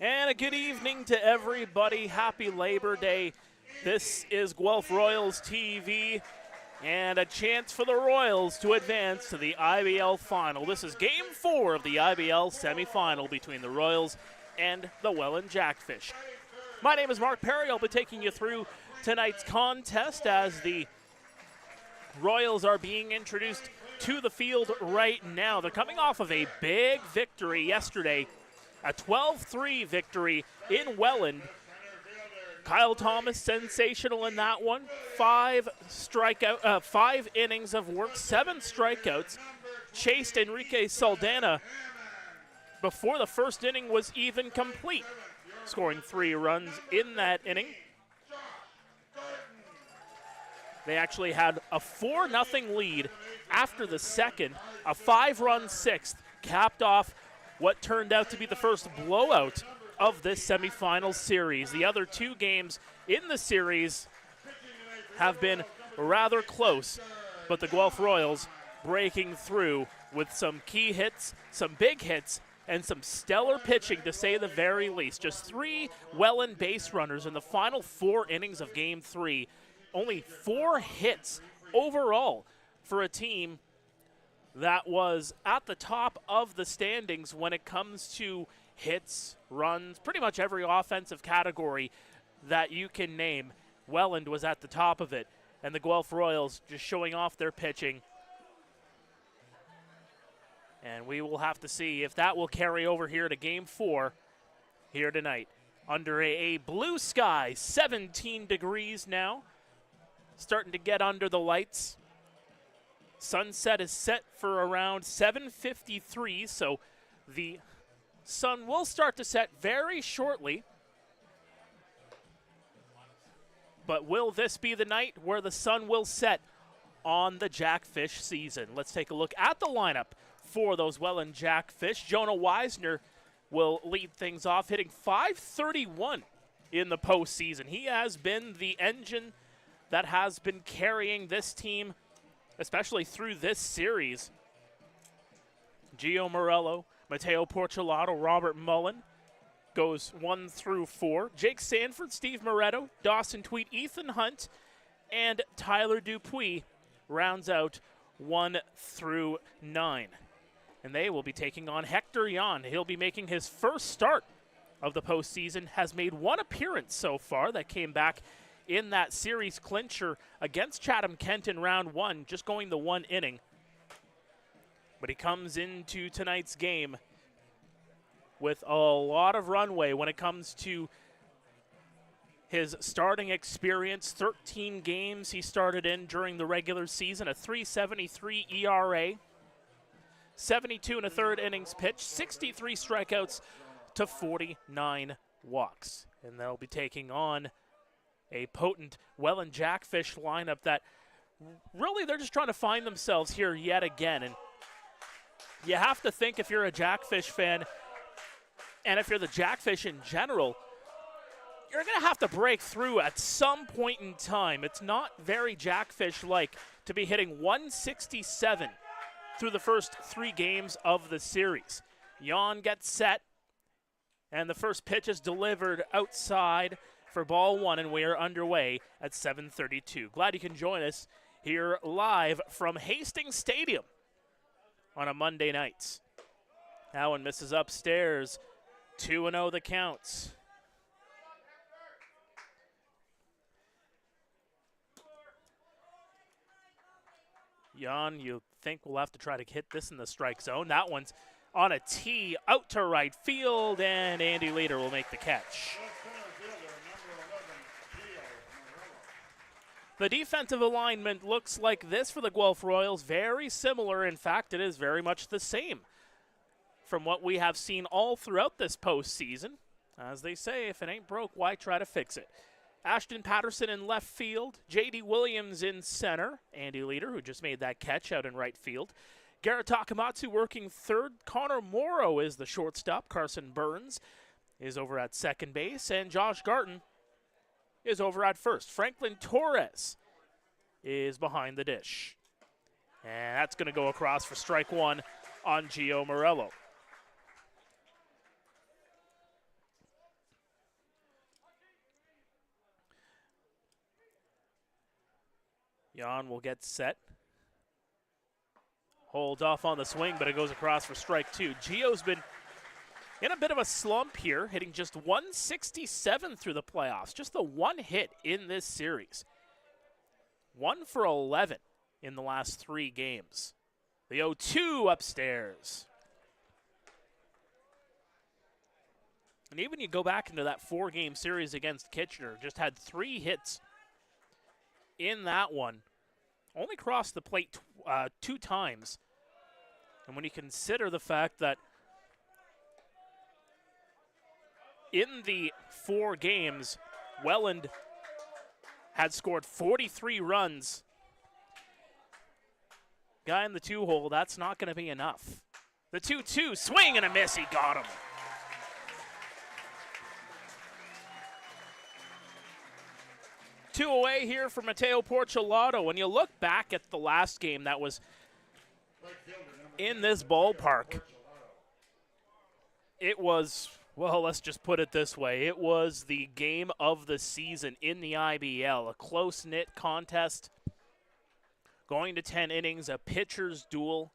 And a good evening to everybody. Happy Labor Day. This is Guelph Royals TV and a chance for the Royals to advance to the IBL final. This is Game 4 of the IBL semifinal between the Royals and the Welland Jackfish. My name is Mark Pare. I'll be taking you through tonight's contest as the Royals are being introduced to the field right now. They're coming off of a big victory yesterday, a 12-3 victory in Welland. Kyle Thomas, sensational in that one. 5 innings of work, 7 strikeouts. Chased Enrique Saldana before the first inning was even complete, scoring 3 runs in that inning. They actually had a 4-0 lead after the second. A 5-run sixth capped off what turned out to be the first blowout of this semifinal series. The other 2 games in the series have been rather close, but the Guelph Royals breaking through with some key hits, some big hits, and some stellar pitching, to say the very least. Just 3 Welland base runners in the final 4 innings of Game 3. Only 4 hits overall for a team that was at the top of the standings when it comes to hits, runs, pretty much every offensive category that you can name. Welland was at the top of it, and the Guelph Royals just showing off their pitching. And we will have to see if that will carry over here to Game 4 here tonight. Under a blue sky, 17 degrees now. Starting to get under the lights. Sunset is set for around 7:53, so the sun will start to set very shortly. But will this be the night where the sun will set on the Jackfish season? Let's take a look at the lineup for those Welland Jackfish. Jonah Weisner will lead things off, hitting .531 in the postseason. He has been the engine that has been carrying this team, especially through this series. Gio Morello, Matteo Porcelato, Robert Mullen goes 1 through 4. Jake Sanford, Steve Moretto, Dawson Tweet, Ethan Hunt, and Tyler Dupuis rounds out 1 through 9. And they will be taking on Hector Jan. He'll be making his first start of the postseason, has made 1 appearance so far that came back in that series clincher against Chatham-Kent in round 1, just going the 1 inning. But he comes into tonight's game with a lot of runway when it comes to his starting experience. 13 games he started in during the regular season, a .373 ERA, 72 1/3 innings pitched, 63 strikeouts to 49 walks. And they'll be taking on a potent Welland Jackfish lineup that really they're just trying to find themselves here yet again. And you have to think, if you're a Jackfish fan and if you're the Jackfish in general, you're going to have to break through at some point in time. It's not very Jackfish-like to be hitting .167 through the first 3 games of the series. Jan gets set, and the first pitch is delivered outside for ball 1, and we are underway at 7:32. Glad you can join us here live from Hastings Stadium on a Monday night. That one misses upstairs. 2-0 the counts. Jan, you think we'll have to try to hit this in the strike zone. That one's on a tee out to right field, and Andy Leader will make the catch. The defensive alignment looks like this for the Guelph Royals. Very similar. In fact, it is very much the same from what we have seen all throughout this postseason. As they say, if it ain't broke, why try to fix it? Ashton Patterson in left field. J.D. Williams in center. Andy Leader, who just made that catch out in right field. Garrett Takamatsu working third. Connor Morrow is the shortstop. Carson Burns is over at second base. And Josh Garton is over at first. Franklin Torres is behind the dish. And that's going to go across for strike 1 on Gio Morello. Jan will get set. Holds off on the swing, but it goes across for strike two. Gio's been in a bit of a slump here, hitting just 167 through the playoffs. Just the one hit in this series. 1 for 11 in the last 3 games. The 0-2 upstairs. And even you go back into that 4-game series against Kitchener, just had 3 hits in that one. Only crossed the plate 2 times. And when you consider the fact that in the 4 games, Welland had scored 43 runs. Guy in the 2-hole, that's not going to be enough. The 2-2, swing and a miss, he got him. Two away here for Matteo Porcelato. When you look back at the last game that was in this ballpark, it was, well, let's just put it this way. It was the game of the season in the IBL, a close-knit contest, going to 10 innings, a pitcher's duel,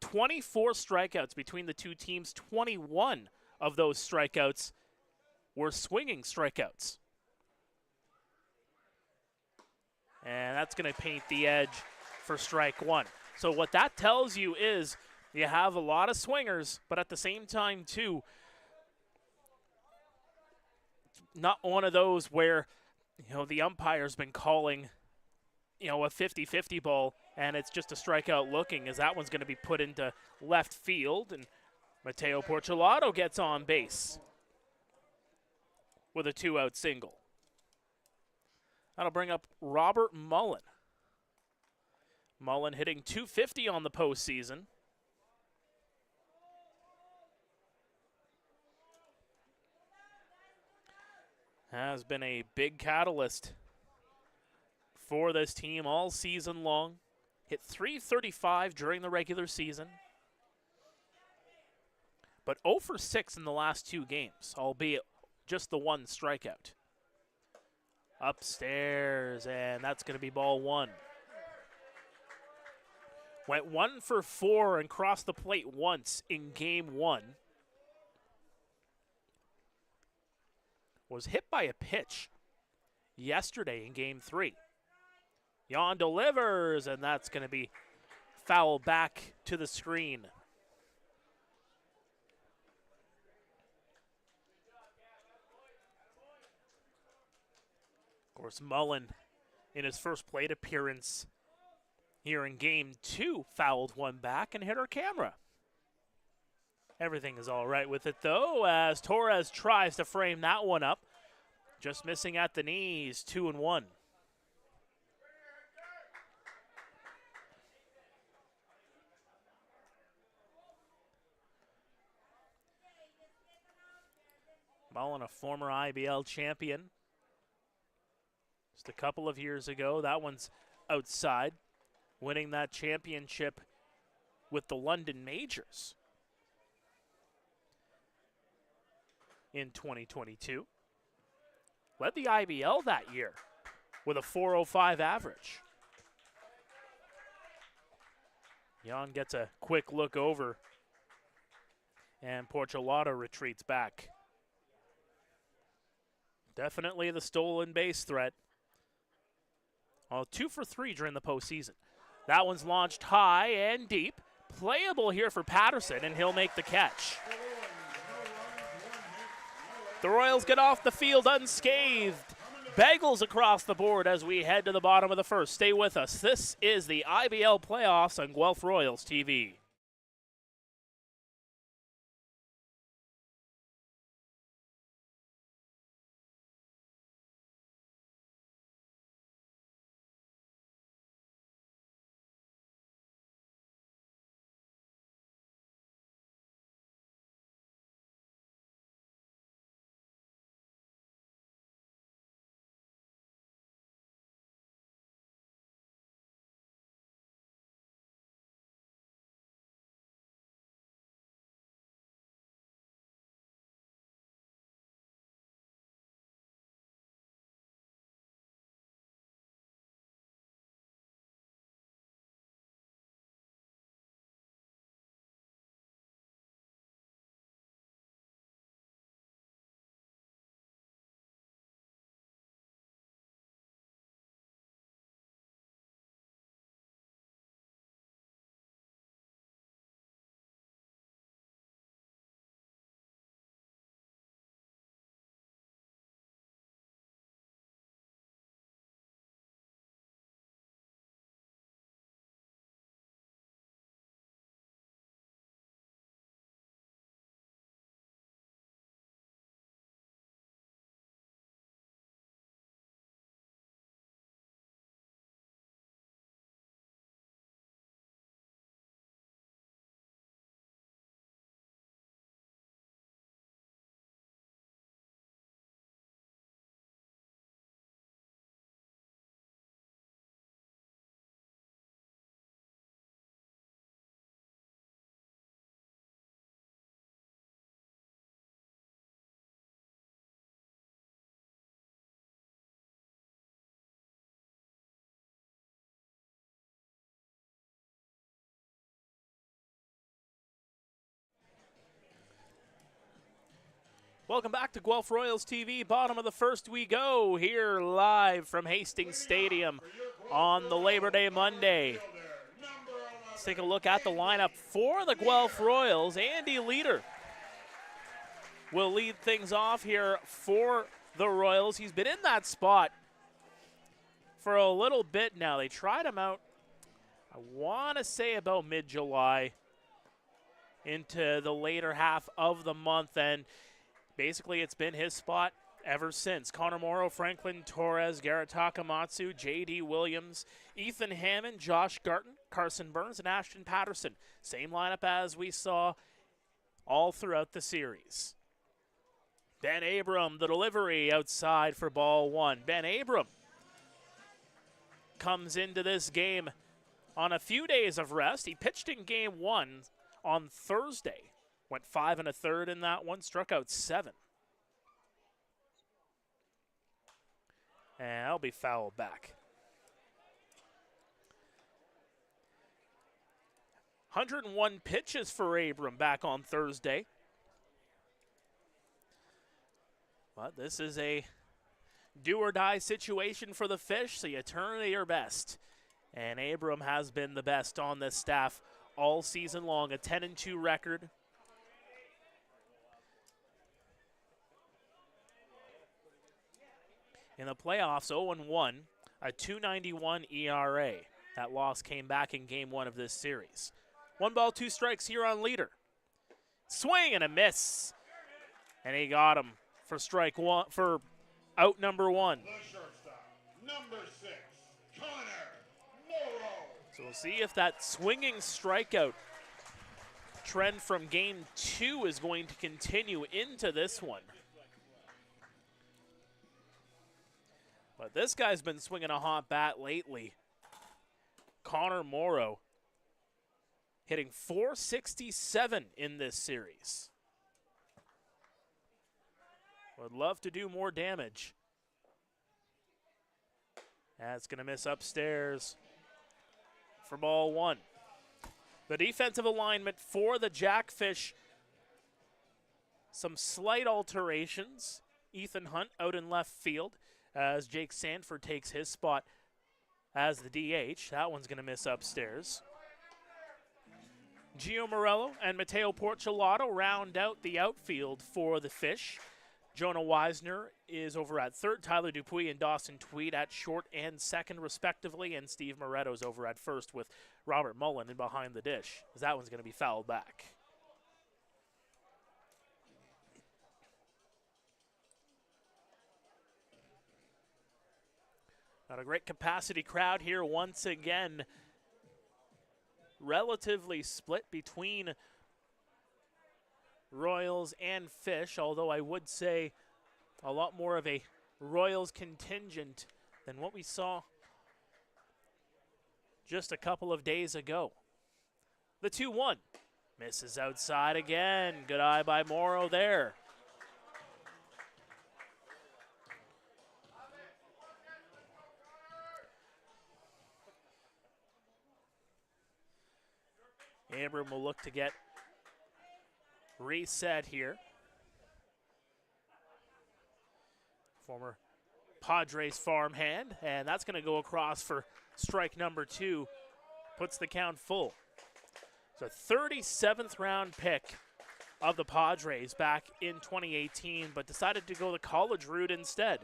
24 strikeouts between the two teams. 21 of those strikeouts were swinging strikeouts. And that's going to paint the edge for strike one. So what that tells you is you have a lot of swingers, but at the same time, too, not one of those where, the umpire's been calling, a 50-50 ball, and it's just a strikeout looking, as that one's going to be put into left field, and Matteo Porcelato gets on base with a 2-out single. That'll bring up Robert Mullen. Mullen hitting .250 on the postseason. Has been a big catalyst for this team all season long. Hit .335 during the regular season. But 0 for 6 in the last 2 games, albeit just the 1 strikeout. Upstairs, and that's going to be ball 1. Went 1 for 4 and crossed the plate once in game 1. Was hit by a pitch yesterday in game 3. Jan delivers, and that's going to be fouled back to the screen. Of course, Mullen, in his first plate appearance here in game 2, fouled one back and hit our camera. Everything is all right with it, though, as Torres tries to frame that one up. Just missing at the knees, 2-1. Mullen, a former IBL champion. Just a couple of years ago, that one's outside, winning that championship with the London Majors in 2022. Led the IBL that year with a .405 average. Jan gets a quick look over, and Porcelato retreats back. Definitely the stolen base threat. 2 for 3 during the postseason. That one's launched high and deep. Playable here for Patterson, and he'll make the catch. The Royals get off the field unscathed. Bagels across the board as we head to the bottom of the first. Stay with us. This is the IBL playoffs on Guelph Royals TV. Welcome back to Guelph Royals TV. Bottom of the first we go here live from Hastings Stadium on the Labor Day Monday. Let's take a look at the lineup for the Guelph Royals. Andy Leader will lead things off here for the Royals. He's been in that spot for a little bit now. They tried him out, I want to say about mid-July into the later half of the month, and basically it's been his spot ever since. Connor Morrow, Franklin Torres, Garrett Takamatsu, J.D. Williams, Ethan Hammond, Josh Garton, Carson Burns, and Ashton Patterson. Same lineup as we saw all throughout the series. Ben Abram, the delivery outside for ball one. Ben Abram comes into this game on a few days of rest. He pitched in game one on Thursday. Went 5 1/3 in that one, struck out 7. And that'll be fouled back. 101 pitches for Abram back on Thursday. But this is a do-or-die situation for the Fish, so you turn to your best. And Abram has been the best on this staff all season long, a 10-2 record. In the playoffs, 0-1, a 2.91 ERA. That loss came back in game one of this series. 1 ball, 2 strikes here on Leader. Swing and a miss. And he got him for strike one, for out number 1. The shortstop, number 6, Connor Morrow. So we'll see if that swinging strikeout trend from game 2 is going to continue into this one. But this guy's been swinging a hot bat lately. Connor Morrow hitting .467 in this series. Would love to do more damage. That's going to miss upstairs for ball 1. The defensive alignment for the Jackfish, some slight alterations. Ethan Hunt out in left field as Jake Sanford takes his spot as the DH. That one's going to miss upstairs. Gio Morello and Mateo Porcelato round out the outfield for the Fish. Jonah Weisner is over at third, Tyler Dupuis and Dawson Tweed at short and second respectively, and Steve Moretto's over at first with Robert Mullen in behind the dish, as that one's going to be fouled back. Not a great capacity crowd here once again. Relatively split between Royals and Fish, although I would say a lot more of a Royals contingent than what we saw just a couple of days ago. The 2-1 misses outside again. Good eye by Morrow there. Abram will look to get reset here. Former Padres farmhand, and that's going to go across for strike number 2. Puts the count full. So 37th round pick of the Padres back in 2018, but decided to go the college route instead.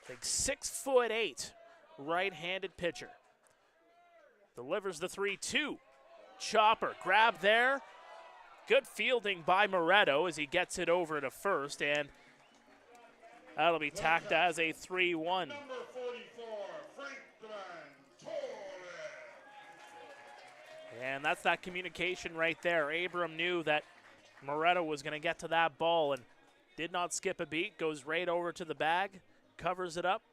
Like 6'8" right-handed pitcher. Delivers the 3-2. Chopper, grab there. Good fielding by Moretto as he gets it over to first, and that'll be tacked as a 3-1. Number 44, Franklin Torres. And that's that communication right there. Abram knew that Moretto was going to get to that ball and did not skip a beat. Goes right over to the bag, covers it up.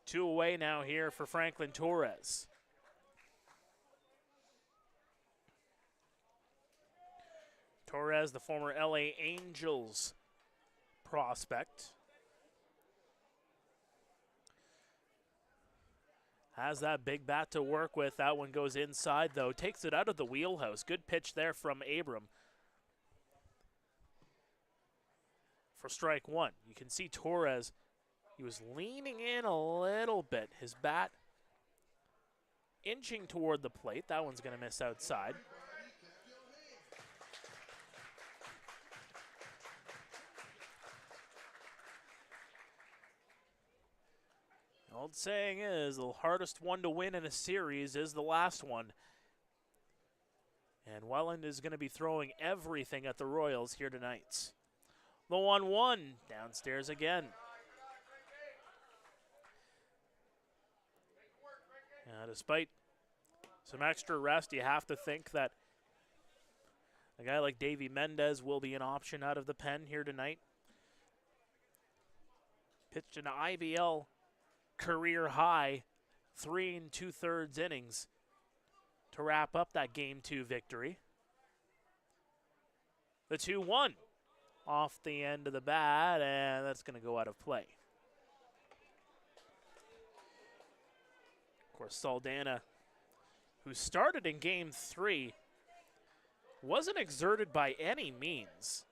2 away now here for Franklin Torres. Torres, the former LA Angels prospect. Has that big bat to work with. That one goes inside, though. Takes it out of the wheelhouse. Good pitch there from Abram. for strike one. You can see Torres, he was leaning in a little bit. His bat inching toward the plate. That one's going to miss outside. The old saying is the hardest one to win in a series is the last one. And Welland is going to be throwing everything at the Royals here tonight. The 1-1 downstairs again. Despite some extra rest, you have to think that a guy like Davey Mendez will be an option out of the pen here tonight. Pitched an IBL career high 3 2/3 innings to wrap up that Game 2 victory. The 2-1 off the end of the bat, and that's going to go out of play. Of course, Saldana, who started in Game 3, wasn't exerted by any means.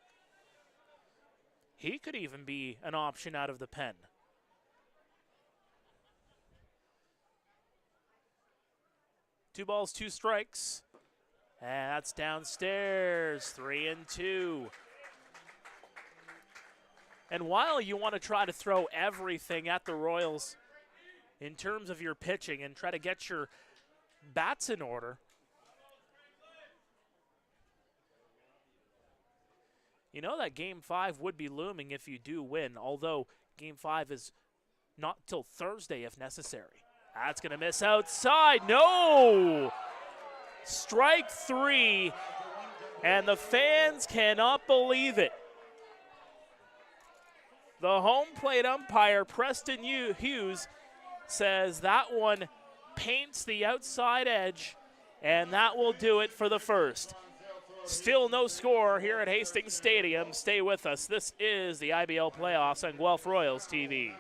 He could even be an option out of the pen. Two balls, two strikes. And that's downstairs, 3-2. And while you want to try to throw everything at the Royals in terms of your pitching and try to get your bats in order, you know that Game 5 would be looming if you do win, although Game 5 is not till Thursday if necessary. That's going to miss outside. No! Strike 3, and the fans cannot believe it. The home plate umpire, Preston Hughes, says that one paints the outside edge, and that will do it for the first. Still no score here at Hastings Stadium. Stay with us. This is the IBL playoffs on Guelph Royals TV.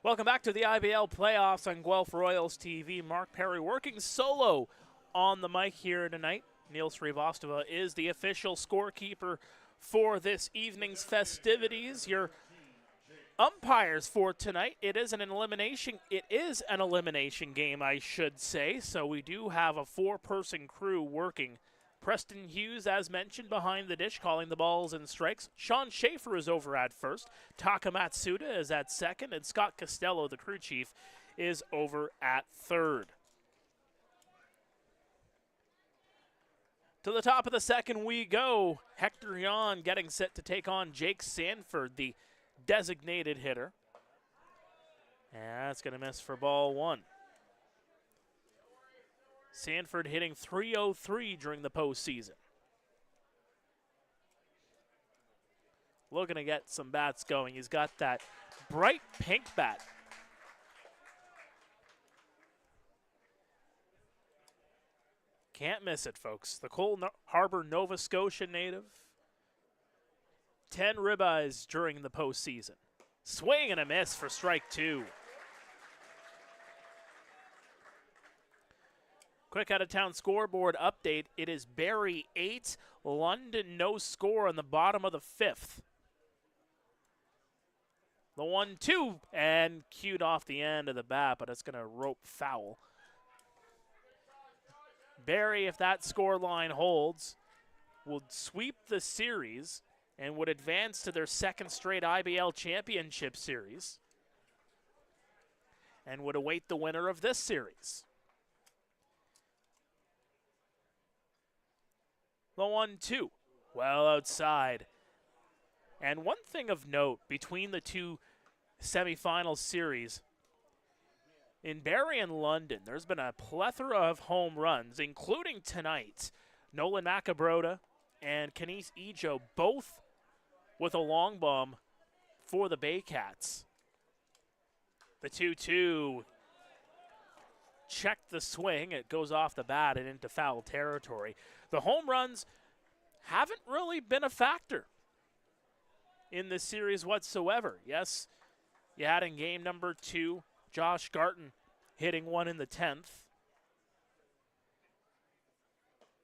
Welcome back to the IBL playoffs on Guelph Royals TV. Mark Pare working solo on the mic here tonight. Neil Srivastava is the official scorekeeper for this evening's festivities. Your umpires for tonight, it is an elimination game, I should say. So we do have a 4-person crew working. Preston Hughes, as mentioned, behind the dish, calling the balls and strikes. Sean Schaefer is over at first. Taka Matsuda is at second. And Scott Costello, the crew chief, is over at third. To the top of the second we go. Hector Yon getting set to take on Jake Sanford, the designated hitter. And that's going to miss for ball one. Sanford hitting .303 during the postseason. looking to get some bats going. He's got that bright pink bat. Can't miss it, folks. The Cole Harbor, Nova Scotia native. 10 ribeyes during the postseason. Swing and a miss for strike 2. Quick out-of-town scoreboard update. It is Barrie 8, London no score on the bottom of the 5th. The 1-2 and cued off the end of the bat, but it's going to rope foul. Barrie, if that score line holds, will sweep the series and would advance to their second straight IBL championship series and would await the winner of this series. The 1-2, well outside. And one thing of note between the two semifinal series, in Barrie and London, there's been a plethora of home runs, including tonight. Nolan Macabrota and Kenice Ejo, both with a long bomb for the Baycats. The 2-2 checked the swing. It goes off the bat and into foul territory. The home runs haven't really been a factor in this series whatsoever. Yes, you had in game number 2, Josh Garton hitting one in the 10th.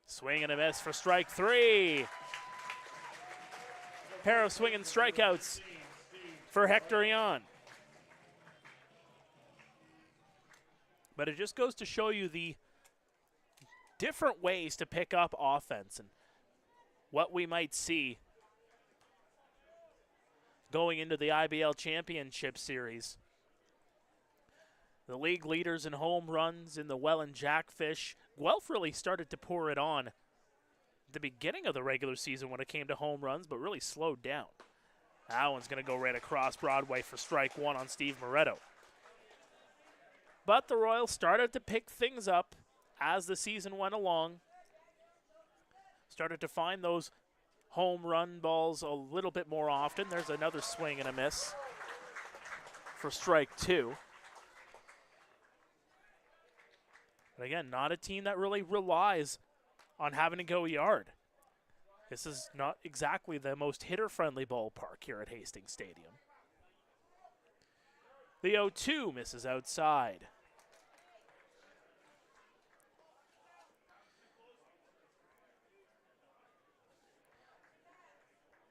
Swing and a miss for strike 3. Pair of swinging strikeouts for Hector Yon. But it just goes to show you the different ways to pick up offense and what we might see going into the IBL Championship Series. The league leaders in home runs in the Welland Jackfish. Guelph really started to pour it on at the beginning of the regular season when it came to home runs, but really slowed down. That one's going to go right across Broadway for strike 1 on Steve Moretto. But the Royals started to pick things up as the season went along. Started to find those home run balls a little bit more often. There's another swing and a miss for strike 2. But again, not a team that really relies on having to go yard. This is not exactly the most hitter-friendly ballpark here at Hastings Stadium. The 0-2 misses outside.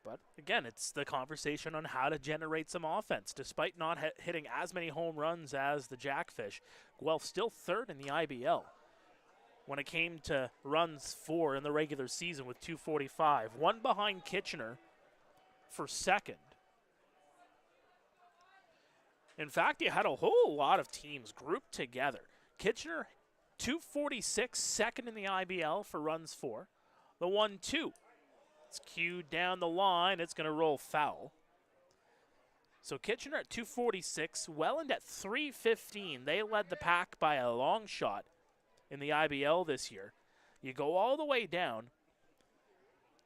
But again, it's the conversation on how to generate some offense. Despite not hitting as many home runs as the Jackfish, Guelph still third in the IBL when it came to runs for in the regular season with 245. One behind Kitchener for second. In fact, you had a whole lot of teams grouped together. Kitchener, 246, second in the IBL for runs for. The 1-2. It's cued down the line. It's going to roll foul. So Kitchener at 246, Welland at 315. They led the pack by a long shot in the IBL this year. You go all the way down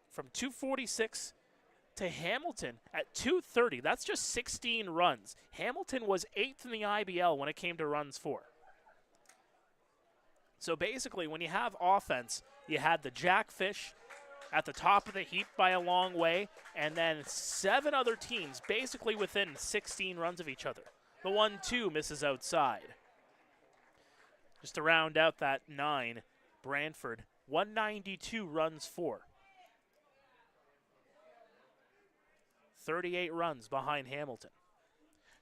from 246 to Hamilton at 230. That's just 16 runs. Hamilton was 8th in the IBL when it came to runs for. So basically, when you have offense, you had the Jackfish at the top of the heap by a long way, and then 7 other teams basically within 16 runs of each other. The 1-2 misses outside. Just to round out that 9, Brantford, 192 runs for. 38 runs behind Hamilton.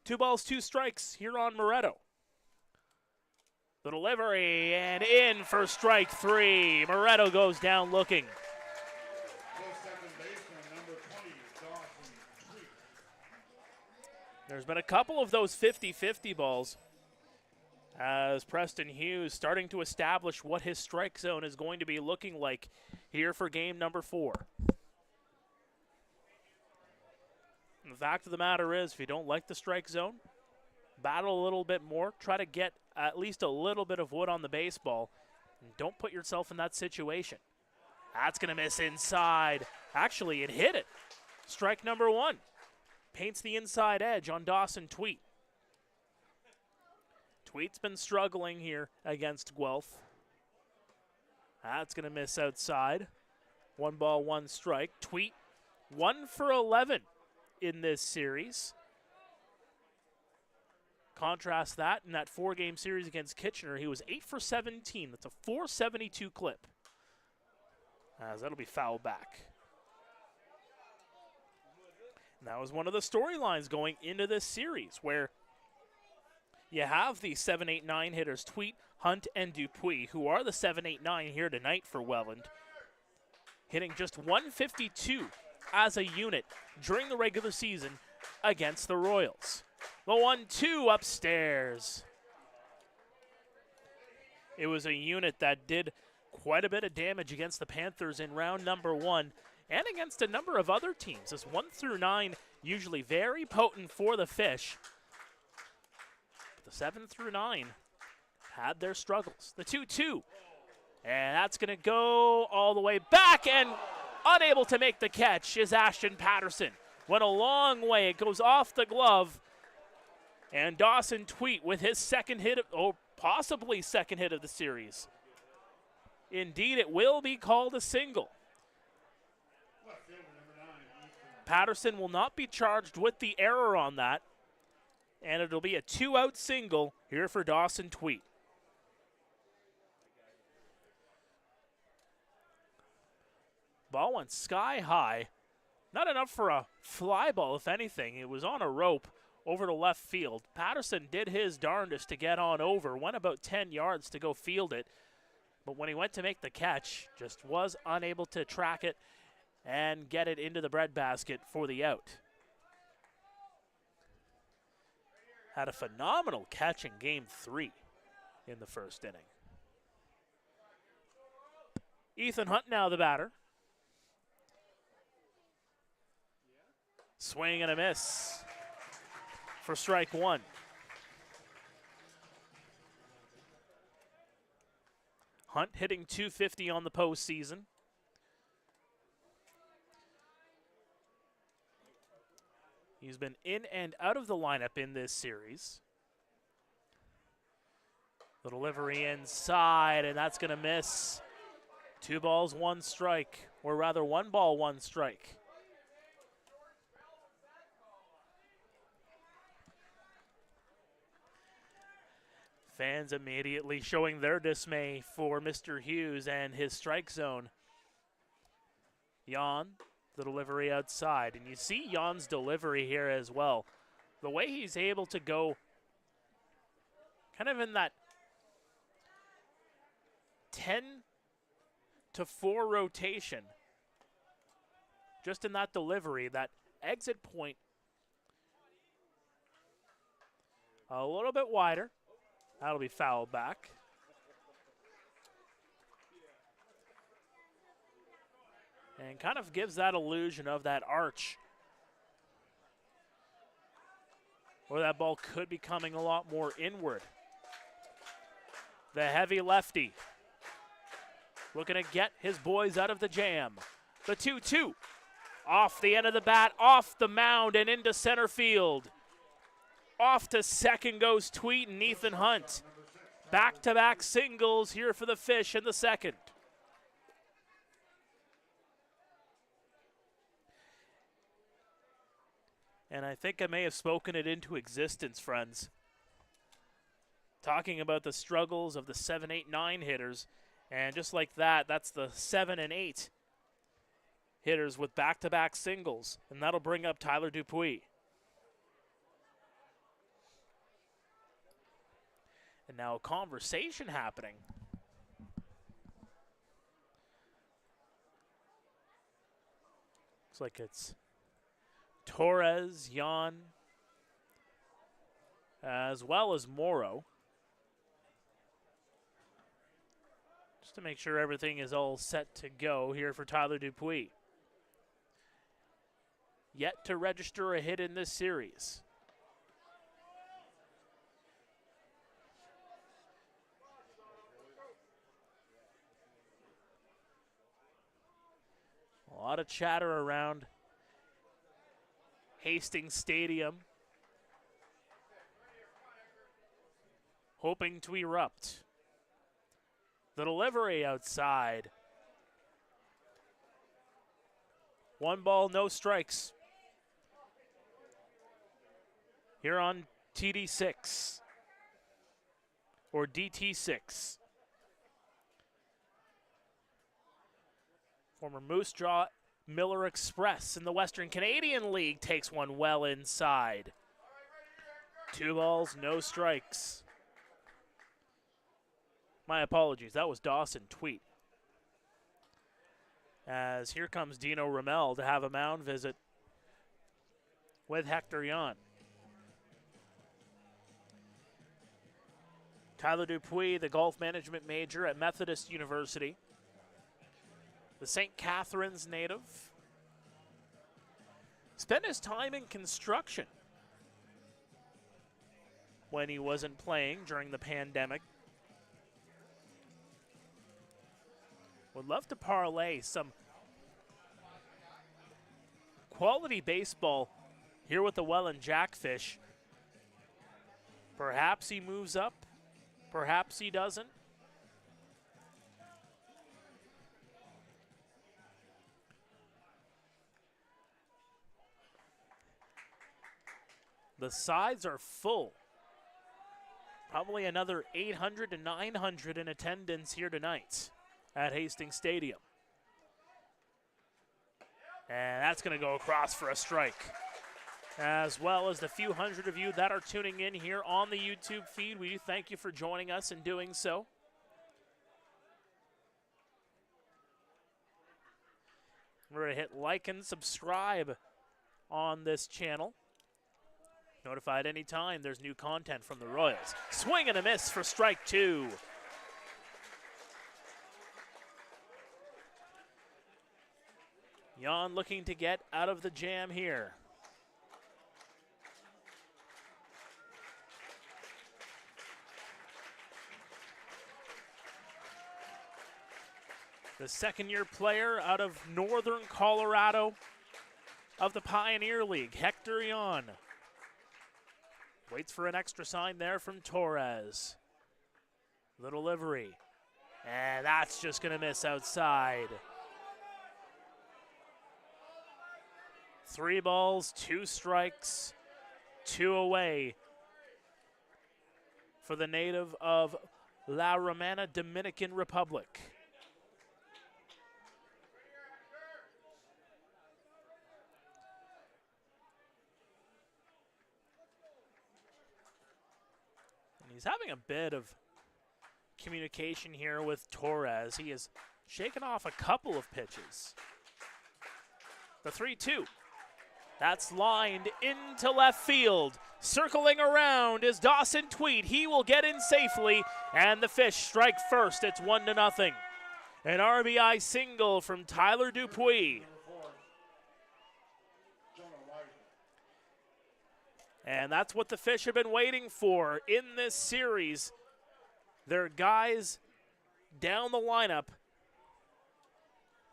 2 balls, 2 strikes here on Moretto. The delivery and in for strike 3. Moretto goes down looking. There's been a couple of those 50-50 balls as Preston Hughes starting to establish what his strike zone is going to be looking like here for game number 4. And the fact of the matter is, if you don't like the strike zone, battle a little bit more, try to get at least a little bit of wood on the baseball, and don't put yourself in that situation. That's going to miss inside. Actually, it hit it. Strike number 1. Paints the inside edge on Dawson Tweet. Tweet's been struggling here against Guelph. That's going to miss outside. 1 ball, 1 strike. Tweet 1 for 11 in this series. Contrast that in that 4-game series against Kitchener, he was 8 for 17. That's a .472 clip. As that'll be fouled back. And that was one of the storylines going into this series, where you have the 7-8-9 hitters, Tweet, Hunt, and Dupuis, who are the 7-8-9 here tonight for Welland, hitting just 152 as a unit during the regular season against the Royals. The 1-2 upstairs. It was a unit that did quite a bit of damage against the Panthers in round number 1 and against a number of other teams. This 1 through 9 usually very potent for the Fish. But the 7 through 9 had their struggles. The 2-2. And that's going to go all the way back, and unable to make the catch is Ashton Patterson. Went a long way. It goes off the glove. And Dawson Tweet with his second hit, possibly second hit of the series. Indeed, it will be called a single. Patterson will not be charged with the error on that, and it'll be a 2-out single here for Dawson Tweet. Ball went sky high. Not enough for a fly ball, if anything. It was on a rope over to left field. Patterson did his darndest to get on over, went about 10 yards to go field it, but when he went to make the catch, just was unable to track it and get it into the breadbasket for the out. Had a phenomenal catch in game 3 in the first inning. Ethan Hunt now the batter. Swing and a miss for strike 1. Hunt hitting .250 on the postseason. He's been in and out of the lineup in this series. The delivery inside, and that's going to miss. 2 balls, 1 strike, or rather 1 ball, 1 strike. Fans immediately showing their dismay for Mr. Hughes and his strike zone. Jan, the delivery outside. And you see Jan's delivery here as well. The way he's able to go kind of in that 10-4 rotation. Just in that delivery, that exit point a little bit wider. That'll be fouled back. And kind of gives that illusion of that arch, where that ball could be coming a lot more inward. The heavy lefty looking to get his boys out of the jam. The 2-2 off the end of the bat, off the mound and into center field. Off to second goes Tweet and Ethan Hunt. Back-to-back singles here for the Fish in the second. And I think I may have spoken it into existence, friends. Talking about the struggles of the 7-8-9 hitters. And just like that, that's the 7 and 8 hitters with back-to-back singles. And that'll bring up Tyler Dupuis. And now a conversation happening. Looks like it's Torres, Jan, as well as Morrow. Just to make sure everything is all set to go here for Tyler Dupuis. Yet to register a hit in this series. A lot of chatter around Hastings Stadium, hoping to erupt. The delivery outside. 1 ball, no strikes. Here on TD6 or DT6. Former Moose Jaw Miller Express in the Western Canadian League takes one well inside. 2 balls, no strikes. My apologies, that was Dawson Tweet. As here comes Dino Ramel to have a mound visit with Hector Yon. Tyler Dupuis, the golf management major at Methodist University. The St. Catharines native. Spent his time in construction when he wasn't playing during the pandemic. Would love to parlay some quality baseball here with the Welland Jackfish. Perhaps he moves up. Perhaps he doesn't. The sides are full. Probably another 800 to 900 in attendance here tonight at Hastings Stadium. And that's going to go across for a strike. As well as the few hundred of you that are tuning in here on the YouTube feed, we do thank you for joining us and doing so. Remember to hit like and subscribe on this channel. Notified anytime there's new content from the Royals. Swing and a miss for strike 2. Jan looking to get out of the jam here. The second-year player out of Northern Colorado of the Pioneer League, Hector Jan. Waits for an extra sign there from Torres. The delivery. And that's just going to miss outside. 3 balls, 2 strikes, 2 away for the native of La Romana, Dominican Republic. He's having a bit of communication here with Torres. He has shaken off a couple of pitches. The 3-2. That's lined into left field. Circling around is Dawson Tweed. He will get in safely, and the Fish strike first. It's 1-0. An RBI single from Tyler Dupuis. And that's what the Fish have been waiting for in this series. Their guys down the lineup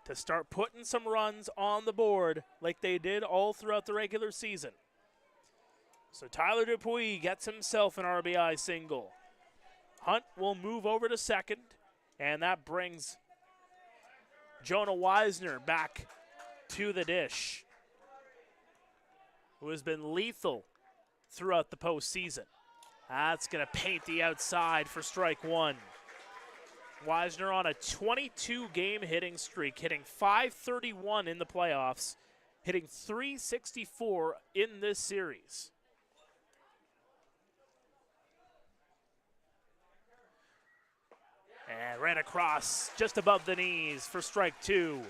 to start putting some runs on the board like they did all throughout the regular season. So Tyler Dupuis gets himself an RBI single. Hunt will move over to second, and that brings Jonah Weisner back to the dish, who has been lethal throughout the postseason. That's going to paint the outside for strike 1. Weisner on a 22-game hitting streak, hitting .531 in the playoffs, hitting .364 in this series. And ran across just above the knees for strike 2.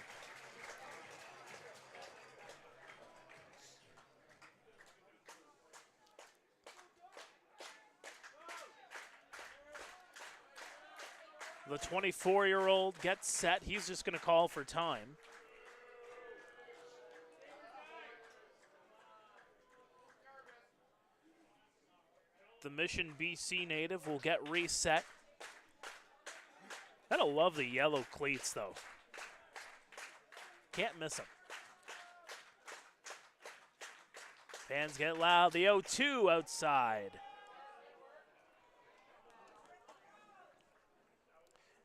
The 24-year-old gets set. He's just going to call for time. The Mission BC native will get reset. I don't love the yellow cleats, though. Can't miss them. Fans get loud. The 0-2 outside.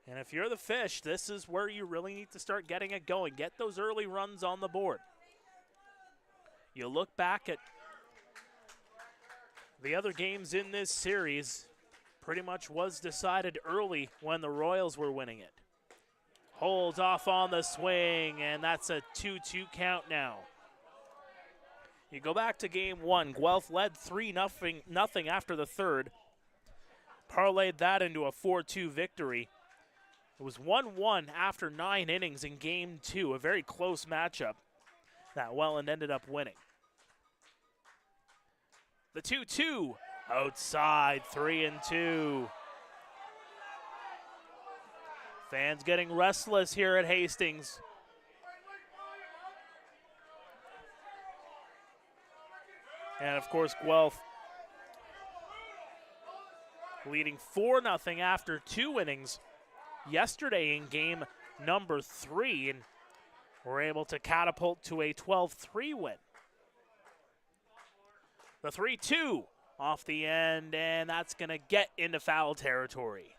And if you're the Fish, this is where you really need to start getting it going. Get those early runs on the board. You look back at the other games in this series, pretty much was decided early when the Royals were winning it. Holds off on the swing, and that's a 2-2 count now. You go back to game one, Guelph led 3-0 after the third. Parlayed that into a 4-2 victory. It was 1-1 after 9 innings in game two, a very close matchup that Welland ended up winning. The 2-2 outside, 3-2. Fans getting restless here at Hastings. And of course, Guelph leading 4-0 after 2 innings yesterday in game number 3, and were able to catapult to a 12-3 win. The 3-2 off the end, and that's going to get into foul territory.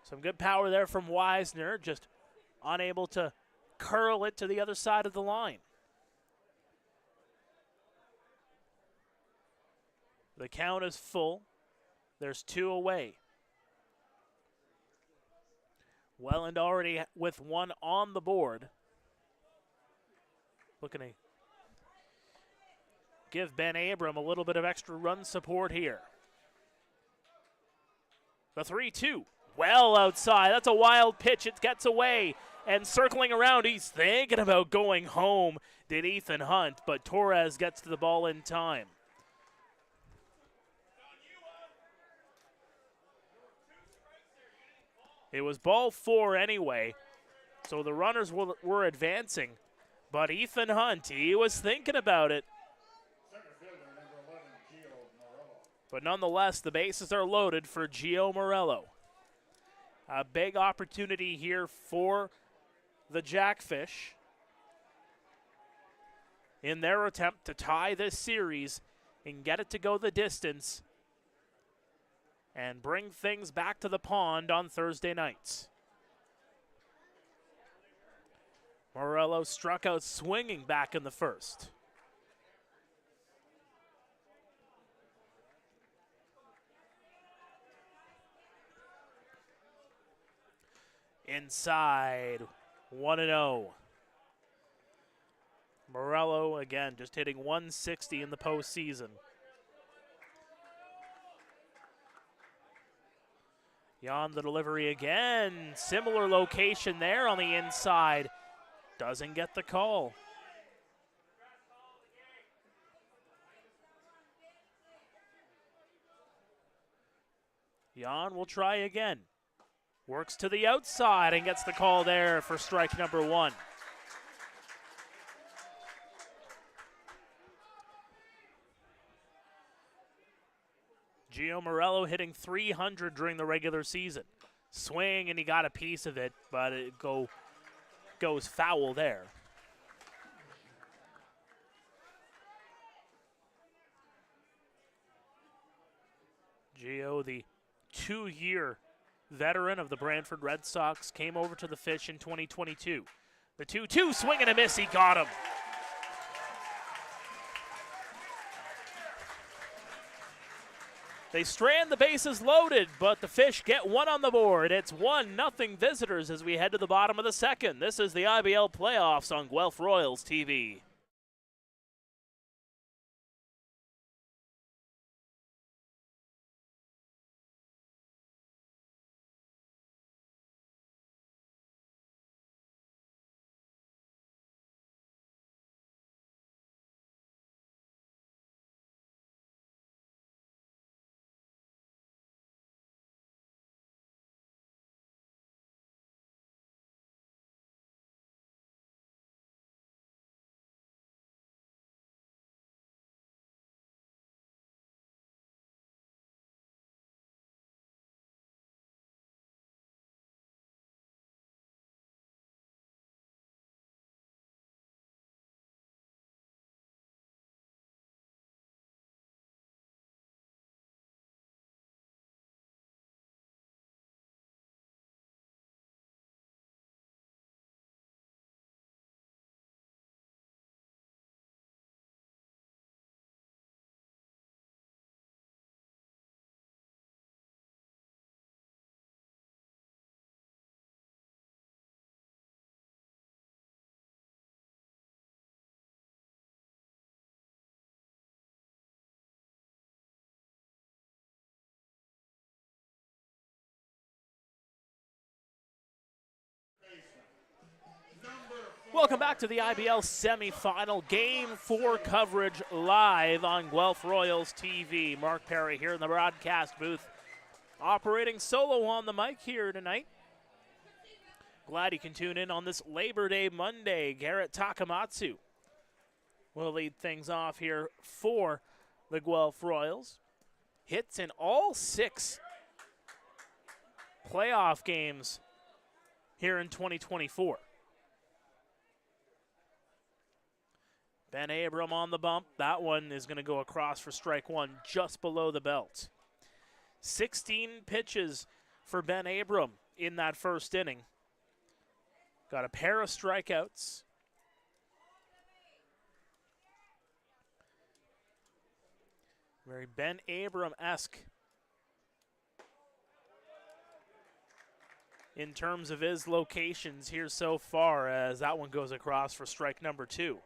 Some good power there from Wisner, just unable to curl it to the other side of the line. The count is full. There's 2 away. Welland already with 1 on the board. Looking to give Ben Abram a little bit of extra run support here. The 3-2, well outside. That's a wild pitch. It gets away, and circling around, he's thinking about going home, did Ethan Hunt, but Torres gets to the ball in time. It was ball 4 anyway, so the runners were advancing. But Ethan Hunt, he was thinking about it. But nonetheless, the bases are loaded for Gio Morello. A big opportunity here for the Jackfish in their attempt to tie this series and get it to go the distance and bring things back to the pond on Thursday nights. Morello struck out swinging back in the first. Inside, 1-0. Morello, again, just hitting 160 in the postseason. Beyond the delivery again. Similar location there on the inside. Doesn't get the call. Jan will try again. Works to the outside and gets the call there for strike number 1. Gio Morello hitting .300 during the regular season. Swing, and he got a piece of it, but it goes foul there. Gio, the 2-year veteran of the Brantford Red Sox, came over to the Fish in 2022. The 2-2, swing and a miss, he got him. They strand the bases loaded, but the Fish get 1 on the board. It's 1-0 visitors as we head to the bottom of the second. This is the IBL playoffs on Guelph Royals TV. Welcome back to the IBL semifinal Game 4 coverage live on Guelph Royals TV. Mark Pare here in the broadcast booth, operating solo on the mic here tonight. Glad you can tune in on this Labor Day Monday. Garrett Takamatsu will lead things off here for the Guelph Royals. Hits in all 6 playoff games here in 2024. Ben Abram on the bump. That one is going to go across for strike 1 just below the belt. 16 pitches for Ben Abram in that first inning. Got a pair of strikeouts. Very Ben Abram-esque in terms of his locations here so far, as that one goes across for strike number 2.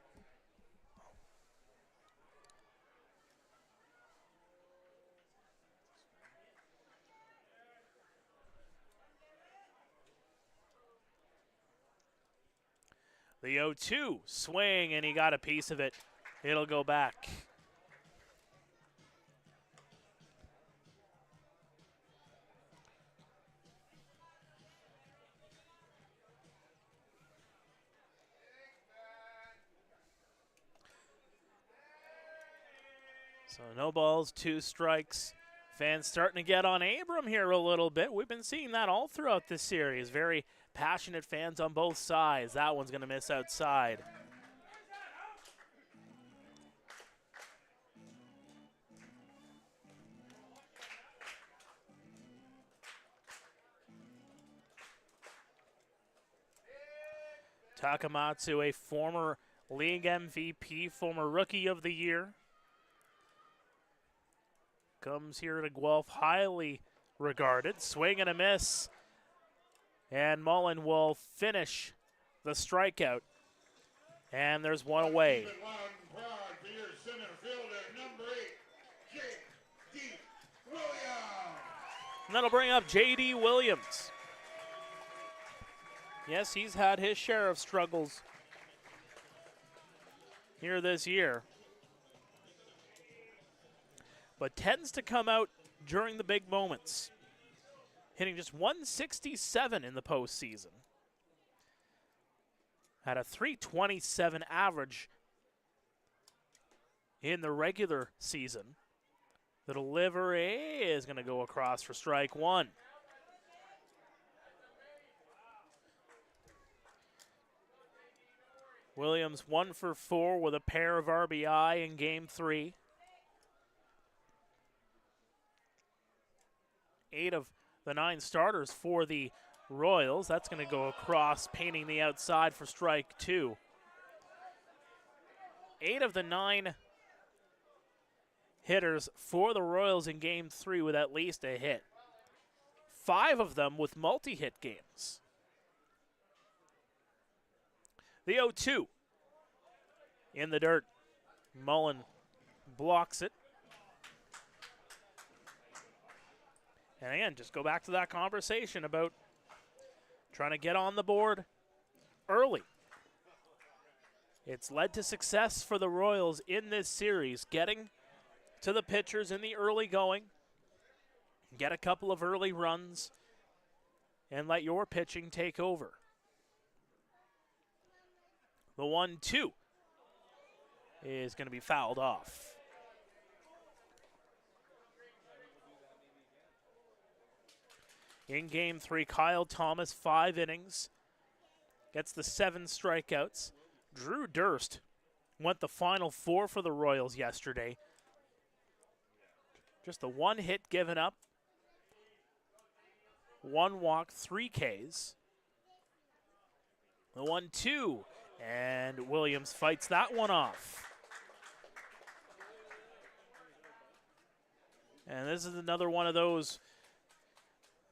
The 0-2 swing, and he got a piece of it. It'll go back. So no balls, 2 strikes. Fans starting to get on Abram here a little bit. We've been seeing that all throughout this series. Very passionate fans on both sides. That one's going to miss outside. Takamatsu, a former league MVP, former Rookie of the Year. Comes here to Guelph, highly regarded. Swing and a miss. And Mullen will finish the strikeout. And there's one away. And that'll bring up J.D. Williams. Yes, he's had his share of struggles here this year, but tends to come out during the big moments, hitting just 167 in the postseason. Had a .327 average in the regular season. The delivery is going to go across for strike 1. Williams 1 for 4 with a pair of RBI in Game 3. 8 of the 9 starters for the Royals. That's going to go across, painting the outside for strike 2. 8 of the 9 hitters for the Royals in Game 3 with at least a hit. 5 of them with multi-hit games. The 0-2 in the dirt. Mullen blocks it. And again, just go back to that conversation about trying to get on the board early. It's led to success for the Royals in this series, getting to the pitchers in the early going, get a couple of early runs, and let your pitching take over. The 1-2 is going to be fouled off. In Game 3, Kyle Thomas, 5 innings, gets the 7 strikeouts. Drew Durst went the final 4 for the Royals yesterday. Just the 1 hit given up, 1 walk, 3 Ks. The 1-2, and Williams fights that one off. And this is another one of those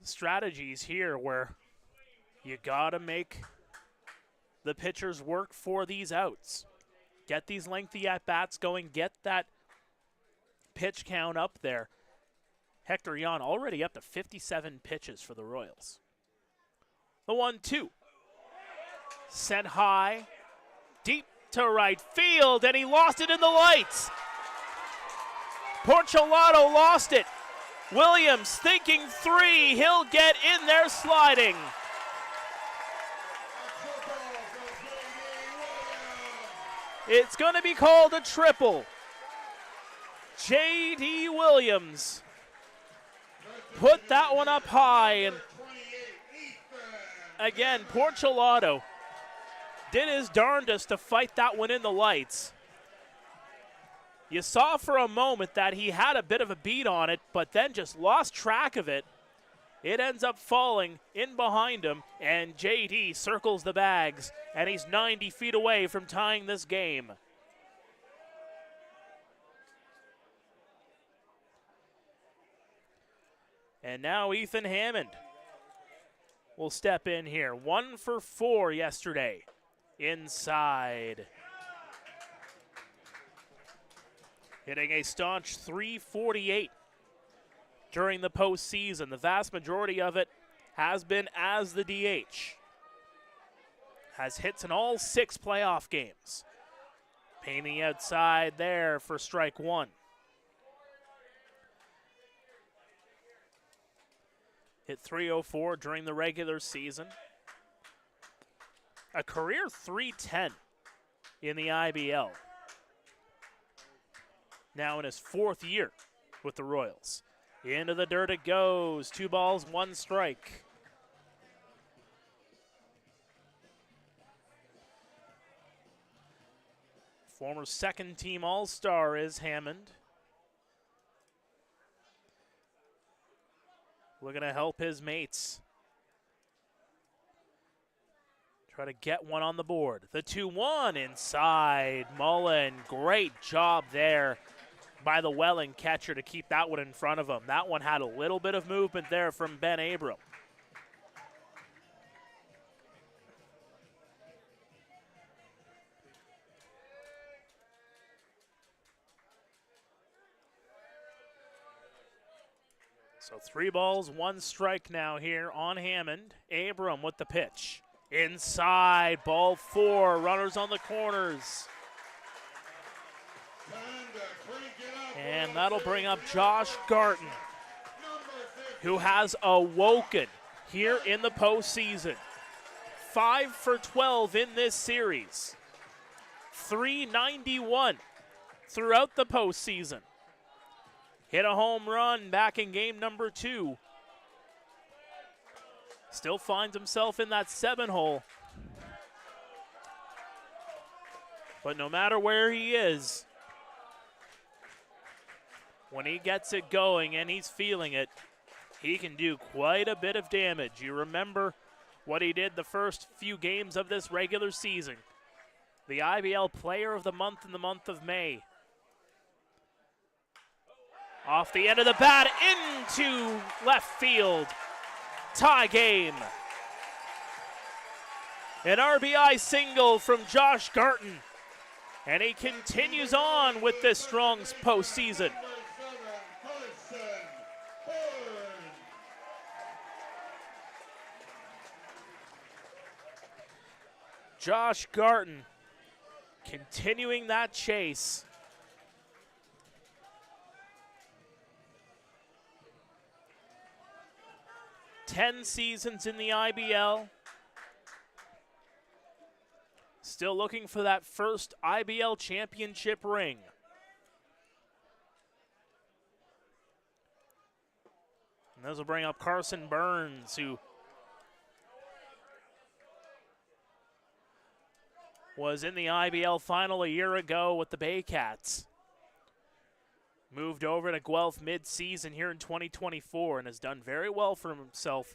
strategies here where you gotta make the pitchers work for these outs. Get these lengthy at-bats going, get that pitch count up there. Hector Jan already up to 57 pitches for the Royals. The 1-2. Sent high, deep to right field, and he lost it in the lights. Porcelato lost it. Williams thinking three. He'll get in there sliding. It's going to be called a triple. J.D. Williams put that one up high, and again, Porcelato did his darndest to fight that one in the lights. You saw for a moment that he had a bit of a beat on it, but then just lost track of it. It ends up falling in behind him, and J.D. circles the bags, and he's 90 feet away from tying this game. And now Ethan Hammond will step in here. 1 for 4 yesterday. Inside. Hitting a staunch .348 during the postseason. The vast majority of it has been as the DH. Has hits in all 6 playoff games. Painting outside there for strike 1. Hit .304 during the regular season. A career .310 in the IBL. Now in his 4th year with the Royals. Into the dirt it goes. 2 balls, 1 strike. Former second-team All-Star is Hammond. Looking to help his mates. Try to get one on the board. The 2-1 inside. Mullen, great job there by the Welland catcher to keep that one in front of him. That one had a little bit of movement there from Ben Abram. So 3 balls, 1 strike now here on Hammond. Abram with the pitch. Inside, ball 4, runners on the corners. And that'll bring up Josh Garton, who has awoken here in the postseason. 5 for 12 in this series. .391 throughout the postseason. Hit a home run back in game number 2. Still finds himself in that 7-hole. But no matter where he is, when he gets it going and he's feeling it, he can do quite a bit of damage. You remember what he did the first few games of this regular season. The IBL Player of the Month in the month of May. Off the end of the bat, into left field. Tie game. An RBI single from Josh Garton. And he continues on with this strong postseason. Josh Garton continuing that chase. Ten seasons in the IBL. Still looking for that first IBL championship ring. And this will bring up Carson Burns, who was in the IBL final a year ago with the Baycats. Moved over to Guelph mid-season here in 2024 and has done very well for himself.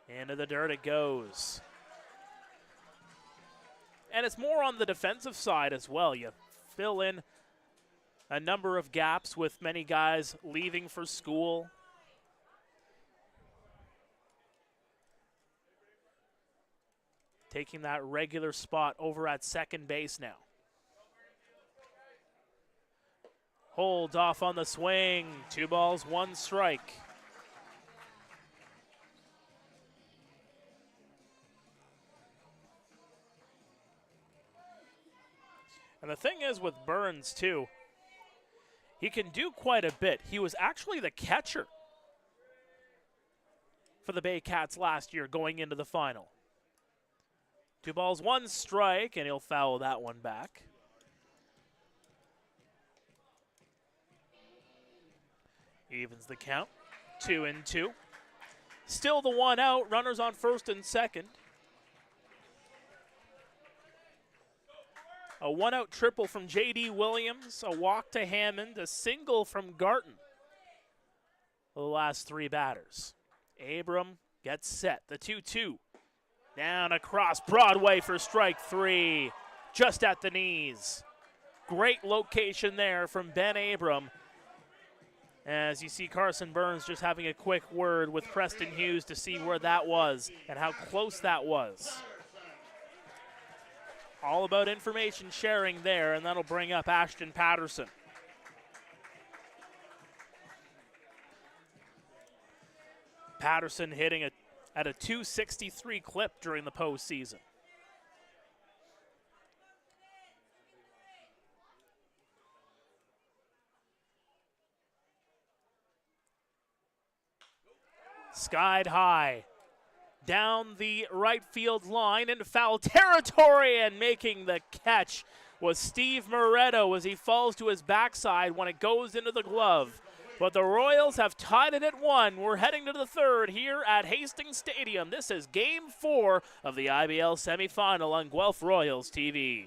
Into the dirt it goes. And it's more on the defensive side as well. You fill in a number of gaps with many guys leaving for school. Taking that regular spot over at second base now. Holds off on the swing. 2 balls, 1 strike. And the thing is with Burns, too, he can do quite a bit. He was actually the catcher for the Bay Cats last year going into the final. 2 balls, 1 strike, and he'll foul that one back. Evens the count, 2-2. Still the 1 out, runners on first and second. A 1-out triple from J.D. Williams, a walk to Hammond, a single from Garton. The last 3 batters. Abram gets set, the 2-2. Down across Broadway for strike 3, just at the knees. Great location there from Ben Abram. As you see Carson Burns just having a quick word with Preston Hughes to see where that was and how close that was. All about information sharing there, and that'll bring up Ashton Patterson. Patterson hitting at a .263 clip during the postseason. Skied high, down the right field line into foul territory, and making the catch was Steve Moretto as he falls to his backside when it goes into the glove. But the Royals have tied it at 1. We're heading to the 3rd here at Hastings Stadium. This is Game 4 of the IBL semifinal on Guelph Royals TV.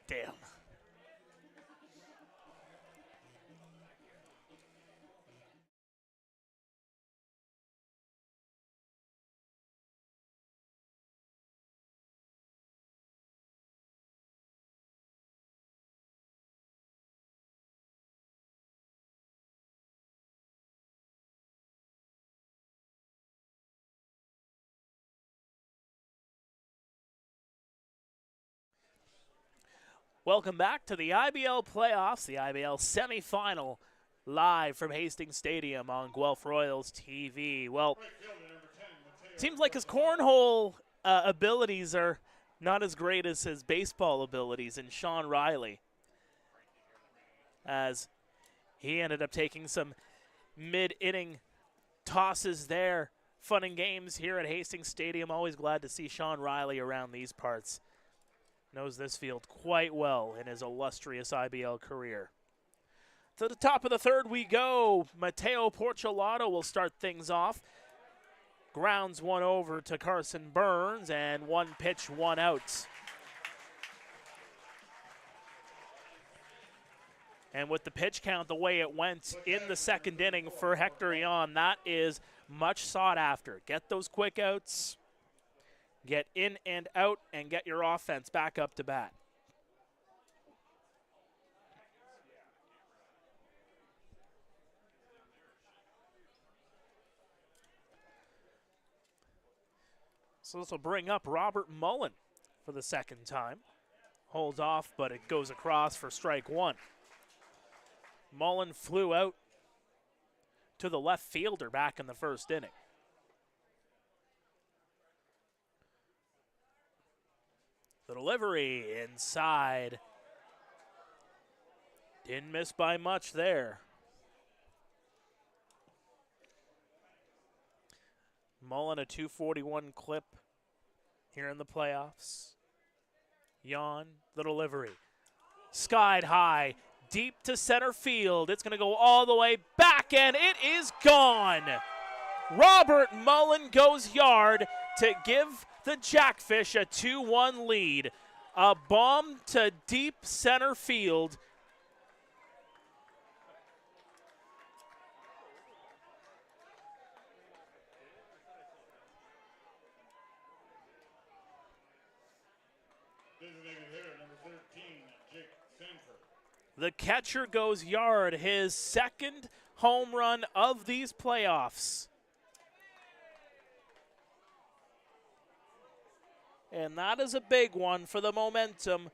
Damn. Welcome back to the IBL playoffs, the IBL semifinal, live from Hastings Stadium on Guelph Royals TV. Well, seems like his cornhole abilities are not as great as his baseball abilities in Sean Riley, as he ended up taking some mid-inning tosses there. Fun and games here at Hastings Stadium. Always glad to see Sean Riley around these parts. Knows this field quite well in his illustrious IBL career. To the top of the 3rd we go. Mateo Porcelato will start things off. Grounds 1 over to Carson Burns, and 1 pitch, 1 out. And with the pitch count the way it went in the 2nd inning for Hector Yon, that is much sought after. Get those quick outs. Get in and out and get your offense back up to bat. So this will bring up Robert Mullen for the 2nd time. Holds off, but it goes across for strike 1. Mullen flew out to the left fielder back in the 1st inning. The delivery inside. Didn't miss by much there. Mullen a .241 clip here in the playoffs. Yon, the delivery. Skied high, deep to center field. It's going to go all the way back, and it is gone. Robert Mullen goes yard to give the Jackfish a 2-1 lead. A bomb to deep center field. Designated hitter number 13, Jake Sanford. The catcher goes yard, his second home run of these playoffs. And that is a big one for the momentum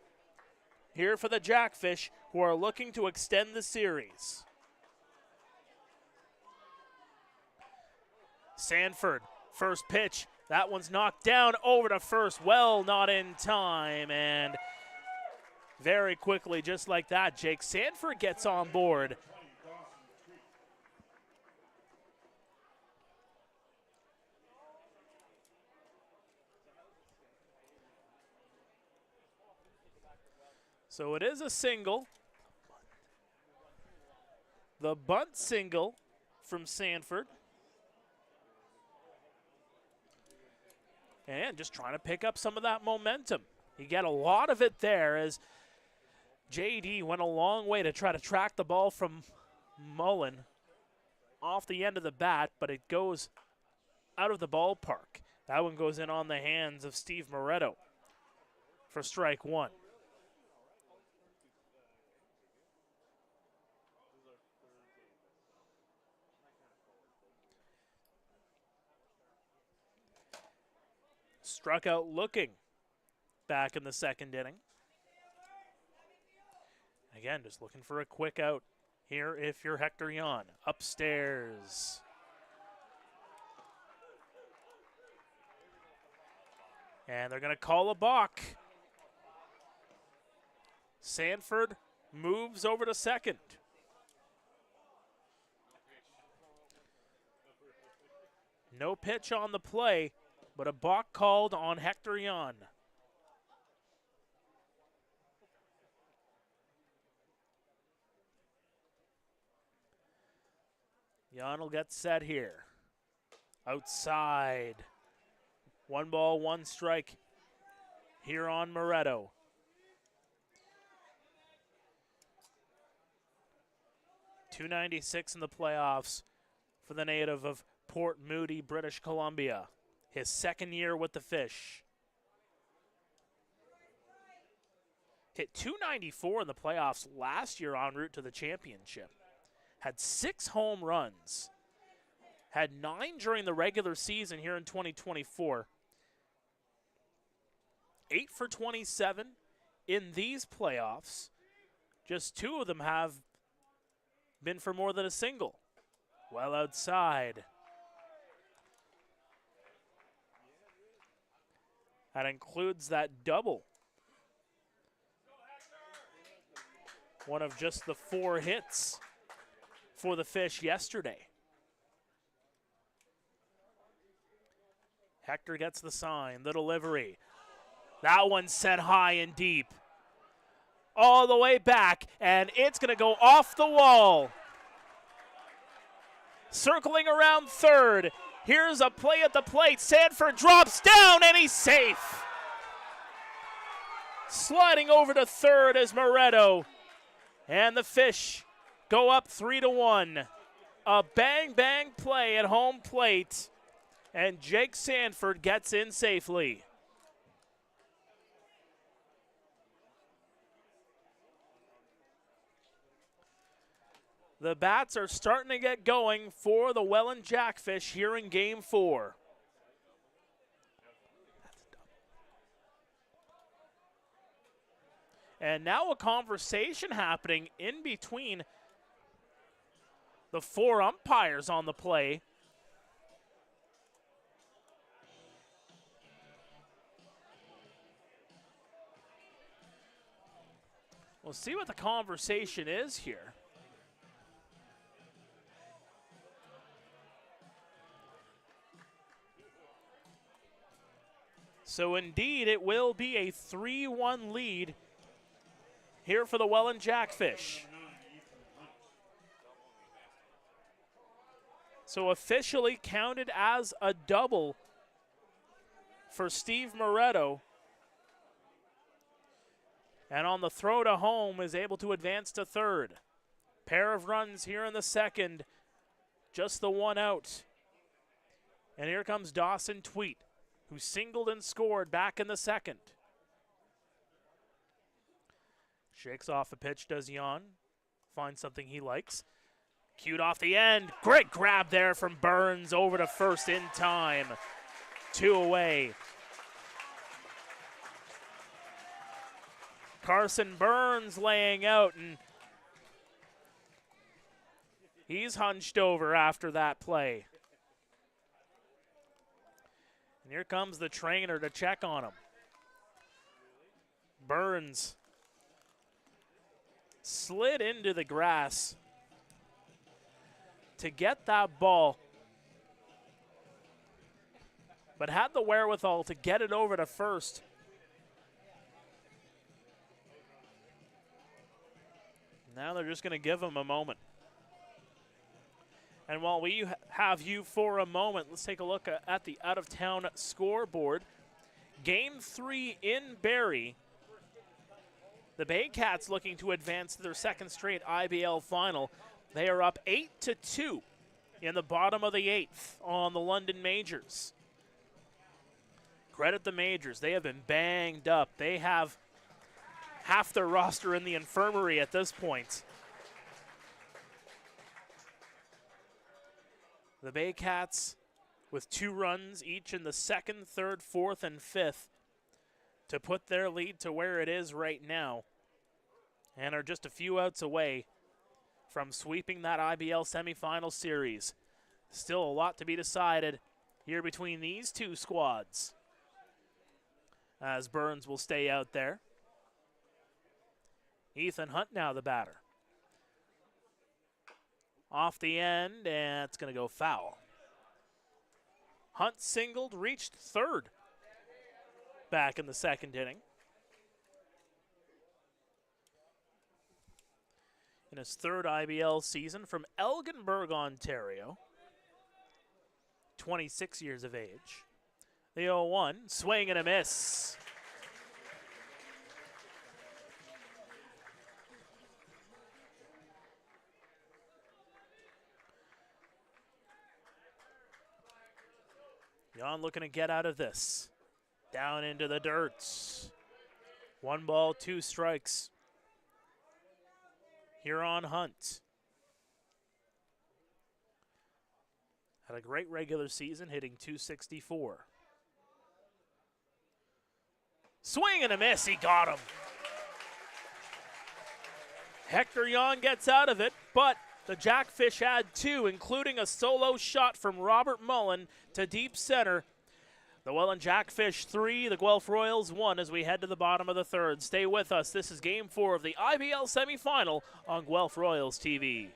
here for the Jackfish, who are looking to extend the series. Sanford, first pitch. That one's knocked down over to first. Well, not in time. And very quickly, just like that, Jake Sanford gets on board. So it is a single. The bunt single from Sanford. And just trying to pick up some of that momentum. You get a lot of it there as JD went a long way to try to track the ball from Mullen off the end of the bat, but it goes out of the ballpark. That one goes in on the hands of Steve Moretto for strike one. Struck out looking back in the second inning. Again, just looking for a quick out here if you're Hector Jan. Upstairs. And they're going to call a balk. Sanford moves over to second. No pitch on the play, but a balk called on Hector Jan. Jan will get set here. Outside. 1 ball, 1 strike here on Moretto. .296 in the playoffs for the native of Port Moody, British Columbia. His second year with the Fish. Hit .294 in the playoffs last year en route to the championship. Had 6 home runs. Had 9 during the regular season here in 2024. 8 for 27 in these playoffs. Just 2 of them have been for more than a single. Well outside. That includes that double. One of just the 4 hits for the Fish yesterday. Hector gets the sign, the delivery. That one's set high and deep. All the way back, and it's going to go off the wall. Circling around third. Here's a play at the plate. Sanford drops down, and he's safe. Sliding over to third is Moretto. And the Fish go up 3-1. A bang-bang play at home plate. And Jake Sanford gets in safely. The bats are starting to get going for the Welland Jackfish here in Game 4. And now a conversation happening in between the 4 umpires on the play. We'll see what the conversation is here. So indeed, it will be a 3-1 lead here for the Welland Jackfish. So officially counted as a double for Steve Moretto. And on the throw to home is able to advance to third. Pair of runs here in the second. Just the one out. And here comes Dawson Tweet, who singled and scored back in the second. Shakes off a pitch, does Jan. Finds something he likes. Cued off the end. Great grab there from Burns over to first in time. 2 away. Carson Burns laying out, and he's hunched over after that play. And here comes the trainer to check on him. Burns slid into the grass to get that ball, but had the wherewithal to get it over to first. Now they're just going to give him a moment. And while we have you for a moment, let's take a look at the out-of-town scoreboard. Game 3 in Barrie. The Baycats looking to advance to their second straight IBL final. They are up 8-2 in the bottom of the 8th on the London Majors. Credit the Majors. They have been banged up. They have half their roster in the infirmary at this point. The Baycats with 2 runs each in the second, third, fourth, and fifth to put their lead to where it is right now, and are just a few outs away from sweeping that IBL semifinal series. Still a lot to be decided here between these two squads, as Burns will stay out there. Ethan Hunt now the batter. Off the end, and it's going to go foul. Hunt singled, reached third back in the second inning. In his third IBL season from Elginburg, Ontario. 26 years of age. The 0-1, swing and a miss. Jan looking to get out of this. Down into the dirt. 1 ball, 2 strikes. Here on Hunt. Had a great regular season, hitting .264. Swing and a miss, he got him. Hector Jan gets out of it, but the Jackfish had 2, including a solo shot from Robert Mullen to deep center. The Welland Jackfish 3, the Guelph Royals 1 as we head to the bottom of the third. Stay with us. This is Game 4 of the IBL semifinal on Guelph Royals TV.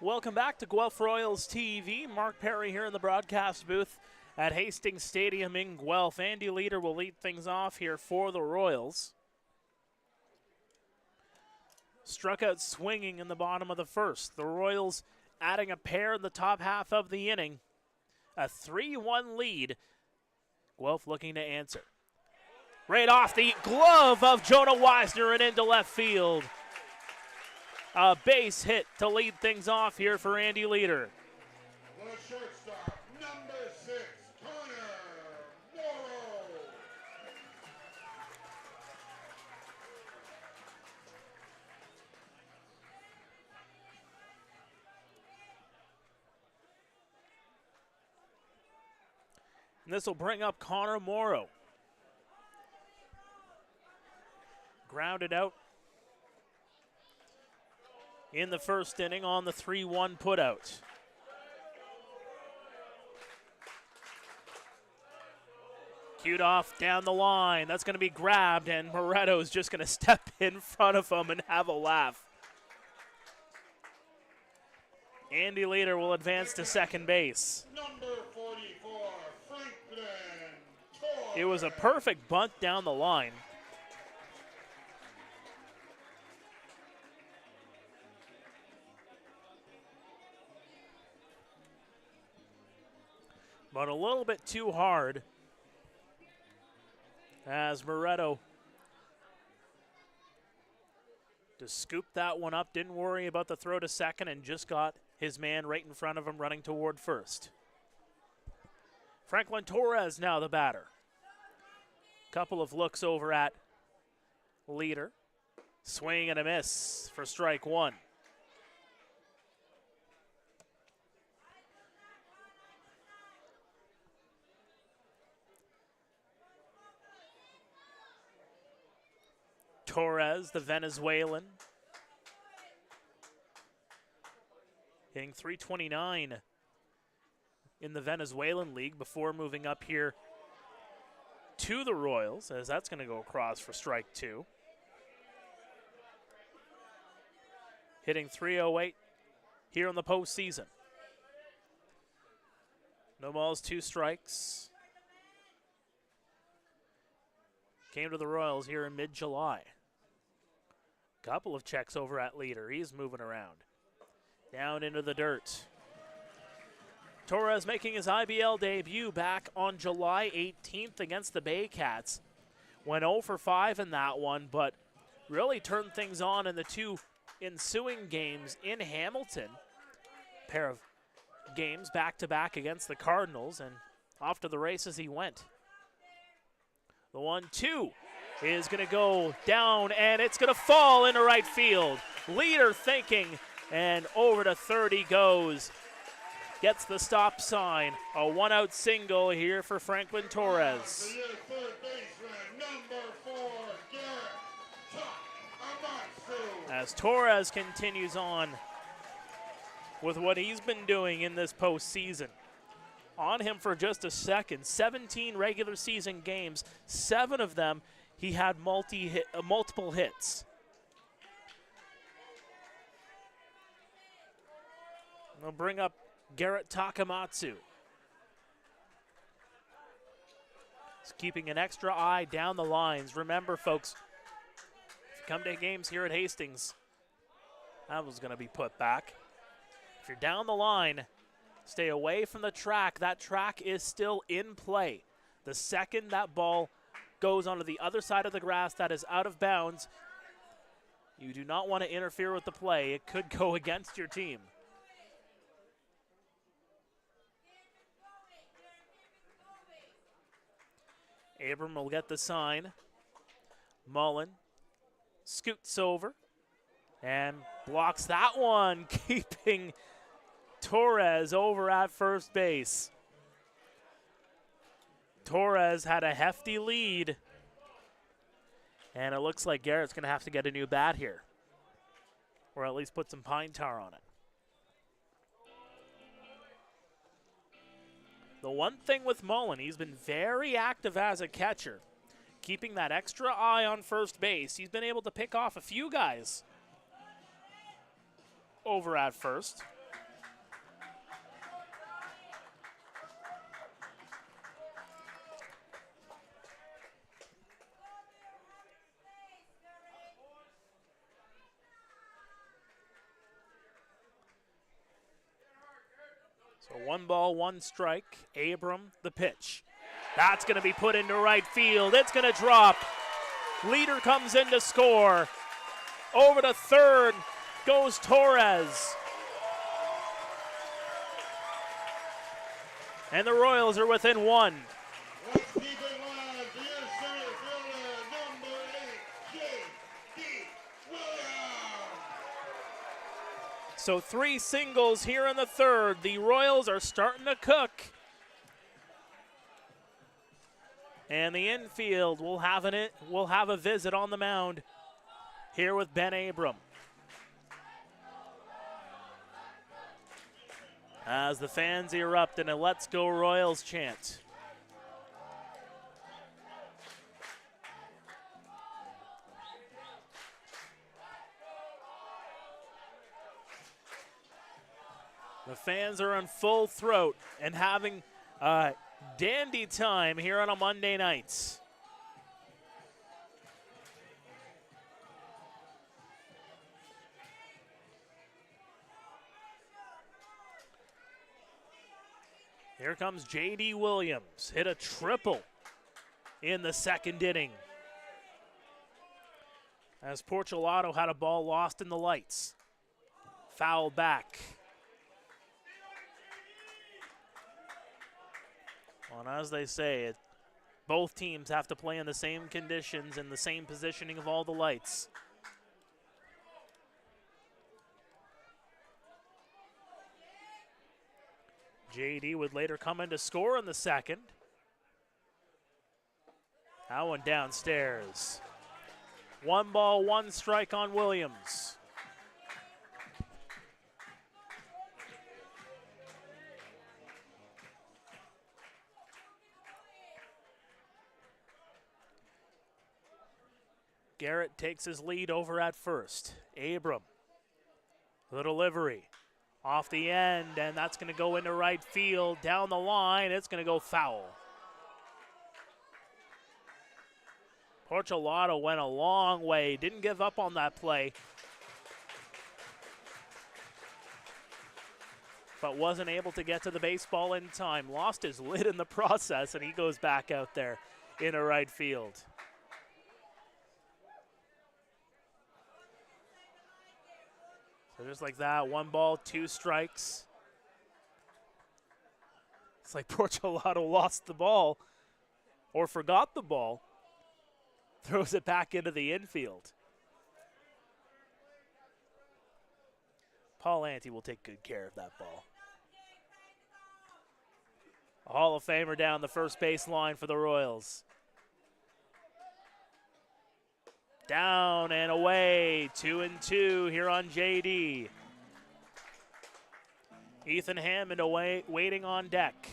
Welcome back to Guelph Royals TV. Mark Pare here in the broadcast booth at Hastings Stadium in Guelph. Andy Leader will lead things off here for the Royals. Struck out swinging in the bottom of the first. The Royals adding a pair in the top half of the inning. A 3-1 lead. Guelph looking to answer. Right off the glove of Jonah Weisner and into left field. A base hit to lead things off here for Andy Leader. The shortstop, number 6, Connor Morrow. And this will bring up Connor Morrow. Grounded out in the first inning on the 3-1 putout. Cued off down the line. That's going to be grabbed, and Moretto's just going to step in front of him and have a laugh. Andy Leader will advance to second base. Number 44, Franklin Torres. It was a perfect bunt down the line. But a little bit too hard as Moretto to scoop that one up. Didn't worry about the throw to second and just got his man right in front of him running toward first. Franklin Torres now the batter. Couple of looks over at Leader. Swing and a miss for strike one. Torres, the Venezuelan, hitting .329 in the Venezuelan League before moving up here to the Royals, as that's going to go across for strike two. Hitting .308 here in the postseason. No balls, 2 strikes. Came to the Royals here in mid-July. Couple of checks over at Leader. He's moving around. Down into the dirt. Torres making his IBL debut back on July 18th against the Baycats. Went 0 for 5 in that one, but really turned things on in the 2 ensuing games in Hamilton. Pair of games back-to-back against the Cardinals, and off to the races he went. The 1-2 is going to go down, and it's going to fall into right field. Leader thinking, and over to third he goes. Gets the stop sign. A 1-out single here for Franklin Torres. Third baseman, number 4, Garrett Amatsu. As Torres continues on with what he's been doing in this postseason. On him for just a second. 17 regular season games, 7 of them he had multiple hits. We'll bring up Garrett Takamatsu. He's keeping an extra eye down the lines. Remember, folks, if you come to games here at Hastings, that was going to be put back. If you're down the line, stay away from the track. That track is still in play. The second that ball goes onto the other side of the grass that is out of bounds, you do not want to interfere with the play. It could go against your team. Abram will get the sign. Mullen scoots over and blocks that one, keeping Torres over at first base. Torres had a hefty lead, and it looks like Garrett's going to have to get a new bat here, or at least put some pine tar on it. The one thing with Mullen, he's been very active as a catcher, keeping that extra eye on first base. He's been able to pick off a few guys over at first. So 1 ball, 1 strike. Abram, the pitch. That's going to be put into right field. It's going to drop. Leader comes in to score. Over to third goes Torres. And the Royals are within 1. Let's keep it live. Dear center fielder, number 8, J.D. Williams. So 3 singles here in the third. The Royals are starting to cook. And the infield will have a visit on the mound here with Ben Abram. As the fans erupt in a "Let's Go Royals" chant. The fans are on full throat and having a dandy time here on a Monday night. Here comes J.D. Williams, hit a triple in the second inning. As Porcelato had a ball lost in the lights. Foul back. Well, and as they say, both teams have to play in the same conditions and the same positioning of all the lights. JD would later come in to score in the second. That one downstairs. 1 ball, 1 strike on Williams. Garrett takes his lead over at first. Abram, the delivery. Off the end, and that's going to go into right field. Down the line, it's going to go foul. Porcelato went a long way. Didn't give up on that play. But wasn't able to get to the baseball in time. Lost his lid in the process, and he goes back out there into right field. So just like that, 1 ball, 2 strikes. It's like Porcelato lost the ball or forgot the ball. Throws it back into the infield. Paul Ante will take good care of that ball. A Hall of Famer down the first base line for the Royals. Down and away, 2-2 here on JD. Ethan Hammond away, waiting on deck.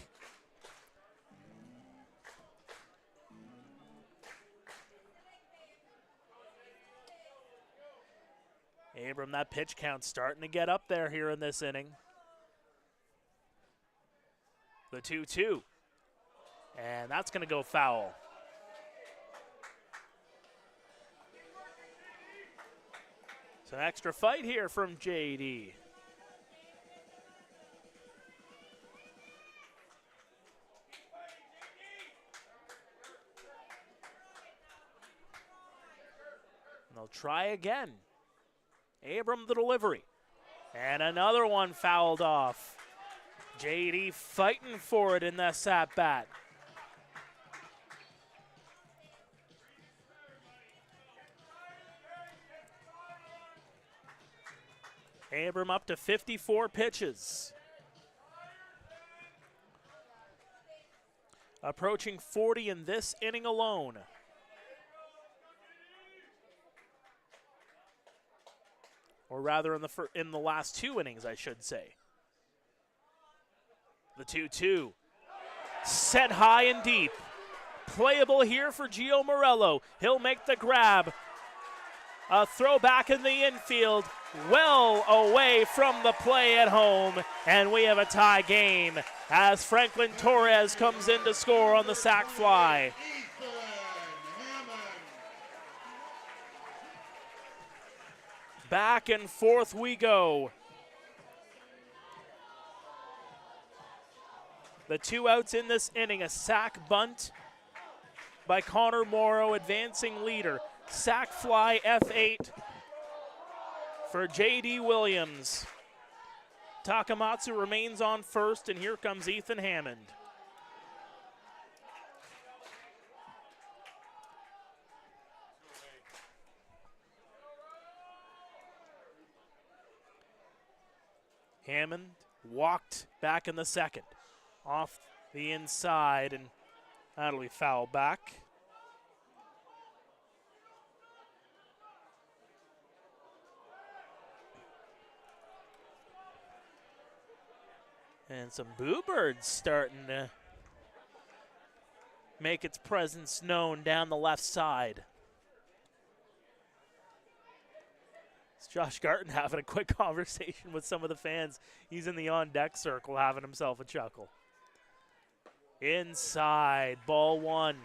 Abram, that pitch count starting to get up there here in this inning. The 2-2. And that's going to go foul. It's an extra fight here from JD. And they'll try again. Abram the delivery. And another one fouled off. JD fighting for it in this at-bat. Abram up to 54 pitches. Approaching 40 in this inning alone. Or rather in the last 2 innings, I should say. The 2-2. Set high and deep. Playable here for Gio Morello. He'll make the grab. A throw back in the infield. Well away from the play at home. And we have a tie game as Franklin Torres comes in to score on the sac fly. Back and forth we go. The 2 outs in this inning, a sac bunt by Connor Morrow, advancing leader. Sac fly F8 for J.D. Williams. Takamatsu remains on first, and here comes Ethan Hammond. Hammond walked back in the second. Off the inside, and that'll be foul back. And some Boo Birds starting to make its presence known down the left side. It's Josh Garton having a quick conversation with some of the fans. He's in the on-deck circle having himself a chuckle. Inside, ball 1.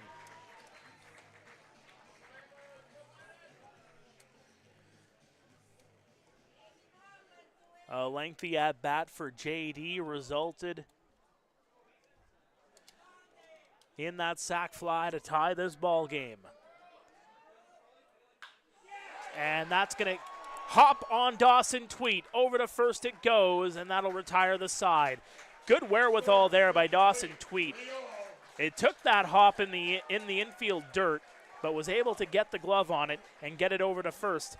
A lengthy at-bat for JD resulted in that sac fly to tie this ball game. And that's going to hop on Dawson Tweet. Over to first it goes, and that'll retire the side. Good wherewithal there by Dawson Tweet. It took that hop in the infield dirt, but was able to get the glove on it and get it over to first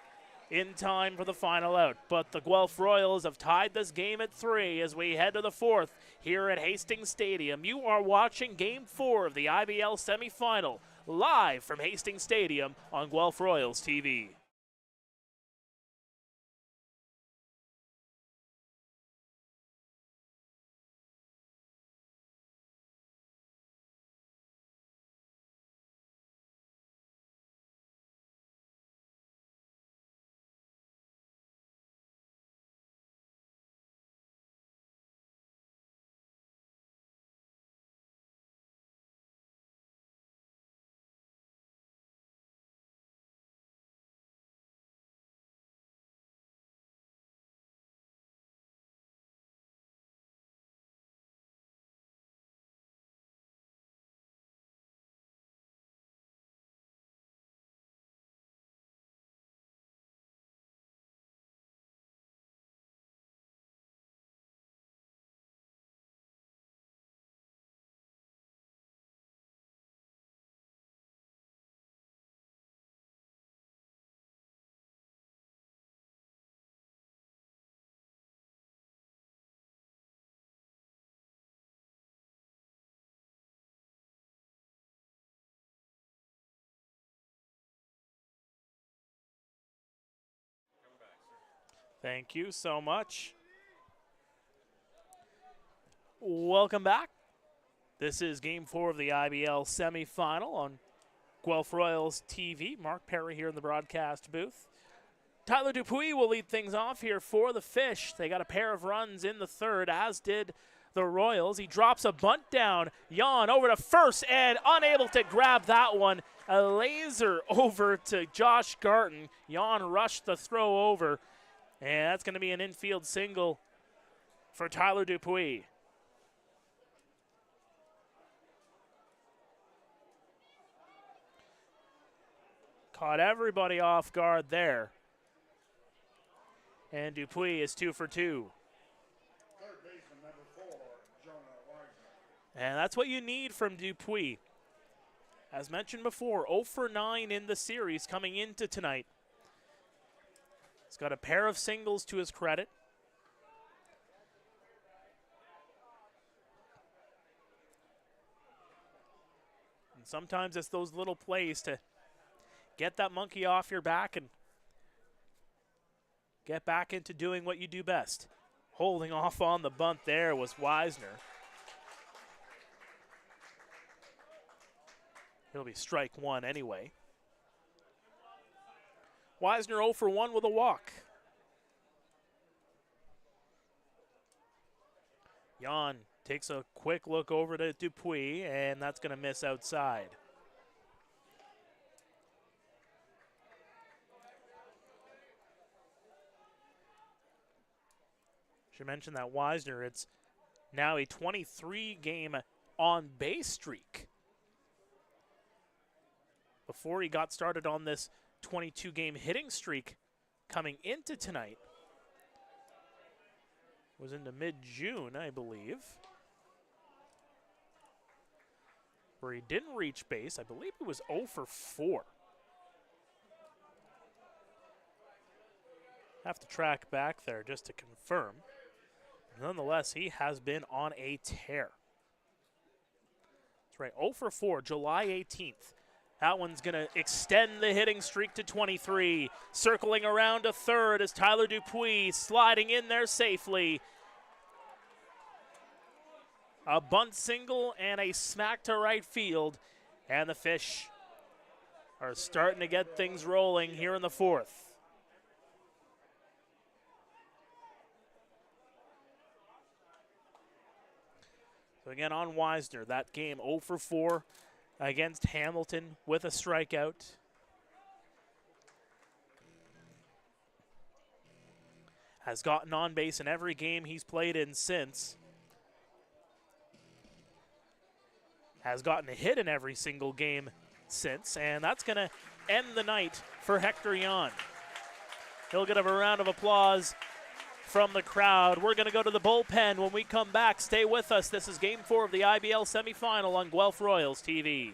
in time for the final out. But the Guelph Royals have tied this game at 3 as we head to the 4th here at Hastings Stadium. You are watching Game 4 of the IBL semifinal live from Hastings Stadium on Guelph Royals TV. Thank you so much. Welcome back. This is Game 4 of the IBL semifinal on Guelph Royals TV. Mark Pare here in the broadcast booth. Tyler Dupuis will lead things off here for the Fish. They got a pair of runs in the third, as did the Royals. He drops a bunt down. Jan over to first and unable to grab that one. A laser over to Josh Garton. Jan rushed the throw over. And that's going to be an infield single for Tyler Dupuis. Caught everybody off guard there. And Dupuis is 2 for 2. Third baseman number 4, Jonah Weisner. And that's what you need from Dupuis. As mentioned before, 0 for 9 in the series coming into tonight. He's got a pair of singles to his credit. And sometimes it's those little plays to get that monkey off your back and get back into doing what you do best. Holding off on the bunt there was Weisner. It'll be strike 1 anyway. Weisner 0 for 1 with a walk. Jan takes a quick look over to Dupuis, and that's going to miss outside. Should mention that Weisner, it's now a 23-game on-base streak. Before he got started on this 22-game hitting streak coming into tonight. Was into mid-June, I believe, where he didn't reach base. I believe he was 0 for 4. Have to track back there just to confirm. Nonetheless, he has been on a tear. That's right, 0 for 4, July 18th. That one's going to extend the hitting streak to 23. Circling around to third is Tyler Dupuis, sliding in there safely. A bunt single and a smack to right field. And the Fish are starting to get things rolling here in the fourth. So again, on Wisner, that game 0 for 4 against Hamilton with a strikeout. Has gotten on base in every game he's played in since. Has gotten a hit in every single game since, and that's going to end the night for Hector Yan. He'll get a round of applause from the crowd. We're going to go to the bullpen when we come back. Stay with us. This is Game 4 of the IBL semifinal on Guelph Royals TV.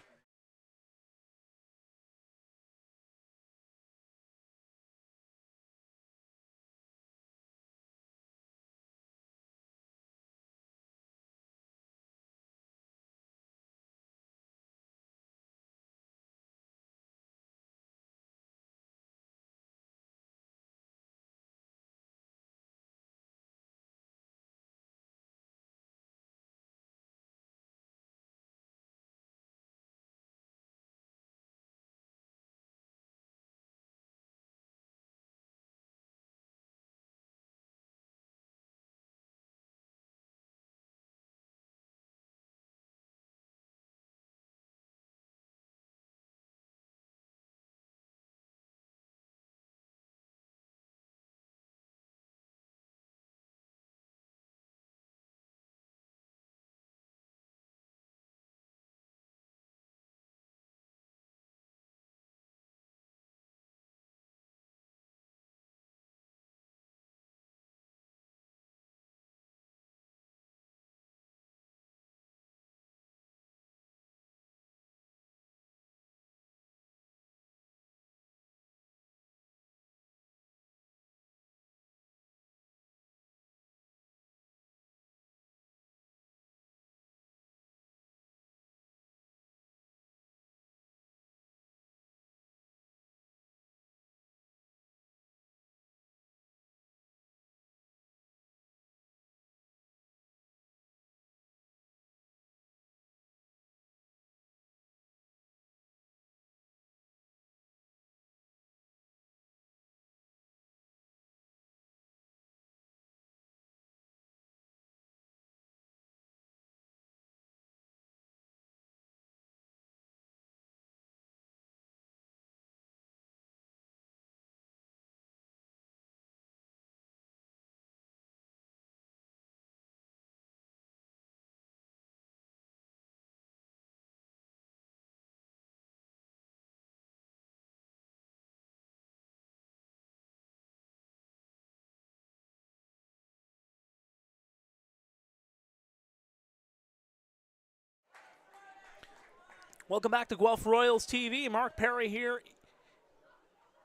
Welcome back to Guelph Royals TV. Mark Pare here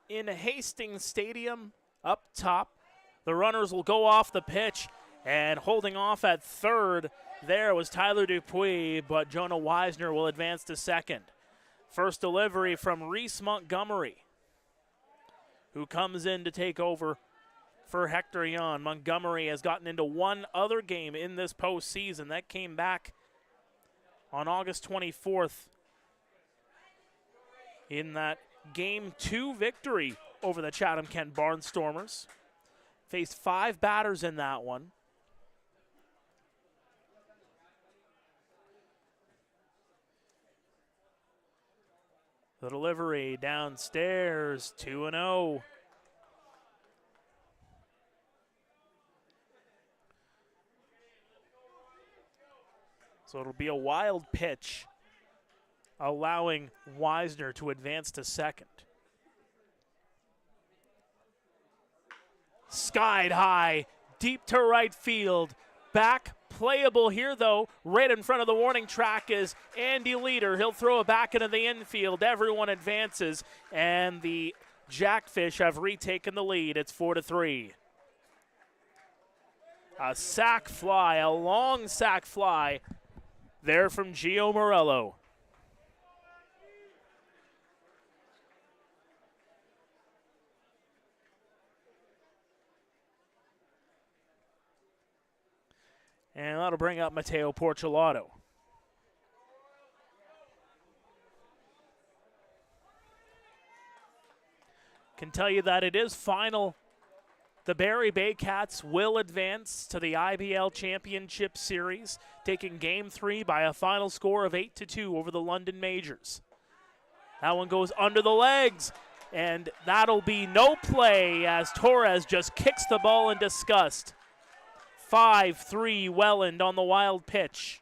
in Hastings Stadium. Up top, the runners will go off the pitch, and holding off at third there was Tyler Dupuis, but Jonah Wisner will advance to second. First delivery from Reese Montgomery, who comes in to take over for Hector Yan. Montgomery has gotten into one other game in this postseason. That came back on August 24th in that Game 2 victory over the Chatham-Kent Barnstormers. Faced 5 batters in that one. The delivery downstairs, 2-0. So it'll be a wild pitch, allowing Weisner to advance to second. Skied high, deep to right field. Back, playable here though. Right in front of the warning track is Andy Leader. He'll throw it back into the infield. Everyone advances, and the Jackfish have retaken the lead. It's 4-3. A sac fly, a long sac fly there from Gio Morello. And that'll bring up Matteo Porcelato. Can tell you that it is final. The Barrie Bay Cats will advance to the IBL Championship Series, taking Game 3 by a final score of 8-2 over the London Majors. That one goes under the legs, and that'll be no play as Torres just kicks the ball in disgust. 5-3 Welland on the wild pitch.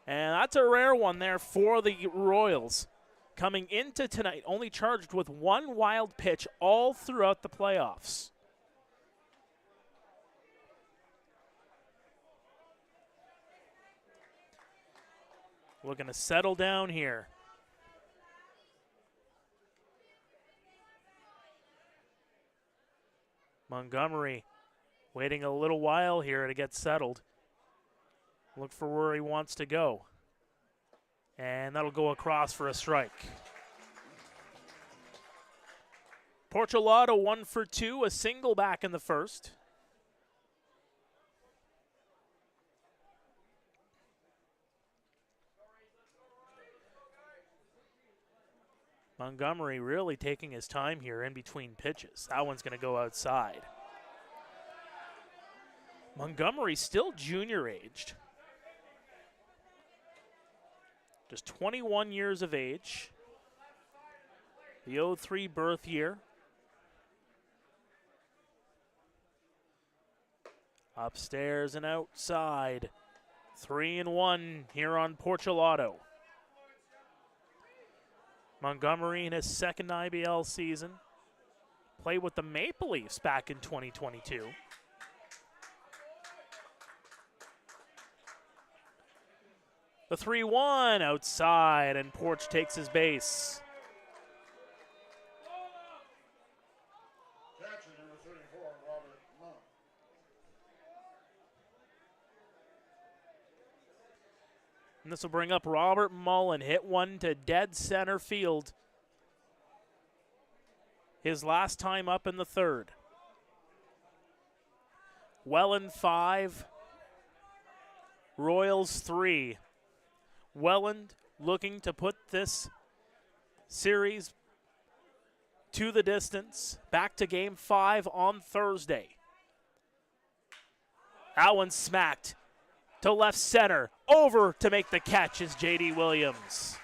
And that's a rare one there for the Royals. Coming into tonight, only charged with one wild pitch all throughout the playoffs. Looking to settle down here. Montgomery waiting a little while here to get settled. Look for where he wants to go. And that'll go across for a strike. Porcelato 1 for 2, a single back in the first. Montgomery really taking his time here in between pitches. That one's going to go outside. Montgomery still junior aged. Just 21 years of age. The 03 birth year. Upstairs and outside. 3-1 here on Porcelato. Montgomery in his second IBL season. Played with the Maple Leafs back in 2022. The 3-1 outside, and Porch takes his base. Catcher number 34, Robert Munn. And this will bring up Robert Mullen. Hit one to dead center field. His last time up in the third. Welland 5. Royals 3. Welland looking to put this series to the distance. Back to Game 5 on Thursday. That one smacked to left center. Over to make the catch is J.D. Williams.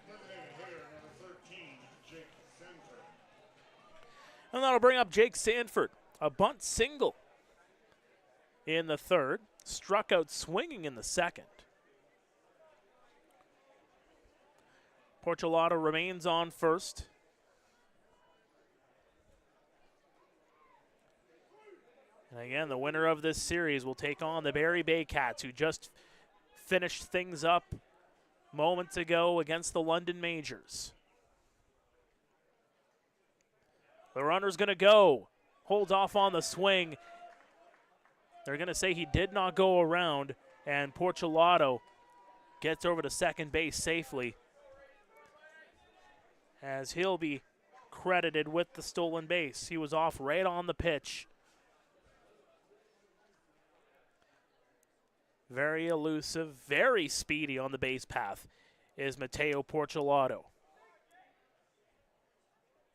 Designated hitter number 13, Jake Sanford. And that'll bring up Jake Sanford. A bunt single in the third. Struck out swinging in the second. Porcelato remains on first. And again, the winner of this series will take on the Barrie Bay Cats, who just finished things up moments ago against the London Majors. The runner's going to go. Holds off on the swing. They're going to say he did not go around, and Porcelato gets over to second base safely, as he'll be credited with the stolen base. He was off right on the pitch. Very elusive, very speedy on the base path is Matteo Porcelato.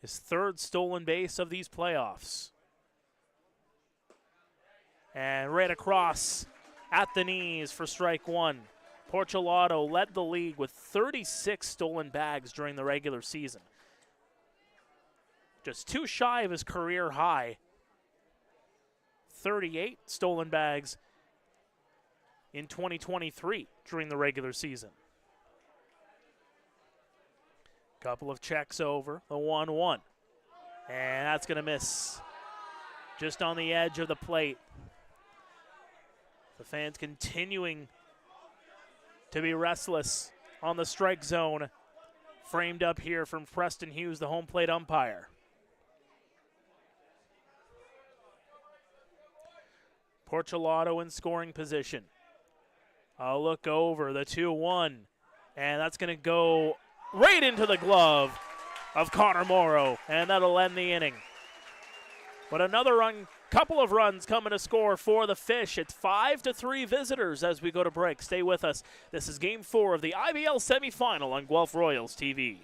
His third stolen base of these playoffs. And right across at the knees for strike one. Portulato led the league with 36 stolen bags during the regular season. Just too shy of his career high. 38 stolen bags in 2023 during the regular season. Couple of checks over, the 1-1. And that's going to miss. Just on the edge of the plate. The fans continuing to be restless on the strike zone. Framed up here from Preston Hughes, the home plate umpire. Portulato in scoring position. I'll look over the 2-1. And that's going to go right into the glove of Connor Morrow. And that'll end the inning. But another run, couple of runs coming to score for the Fish. It's 5-3 visitors as we go to break. Stay with us. This is Game 4 of the IBL semifinal on Guelph Royals TV.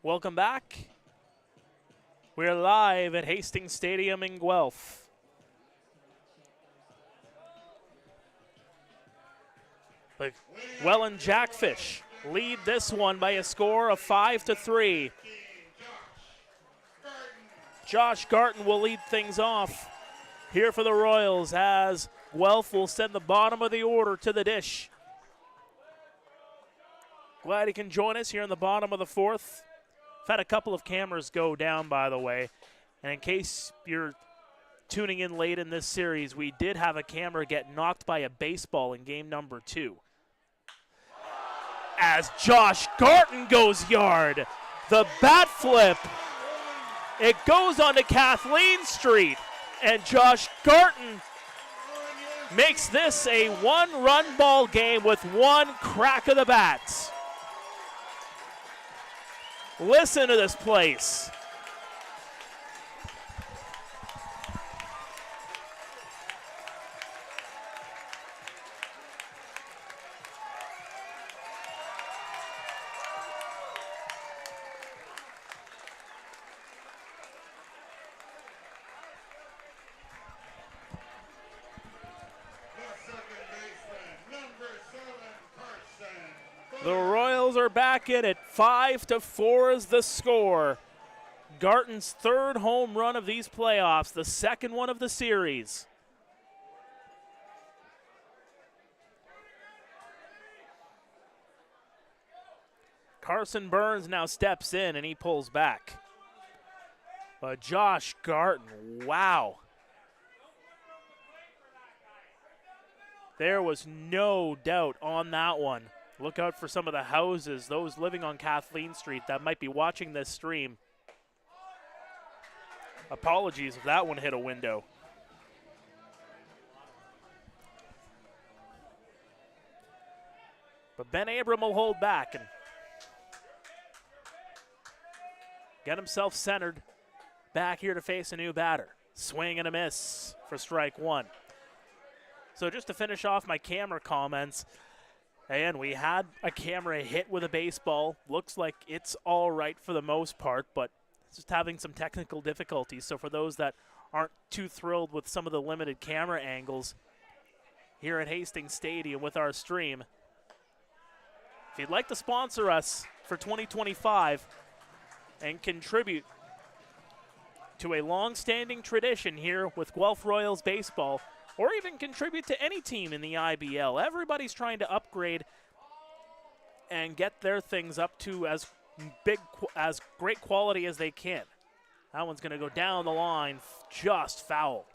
Welcome back. We're live at Hastings Stadium in Guelph. The Welland Jackfish lead this one by a score of 5-3. Josh Garton will lead things off here for the Royals as Guelph will send the bottom of the order to the dish. Glad he can join us here in the bottom of the fourth. I've had a couple of cameras go down, by the way. And in case you're tuning in late in this series, we did have a camera get knocked by a baseball in game number 2. As Josh Garton goes yard, the bat flip. It goes onto Kathleen Street, and Josh Garton makes this a one-run ball game with one crack of the bat. Listen to this place. The Royals are back in it. 5-4 is the score. Garton's third home run of these playoffs, the second one of the series. Carson Burns now steps in and he pulls back. But Josh Garton, wow. There was no doubt on that one. Look out for some of the houses, those living on Kathleen Street that might be watching this stream. Apologies if that one hit a window. But Ben Abram will hold back and get himself centered back here to face a new batter. Swing and a miss for strike one. So just to finish off my camera comments, and we had a camera hit with a baseball. Looks like it's all right for the most part, but it's just having some technical difficulties. So for those that aren't too thrilled with some of the limited camera angles here at Hastings Stadium with our stream, if you'd like to sponsor us for 2025 and contribute to a long-standing tradition here with Guelph Royals baseball, or even contribute to any team in the IBL. Everybody's trying to upgrade and get their things up to as great quality as they can. That one's going to go down the line, just foul.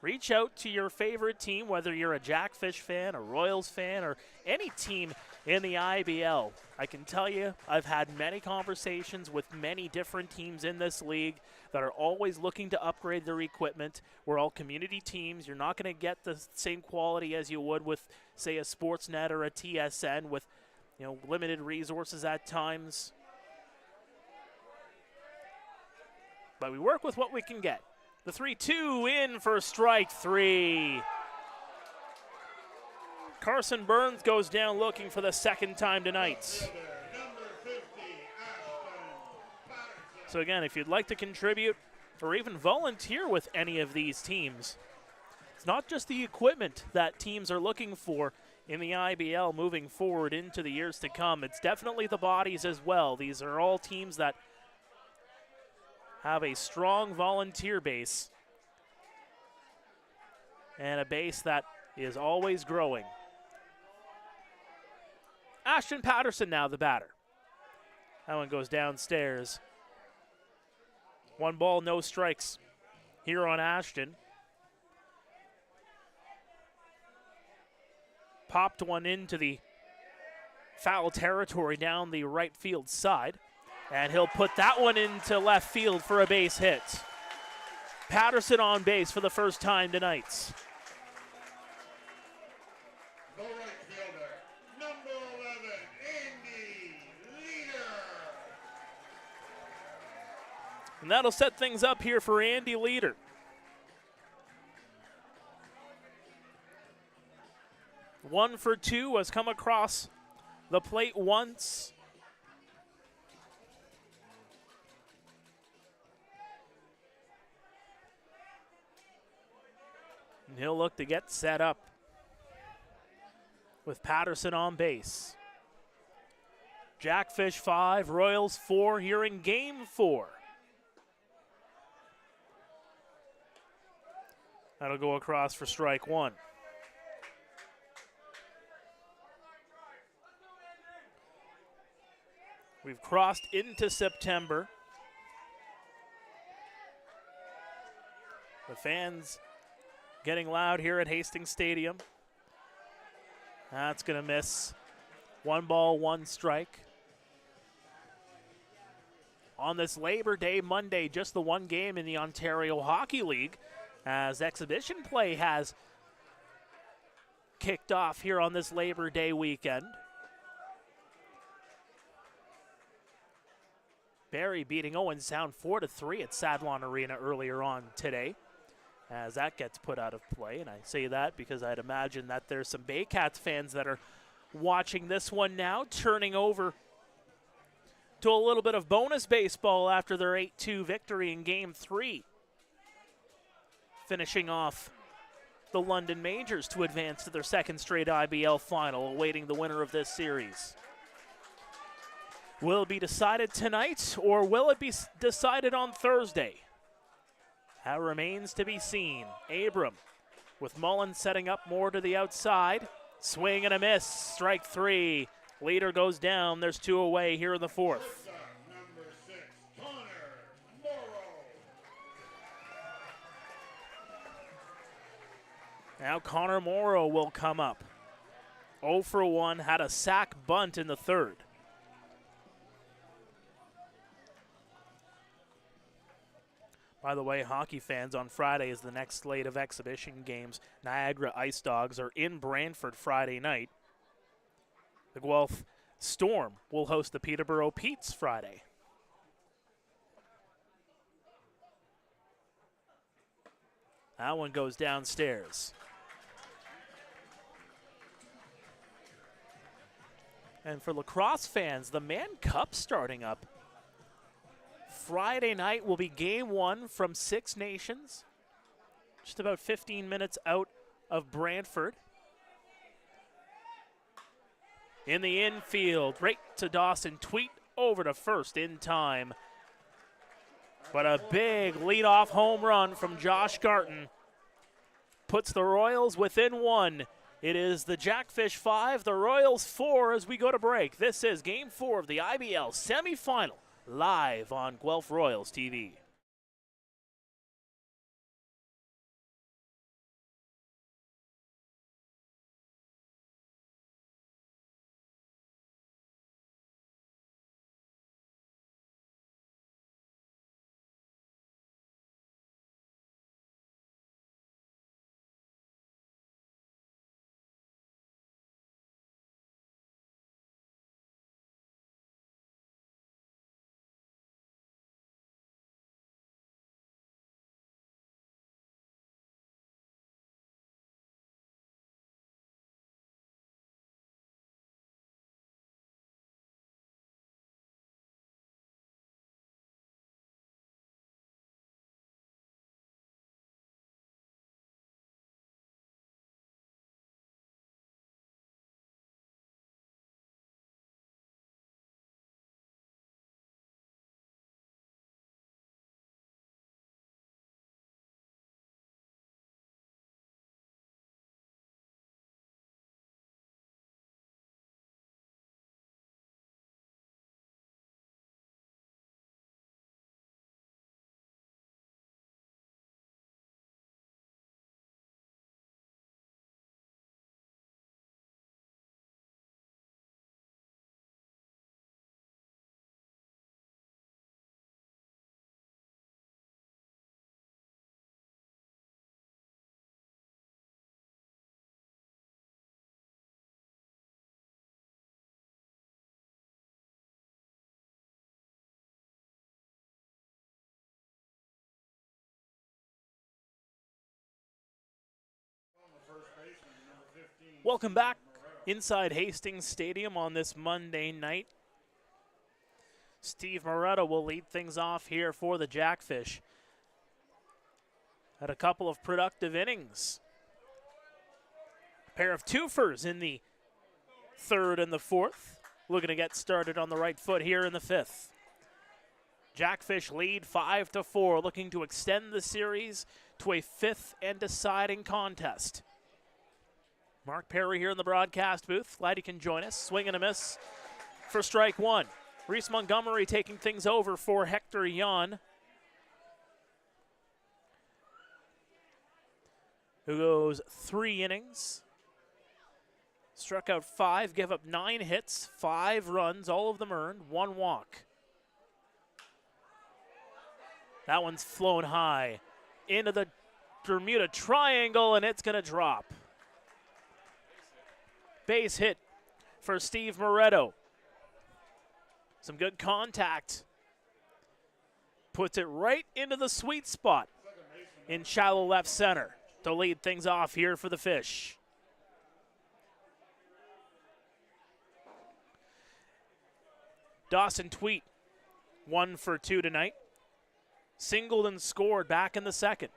Reach out to your favorite team, whether you're a Jackfish fan, a Royals fan, or any team in the IBL. I can tell you, I've had many conversations with many different teams in this league that are always looking to upgrade their equipment. We're all community teams. You're not going to get the same quality as you would with, say, a Sportsnet or a TSN with, limited resources at times. But we work with what we can get. The 3-2 in for strike three. Carson Burns goes down looking for the second time tonight. So again, if you'd like to contribute or even volunteer with any of these teams, it's not just the equipment that teams are looking for in the IBL moving forward into the years to come. It's definitely the bodies as well. These are all teams that have a strong volunteer base and a base that is always growing. Ashton Patterson now the batter. That one goes downstairs. 1 ball, no strikes here on Ashton. Popped one into the foul territory down the right field side. And he'll put that one into left field for a base hit. Patterson on base for the first time tonight. The right fielder, number 11, Andy Leader. And that'll set things up here for Andy Leader. One for two has come across the plate once. And he'll look to get set up with Patterson on base. Jackfish 5, Royals 4 here in game 4. That'll go across for strike one. We've crossed into September. The fans getting loud here at Hastings Stadium. That's going to miss. 1 ball, 1 strike. On this Labor Day Monday, just the one game in the Ontario Hockey League, as exhibition play has kicked off here on this Labor Day weekend. Pare beating Owen Sound 4-3 at Sadlon Arena earlier on today, as that gets put out of play. And I say that because I'd imagine that there's some Baycats fans that are watching this one now, turning over to a little bit of bonus baseball after their 8-2 victory in Game 3. Finishing off the London Majors to advance to their second straight IBL final, awaiting the winner of this series. Will it be decided tonight, or will it be decided on Thursday? That remains to be seen. Abram with Mullen setting up more to the outside. Swing and a miss. Strike three. Leader goes down. There's 2 away here in the 4th. Number 6, Connor Morrow. Now Connor Morrow will come up. 0 for 1, had a sack bunt in the 3rd. By the way, hockey fans, on Friday is the next slate of exhibition games. Niagara Ice Dogs are in Brantford Friday night. The Guelph Storm will host the Peterborough Petes Friday. That one goes downstairs. And for lacrosse fans, the Mann Cup starting up. Friday night will be game 1 from Six Nations. Just about 15 minutes out of Brantford. In the infield, right to Dawson. Tweet over to first in time. But a big leadoff home run from Josh Garton puts the Royals within 1. It is the Jackfish 5, the Royals 4 as we go to break. This is Game 4 of the IBL semifinal, live on Guelph Royals TV. Welcome back inside Hastings Stadium on this Monday night. Steve Moretto will lead things off here for the Jackfish. Had a couple of productive innings. A pair of twofers in the 3rd and the 4th. Looking to get started on the right foot here in the 5th. Jackfish lead 5-4, looking to extend the series to a 5th and deciding contest. Mark Pare here in the broadcast booth. Glad you can join us. Swing and a miss for strike 1. Reese Montgomery taking things over for Hector Yon, who goes 3 innings. Struck out 5, gave up 9 hits, 5 runs, all of them earned, 1 walk. That one's flown high into the Bermuda Triangle, and it's going to drop. Base hit for Steve Moretto. Some good contact. Puts it right into the sweet spot in shallow left center to lead things off here for the Fish. Dawson Tweet, 1 for 2 tonight. Singled and scored back in the 2nd.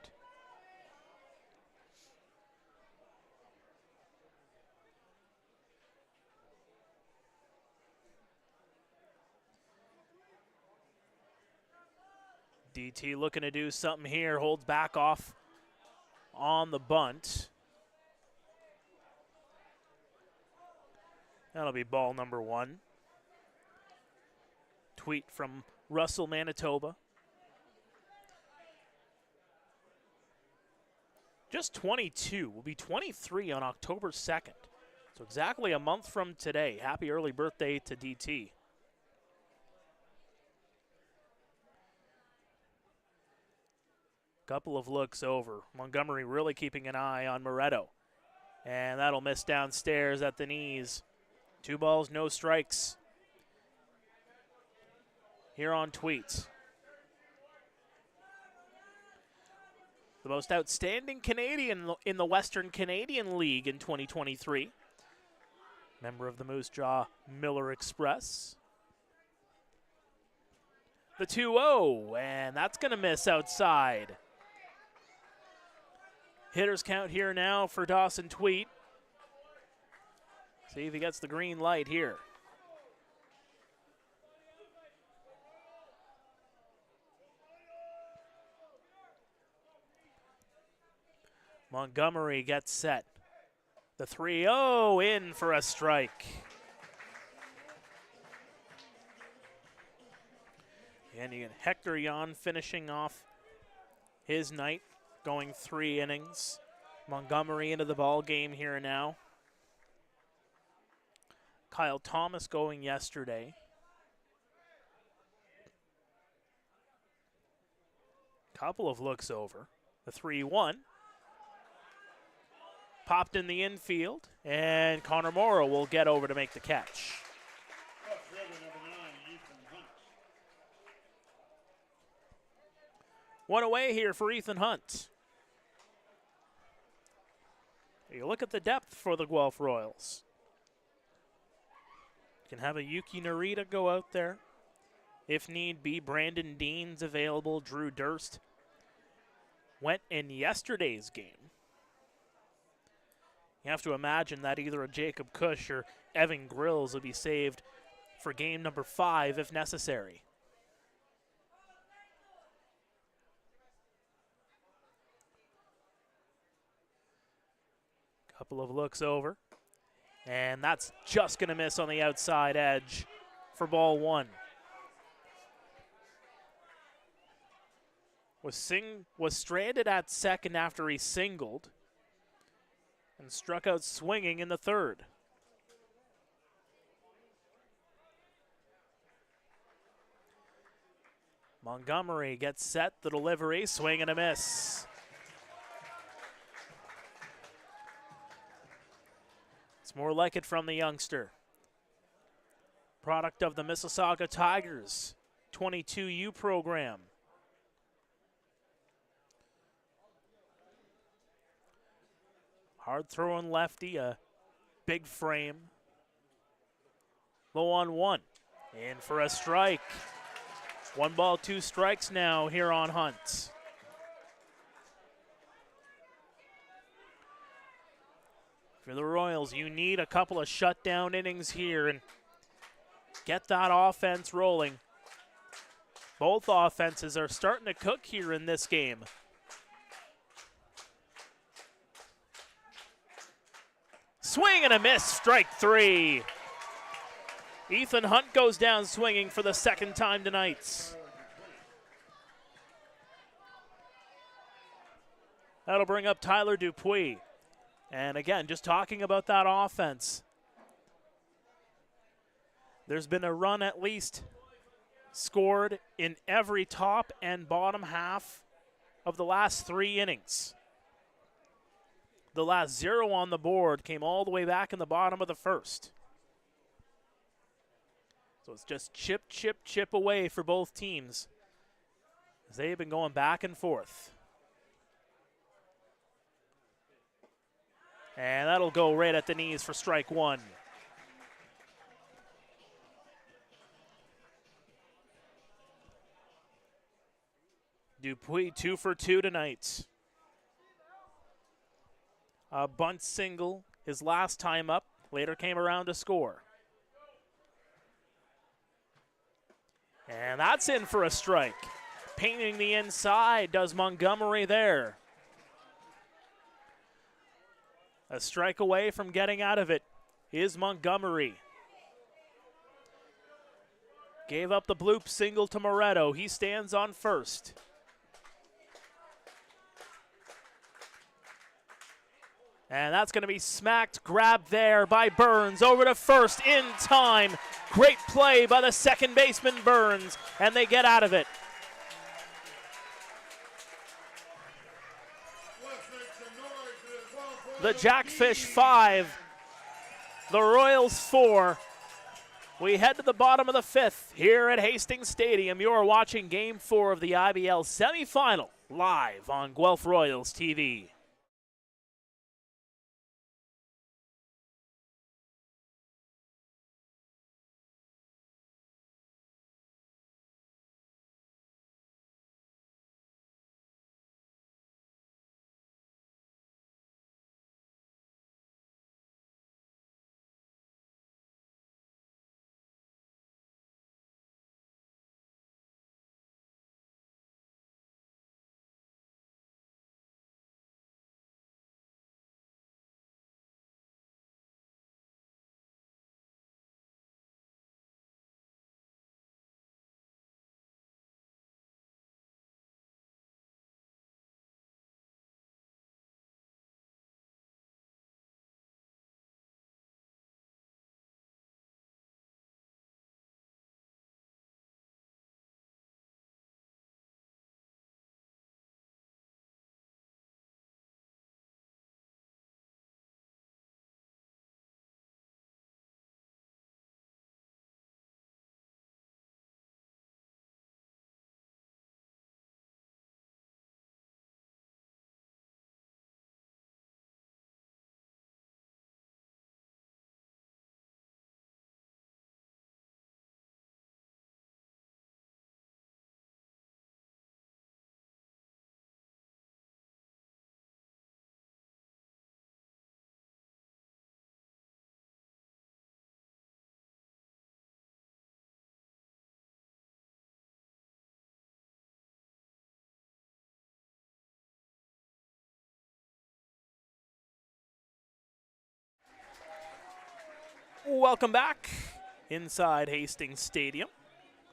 DT looking to do something here, holds back off on the bunt. That'll be ball number 1. Tweet from Russell, Manitoba. Just 22, will be 23 on October 2nd. So exactly a month from today. Happy early birthday to DT. Couple of looks over. Montgomery really keeping an eye on Moretto. And that'll miss downstairs at the knees. 2 balls, no strikes. Here on Tweets. The most outstanding Canadian in the Western Canadian League in 2023. member of the Moose Jaw Miller Express. The 2-0, and that's going to miss outside. Hitters count here now for Dawson Tweet. See if he gets the green light here. Montgomery gets set. The 3-0 in for a strike. And you get Hector Jan finishing off his night, going 3 innings. Montgomery into the ball game here now. Kyle Thomas going yesterday. Couple of looks over. The 3-1. Popped in the infield, and Connor Morrow will get over to make the catch. One away here for Ethan Hunt. You look at the depth for the Guelph Royals. You can have a Yuki Narita go out there. If need be, Brandon Dean's available. Drew Durst went in yesterday's game. You have to imagine that either a Jacob Cush or Evan Grills will be saved for game number 5 if necessary. Couple of looks over. And that's just going to miss on the outside edge for ball 1. Was stranded at second after he singled and struck out swinging in the 3rd. Montgomery gets set, the delivery, swing and a miss. It's more like it from the youngster. Product of the Mississauga Tigers 22U program. Hard throwing lefty, a big frame. Low on 1. In for a strike. 1 ball, 2 strikes now here on Hunt. For the Royals, you need a couple of shutdown innings here and get that offense rolling. Both offenses are starting to cook here in this game. Swing and a miss, strike 3. Ethan Hunt goes down swinging for the 2nd time tonight. That'll bring up Tyler Dupuis. And again, just talking about that offense. There's been a run at least scored in every top and bottom half of the last 3 innings. The last 0 on the board came all the way back in the bottom of the 1st. So it's just chip, chip, chip away for both teams as they've been going back and forth. And that'll go right at the knees for strike 1. Dupuis 2 for 2 tonight. A bunt single his last time up, later came around to score. And that's in for a strike. Painting the inside does Montgomery there. A strike away from getting out of it is Montgomery. Gave up the bloop single to Moretto. He stands on first. And that's going to be smacked, grabbed there by Burns, over to first in time. Great play by the second baseman, Burns, and they get out of it. The Jackfish 5, the Royals 4. We head to the bottom of the 5th here at Hastings Stadium. You're watching Game 4 of the IBL semifinal live on Guelph Royals TV. Welcome back inside Hastings Stadium.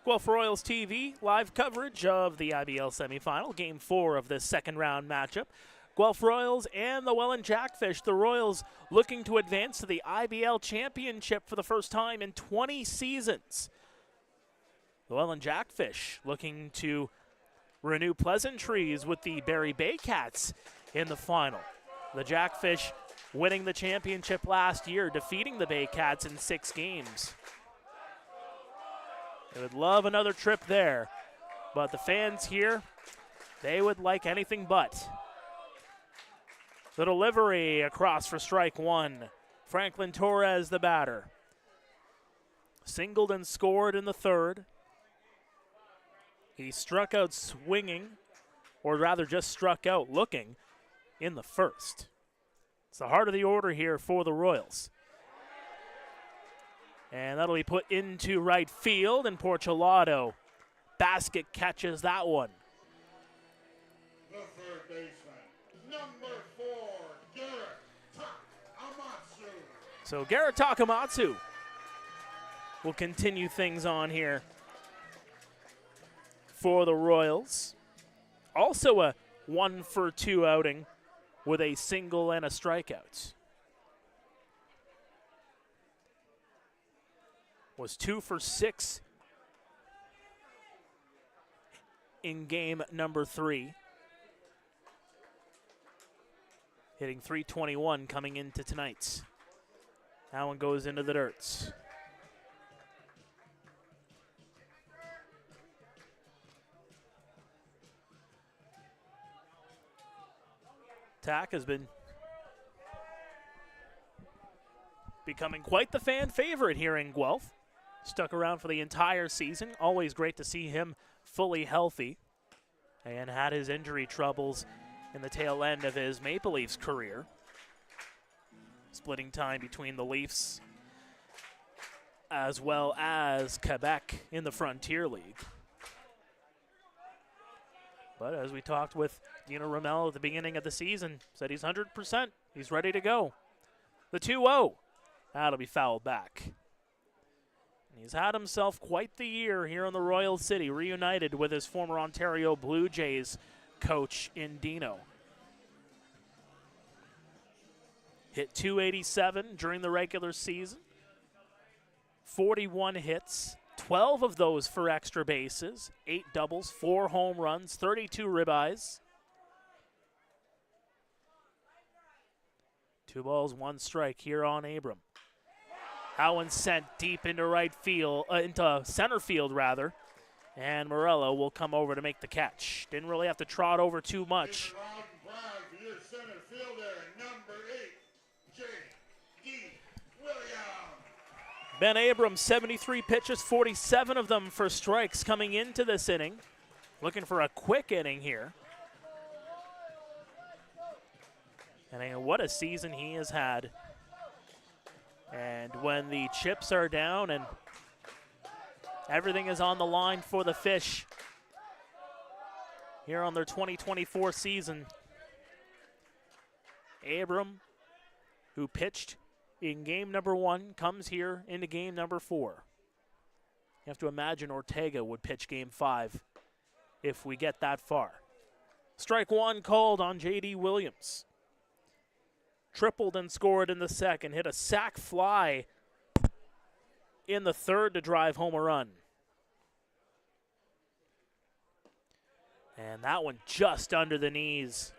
Guelph Royals TV live coverage of the IBL semifinal, Game 4 of this second round matchup. Guelph Royals and the Welland Jackfish. The Royals looking to advance to the IBL championship for the first time in 20 seasons. The Welland Jackfish looking to renew pleasantries with the Barrie Baycats in the final. The Jackfish winning the championship last year, defeating the Baycats in 6 games. They would love another trip there, but the fans here, they would like anything but. The delivery across for strike one. Franklin Torres, the batter. Singled and scored in the third. He struck out swinging, or rather just struck out looking, in the first. It's the heart of the order here for the Royals. And that'll be put into right field, and Porcelado basket catches that one. The third baseman, number 4, Garrett Takamatsu. So Garrett Takamatsu will continue things on here for the Royals. Also a 1-for-2 outing with a single and a strikeout. Was 2 for 6 in game number 3. Hitting .321 coming into tonight's. That one goes into the dirts. Tak has been becoming quite the fan favorite here in Guelph. Stuck around for the entire season. Always great to see him fully healthy. And had his injury troubles in the tail end of his Maple Leafs career. Splitting time between the Leafs as well as Quebec in the Frontier League. But as we talked with Dino Ramel at the beginning of the season, said he's 100%. He's ready to go. The 2-0. That'll be fouled back. He's had himself quite the year here in the Royal City, reunited with his former Ontario Blue Jays coach in Dino. Hit .287 during the regular season. 41 hits, 12 of those for extra bases, 8 doubles, 4 home runs, 32 ribeyes. 2 balls, 1 strike here on Abram. That one sent deep into right field, into center field rather, and Morello will come over to make the catch. Didn't really have to trot over too much. Your center fielder, number 8, J.D. Williams. Ben Abrams, 73 pitches, 47 of them for strikes coming into this inning. Looking for a quick inning here. And what a season he has had. And when the chips are down and everything is on the line for the Fish here on their 2024 season, Abram, who pitched in game number 1, comes here into game number 4. You have to imagine Ortega would pitch game 5 if we get that far. Strike 1 called on J.D. Williams. Tripled and scored in the second. Hit a sac fly in the third to drive home a run. And that one just under the knees.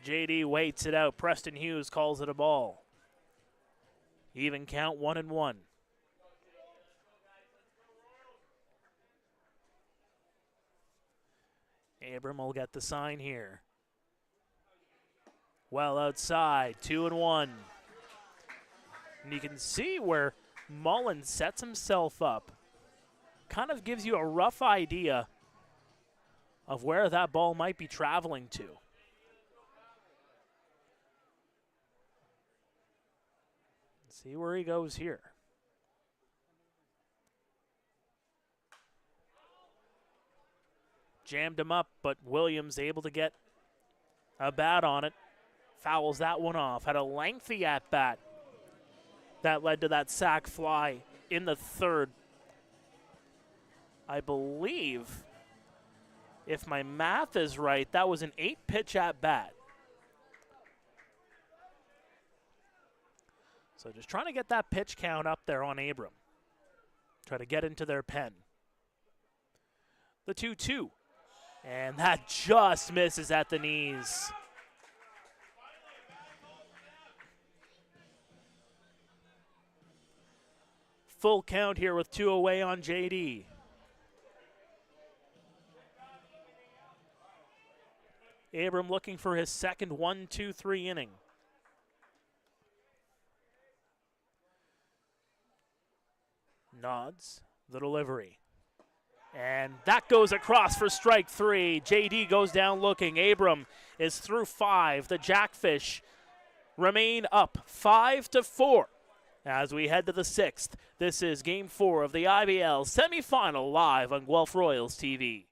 JD waits it out. Preston Hughes calls it a ball. Even count, 1-1. Abram will get the sign here. Well outside, 2-1. And you can see where Mullen sets himself up. Kind of gives you a rough idea of where that ball might be traveling to. Let's see where he goes here. Jammed him up, but Williams able to get a bat on it. fouls that one off. Had a lengthy at-bat that led to that sac fly in the third. I believe, if my math is right, that was an 8-pitch at-bat. So just trying to get that pitch count up there on Abram. Try to get into their pen. The 2-2. And that just misses at the knees. Full count here with 2 away on JD. Abram looking for his second 1-2-3 inning. Nods the delivery. And that goes across for strike 3. JD goes down looking. Abram is through 5. The Jackfish remain up 5-4 as we head to the 6th. This is Game 4 of the IBL semifinal live on Guelph Royals TV.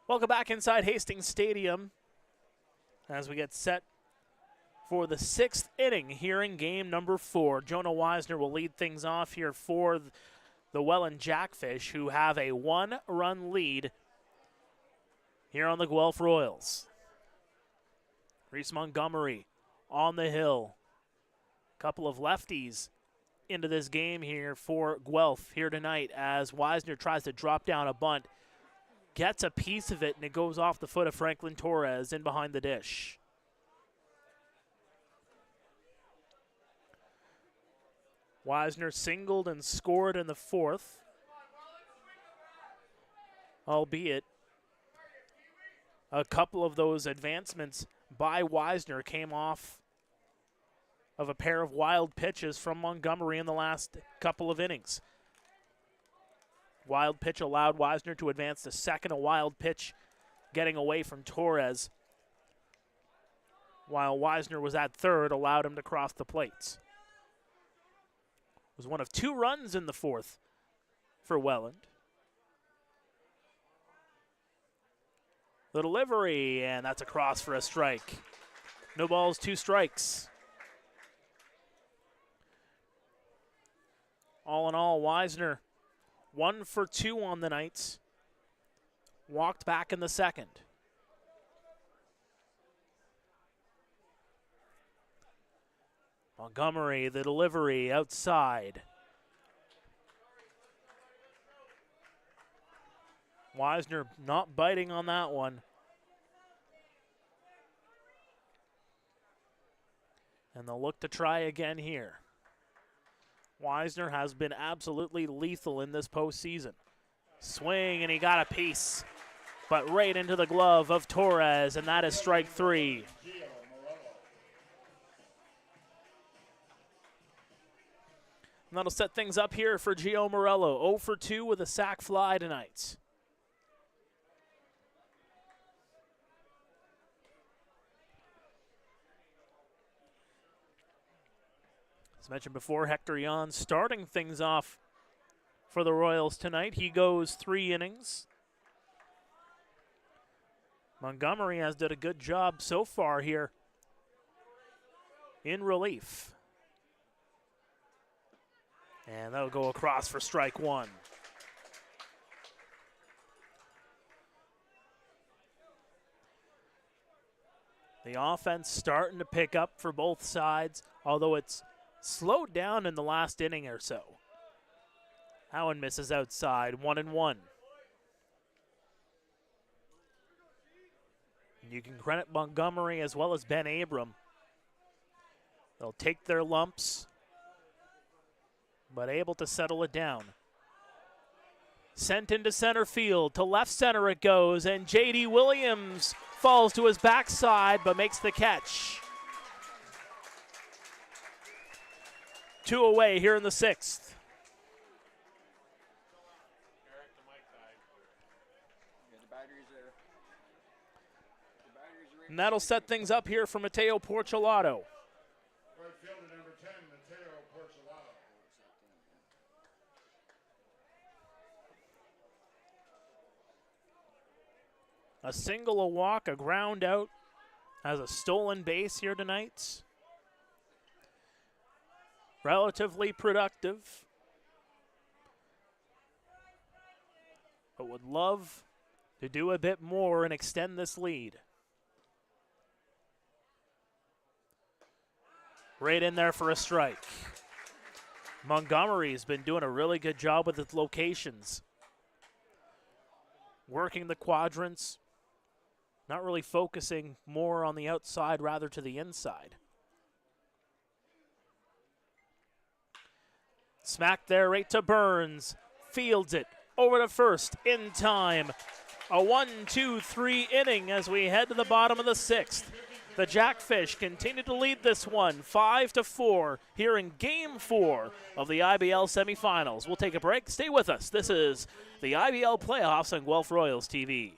Welcome back inside Hastings Stadium as we get set for the 6th inning here in game number 4. Jonah Weisner will lead things off here for the Welland Jackfish, who have a 1-run lead here on the Guelph Royals. Reese Montgomery on the hill. Couple of lefties into this game here for Guelph here tonight as Weisner tries to drop down a bunt. Gets a piece of it, and it goes off the foot of Franklin Torres in behind the dish. Weisner singled and scored in the 4th, albeit a couple of those advancements by Weisner came off of a pair of wild pitches from Montgomery in the last couple of innings. Wild pitch allowed Weisner to advance to second. A wild pitch getting away from Torres, while Weisner was at third, allowed him to cross the plates. It was one of 2 runs in the 4th for Welland. The delivery, and that's a cross for a strike. No balls, 2 strikes. All in all, Weisner 1 for 2 on the night. Walked back in the 2nd. Montgomery, the delivery outside. Weisner not biting on that one. And they'll look to try again here. Weisner has been absolutely lethal in this postseason. Swing, and he got a piece, but right into the glove of Torres, and that is strike 3. And that'll set things up here for Gio Morello. 0 for 2 with a sac fly tonight. As mentioned before, Hector Jan starting things off for the Royals tonight. He goes 3 innings. Montgomery has done a good job so far here in relief. And that'll go across for strike 1. The offense starting to pick up for both sides, although it's slowed down in the last inning or so. Howen misses outside, 1-1. You can credit Montgomery as well as Ben Abram. They'll take their lumps, but able to settle it down. Sent into center field, to left center it goes, and J.D. Williams falls to his backside but makes the catch. 2 away here in the 6th. And that'll set things up here for Mateo Porcelato. Right fielder number 10, Mateo Porcelato. A single, a walk, a ground out, has a stolen base here tonight. Relatively productive, but would love to do a bit more and extend this lead. Right in there for a strike. Montgomery's been doing a really good job with his locations. Working the quadrants, not really focusing more on the outside, rather to the inside. Smack there right to Burns. Fields it over to first in time. A 1-2-3 inning as we head to the bottom of the 6th. The Jackfish continue to lead this one 5-4 here in Game 4 of the IBL semifinals. We'll take a break. Stay with us. This is the IBL playoffs on Guelph Royals TV.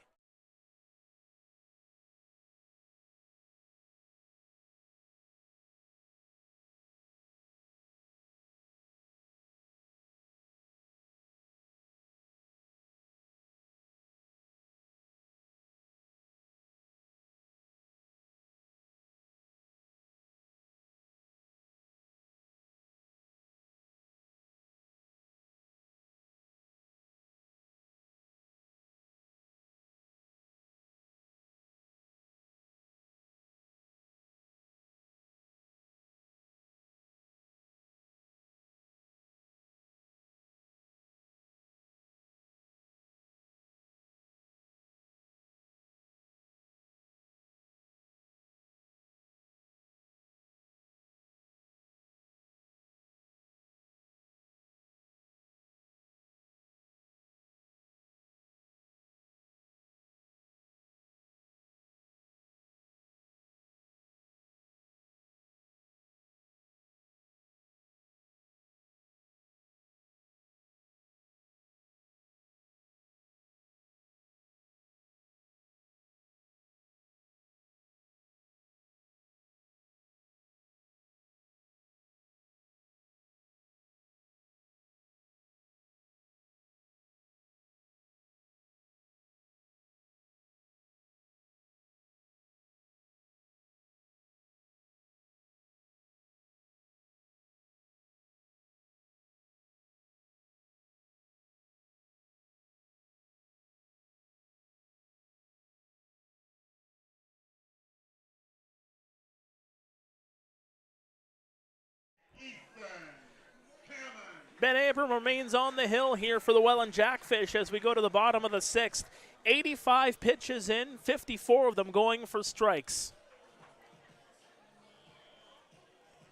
Ben Abram remains on the hill here for the Welland Jackfish as we go to the bottom of the 6th. 85 pitches in, 54 of them going for strikes.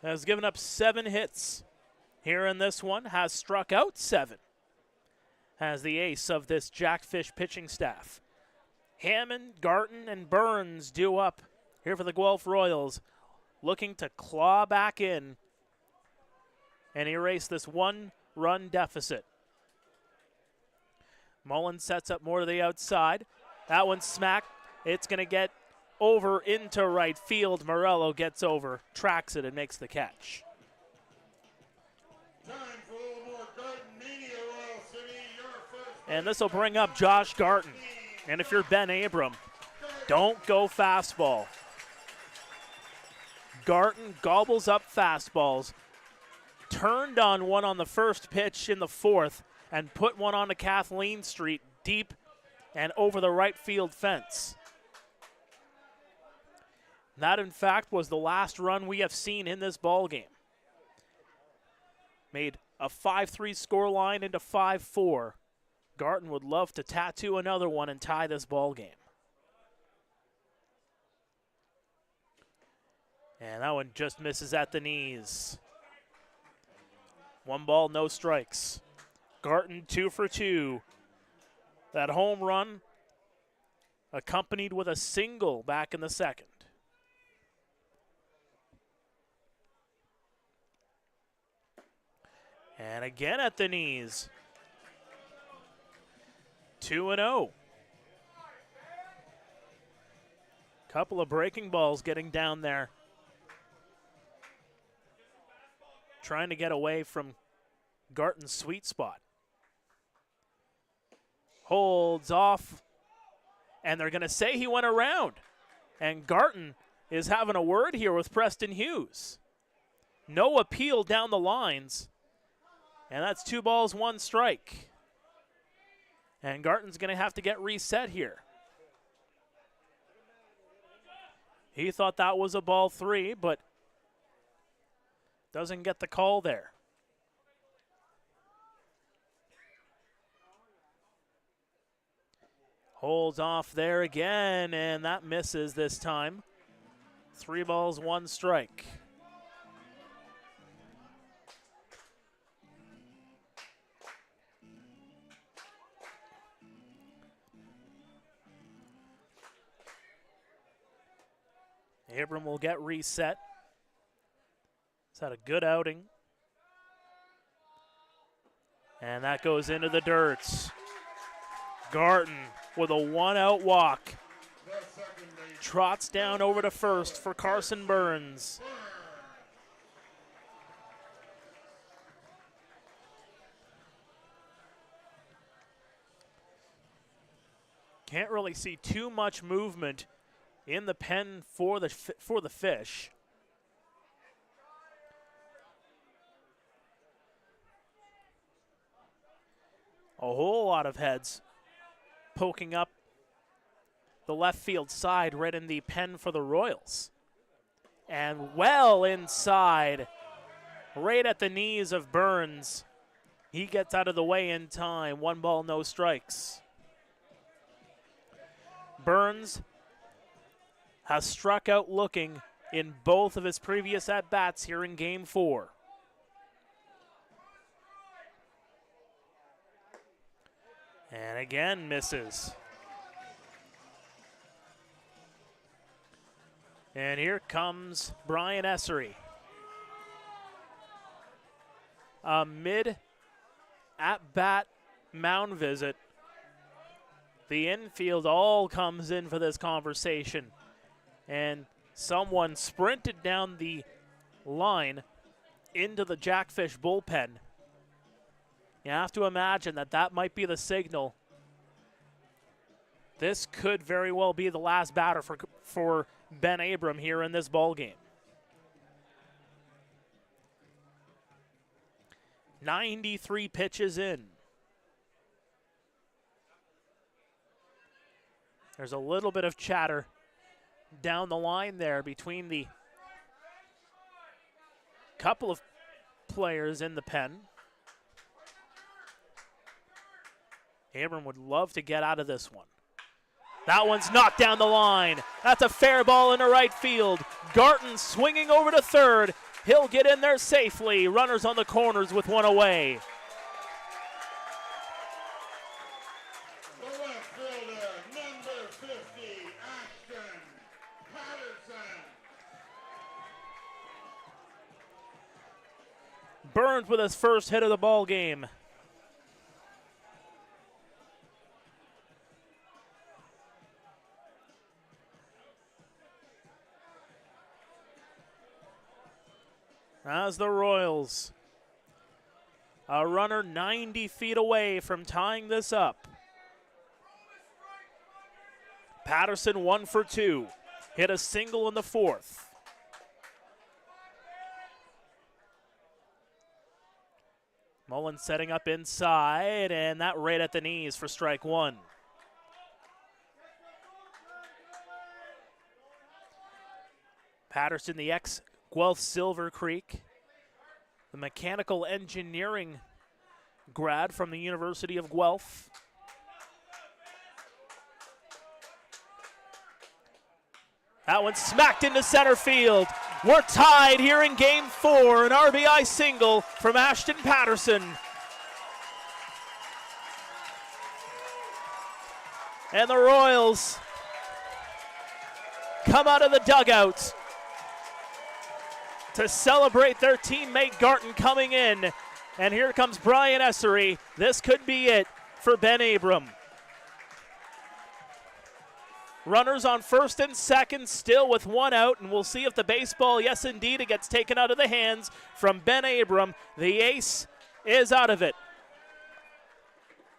Has given up 7 hits here in this one, has struck out 7. Has the ace of this Jackfish pitching staff. Hammond, Garton, and Burns due up here for the Guelph Royals, looking to claw back in and erase this one-run deficit. Mullen sets up more to the outside. That one's smacked. It's going to get over into right field. Morello gets over, tracks it, and makes the catch. Time for a little more Garden Mania, Royal City. Your first. And this will bring up Josh Garton. And if you're Ben Abram, don't go fastball. Garton gobbles up fastballs, turned on one on the first pitch in the fourth, and put one onto Kathleen Street deep and over the right field fence. That, in fact, was the last run we have seen in this ball game. Made a 5-3 scoreline into 5-4. Garton would love to tattoo another one and tie this ball game. And that one just misses at the knees. 1 ball, no strikes. Garton 2 for 2. That home run accompanied with a single back in the second. And again at the knees. 2-0. Couple of breaking balls getting down there. Trying to get away from Garton's sweet spot. Holds off, and they're going to say he went around. And Garton is having a word here with Preston Hughes. No appeal down the lines, and that's 2 balls, 1 strike. And Garton's going to have to get reset here. He thought that was a ball 3, but doesn't get the call there. Holds off there again, and that misses this time. 3 balls, 1 strike. Abram will get reset. He's had a good outing. And that goes into the dirt. Garton with a 1-out walk. Trots down over to first for Carson Burns. Can't really see too much movement in the pen for the Fish. A whole lot of heads poking up the left field side right in the pen for the Royals. And well inside, right at the knees of Burns. He gets out of the way in time. 1 ball, no strikes. Burns has struck out looking in both of his previous at-bats here in Game 4. And again misses. And here comes Brian Essery. A mid-at-bat mound visit. The infield all comes in for this conversation. And someone sprinted down the line into the Jackfish bullpen. You have to imagine that that might be the signal. This could very well be the last batter for Ben Abram here in this ball game. 93 pitches in. There's a little bit of chatter down the line there between the couple of players in the pen. Abram would love to get out of this one. That one's knocked down the line. That's a fair ball into right field. Garton swinging over to third. He'll get in there safely. Runners on the corners with 1 away. The left fielder, number 50, Ashton Patterson. Burns with his first hit of the ball game. As the Royals, a runner 90 feet away from tying this up. Patterson 1 for 2. Hit a single in the fourth. Mullen setting up inside, and that right at the knees for strike one. Patterson, the ex-Guelph Silver Creek, the mechanical engineering grad from the University of Guelph. That one smacked into center field. We're tied here in game 4. An RBI single from Ashton Patterson. And the Royals come out of the dugout to celebrate their teammate Garton coming in. And here comes Brian Essery. This could be it for Ben Abram. Runners on first and second, still with one out, and we'll see if the baseball, yes indeed, it gets taken out of the hands from Ben Abram. The ace is out of it.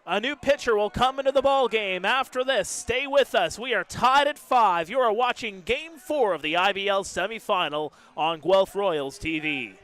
A new pitcher will come into the ball game after this. Stay with us. We are tied at 5. You are watching Game 4 of the IBL semifinal on Guelph Royals TV.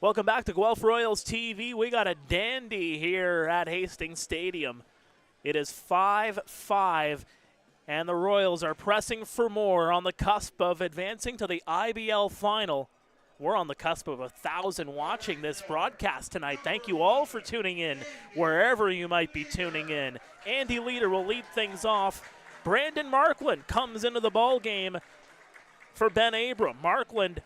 Welcome back to Guelph Royals TV. We got a dandy here at Hastings Stadium. It is 5-5, and the Royals are pressing for more on the cusp of advancing to the IBL final. We're on the cusp of 1,000 watching this broadcast tonight. Thank you all for tuning in, wherever you might be tuning in. Andy Leader will lead things off. Brandon Markland comes into the ball game for Ben Abram. Markland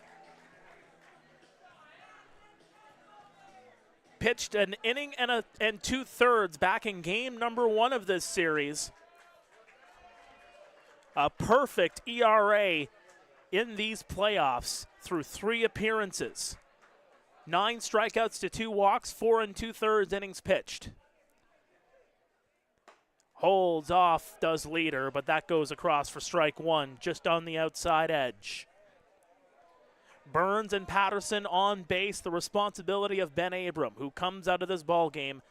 pitched an inning and 2/3 back in game number 1 of this series. A perfect ERA in these playoffs through 3 appearances. 9 strikeouts to 2 walks, 4 2/3 innings pitched. Holds off, does Leader, but that goes across for strike 1, just on the outside edge. Burns and Patterson on base, the responsibility of Ben Abram, who comes out of this ball game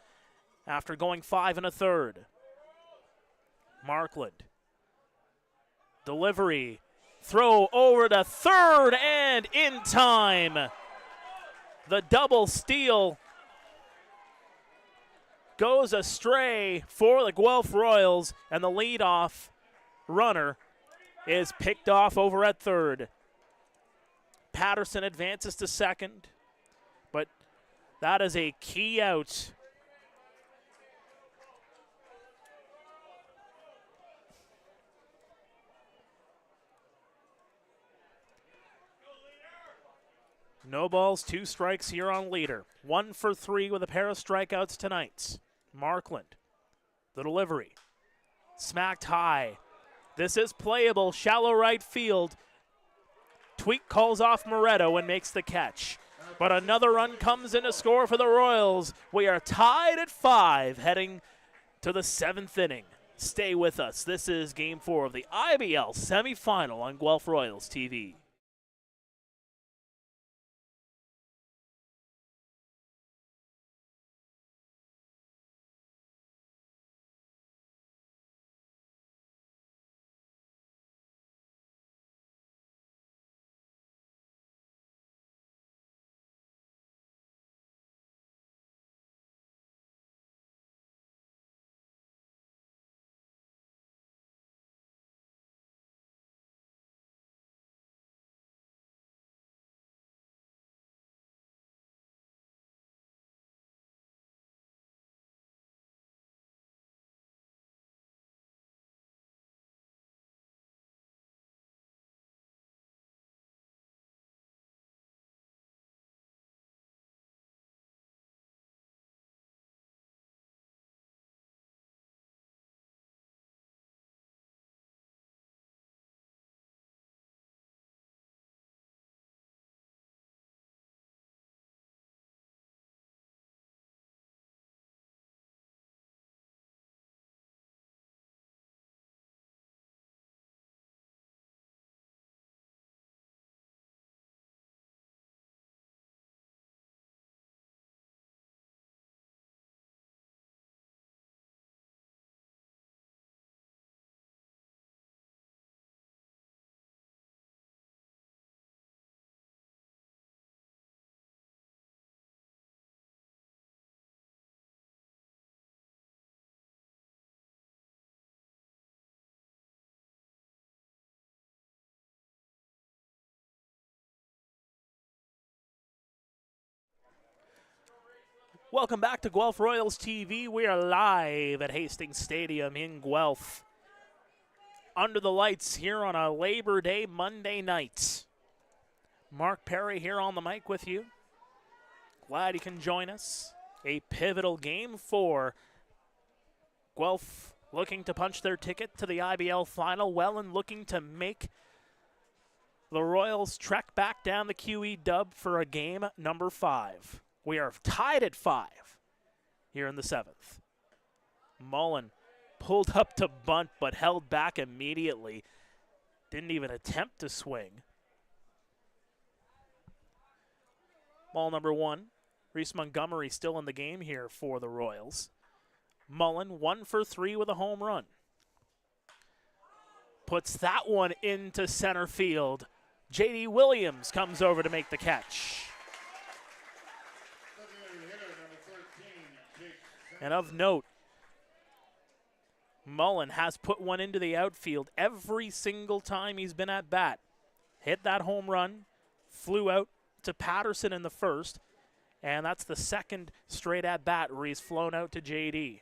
after going 5 1/3. Markland. Delivery. Throw over to third and in time. The double steal goes astray for the Guelph Royals, and the leadoff runner is picked off over at third. Patterson advances to second, but that is a key out. No balls, 2 strikes here on leader. 1 for 3 with a pair of strikeouts tonight. Markland, the delivery, smacked high. This is playable, shallow right field. Tweak calls off Moretto and makes the catch. But another run comes in to score for the Royals. We are tied at 5, heading to the 7th inning. Stay with us. This is Game 4 of the IBL semifinal on Guelph Royals TV. Welcome back to Guelph Royals TV. We are live at Hastings Stadium in Guelph. Under the lights here on a Labor Day Monday night. Mark Pare here on the mic with you. Glad you can join us. A pivotal game for Guelph looking to punch their ticket to the IBL final. Welland looking to make the Royals trek back down the QE dub for a game number 5. We are tied at 5 here in the 7th. Mullen pulled up to bunt but held back immediately. Didn't even attempt to swing. Ball number 1. Reese Montgomery still in the game here for the Royals. Mullen 1 for 3 with a home run. Puts that one into center field. J.D. Williams comes over to make the catch. And of note, Mullen has put one into the outfield every single time he's been at bat. Hit that home run, flew out to Patterson in the first, and that's the second straight at bat where he's flown out to JD.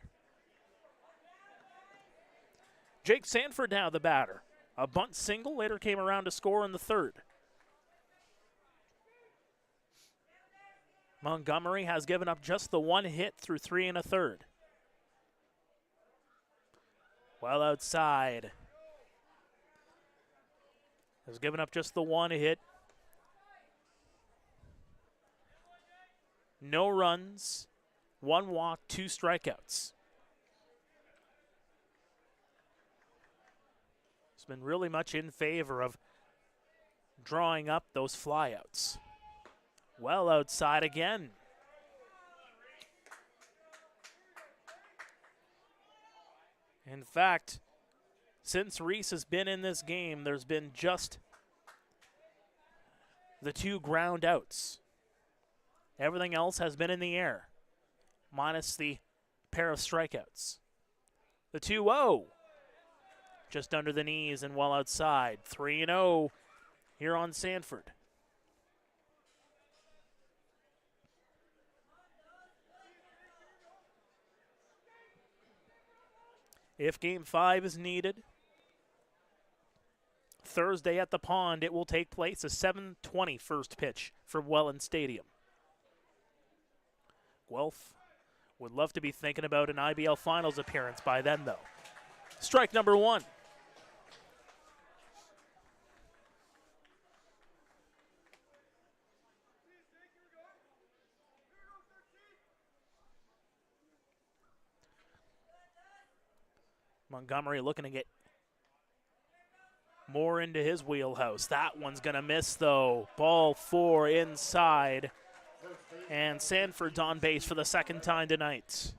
Jake Sanford now the batter. A bunt single, later came around to score in the 3rd. Montgomery has given up just the 1 hit through 3 1/3. Well outside. Has given up just the 1 hit. No runs, 1 walk, 2 strikeouts. It's been really much in favor of drawing up those flyouts. Well outside again. In fact, since Reese has been in this game, there's been just the 2 ground outs. Everything else has been in the air, minus the pair of strikeouts. The 2-0, just under the knees and well outside. 3-0 here on Sanford. If Game 5 is needed, Thursday at the Pond, it will take place. A 7:20 first pitch from Welland Stadium. Guelph would love to be thinking about an IBL Finals appearance by then, though. Strike number one. Montgomery looking to get more into his wheelhouse. That one's going to miss, though. Ball 4 inside. And Sanford's on base for the second time tonight.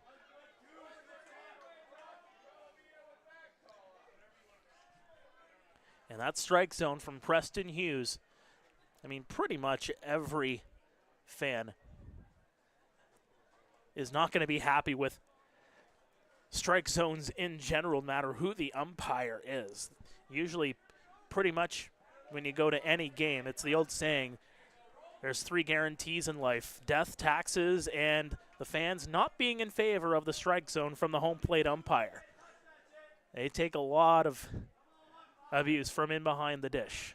And that strike zone from Preston Hughes. I mean, pretty much every fan is not going to be happy with strike zones in general, no matter who the umpire is. Usually, pretty much when you go to any game, it's the old saying, there's 3 guarantees in life: death, taxes, and the fans not being in favor of the strike zone from the home plate umpire. They take a lot of abuse from in behind the dish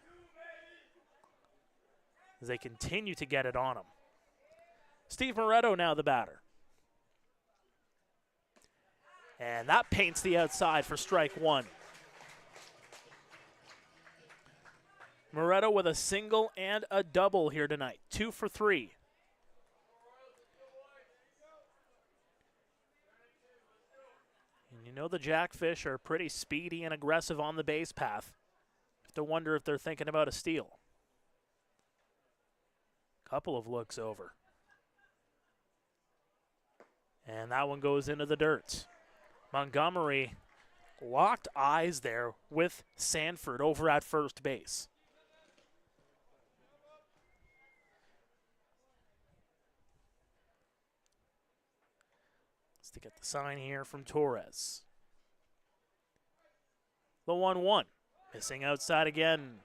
as they continue to get it on him. Steve Moretto now the batter. And that paints the outside for strike one. Moretto with a single and a double here tonight. 2 for 3. And you know the Jackfish are pretty speedy and aggressive on the base path. Have to wonder if they're thinking about a steal. Couple of looks over. And that one goes into the dirt. Montgomery locked eyes there with Sanford over at first base. Let's get the sign here from Torres. The 1-1. Missing outside again.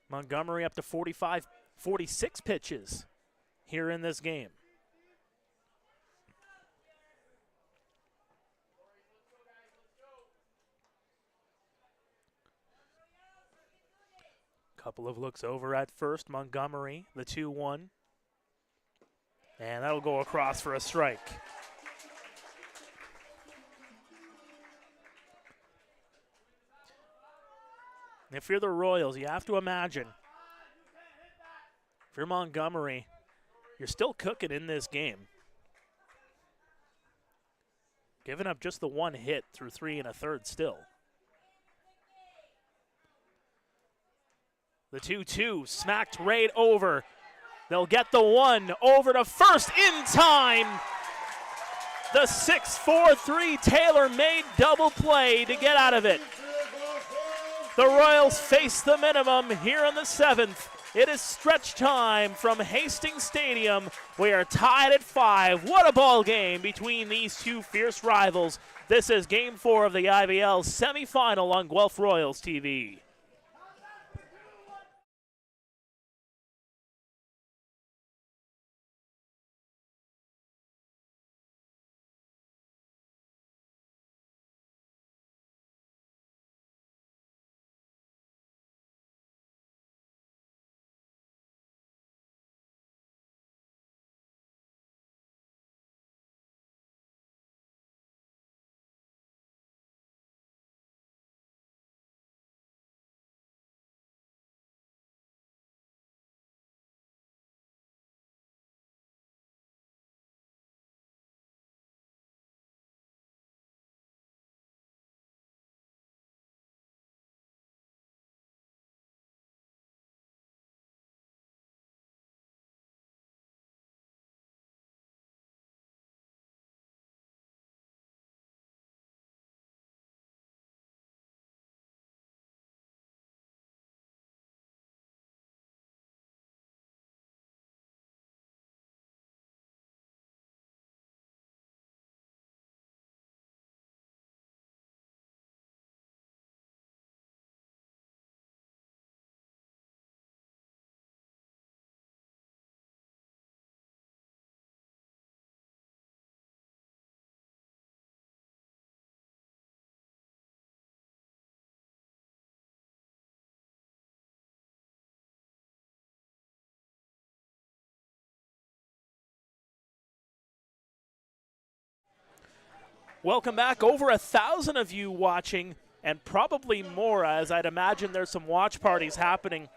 Montgomery up to 46 pitches here in this game. Couple of looks over at first. Montgomery, the 2-1. And that'll go across for a strike. If you're the Royals, you have to imagine, if you're Montgomery, you're still cooking in this game. Giving up just the 1 hit through 3 1/3 still. The 2-2 smacked right over. They'll get the 1 over to first in time. The 6-4-3 tailor-made double play to get out of it. The Royals face the minimum here in the 7th. It is stretch time from Hastings Stadium. We are tied at 5. What a ball game between these two fierce rivals. This is Game 4 of the IBL semifinal on Guelph Royals TV. Welcome back. Over 1,000 of you watching, and probably more, as I'd imagine there's some watch parties happening,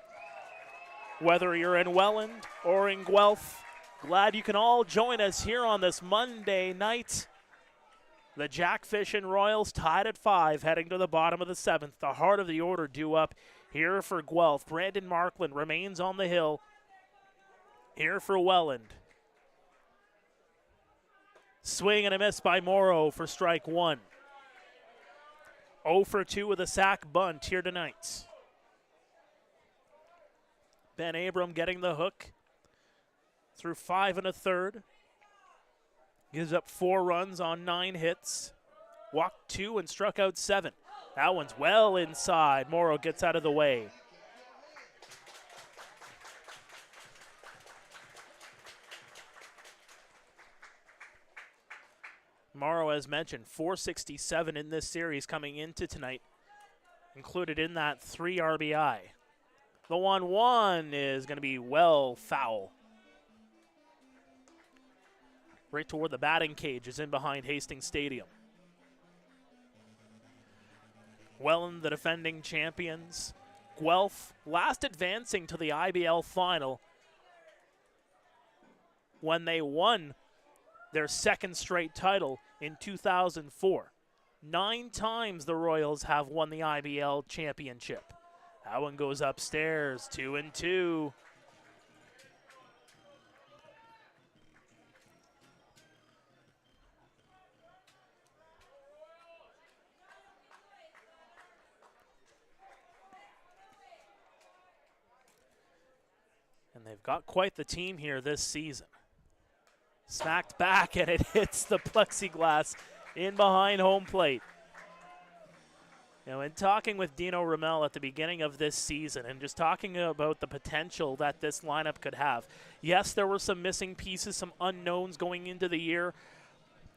whether you're in Welland or in Guelph. Glad you can all join us here on this Monday night. The Jackfish and Royals tied at 5, heading to the bottom of the 7th. The heart of the order due up here for Guelph. Brandon Markland remains on the hill here for Welland. Swing and a miss by Morrow for strike 1. 0 for 2 with a sack bunt here tonight. Ben Abram getting the hook through 5 1/3. Gives up 4 runs on 9 hits. Walked 2 and struck out 7. That one's well inside. Morrow gets out of the way. Morrow, as mentioned, 467 in this series coming into tonight. Included in that 3 RBI. The 1-1 is going to be well foul. Right toward the batting cage is in behind Hastings Stadium. Welland, the defending champions. Guelph, last advancing to the IBL final when they won their 2nd straight title in 2004. 9 times the Royals have won the IBL championship. That one goes upstairs, 2-2. And they've got quite the team here this season. Smacked back, and it hits the plexiglass in behind home plate. You know, in talking with Dino Ramel at the beginning of this season and just talking about the potential that this lineup could have, yes, there were some missing pieces, some unknowns going into the year.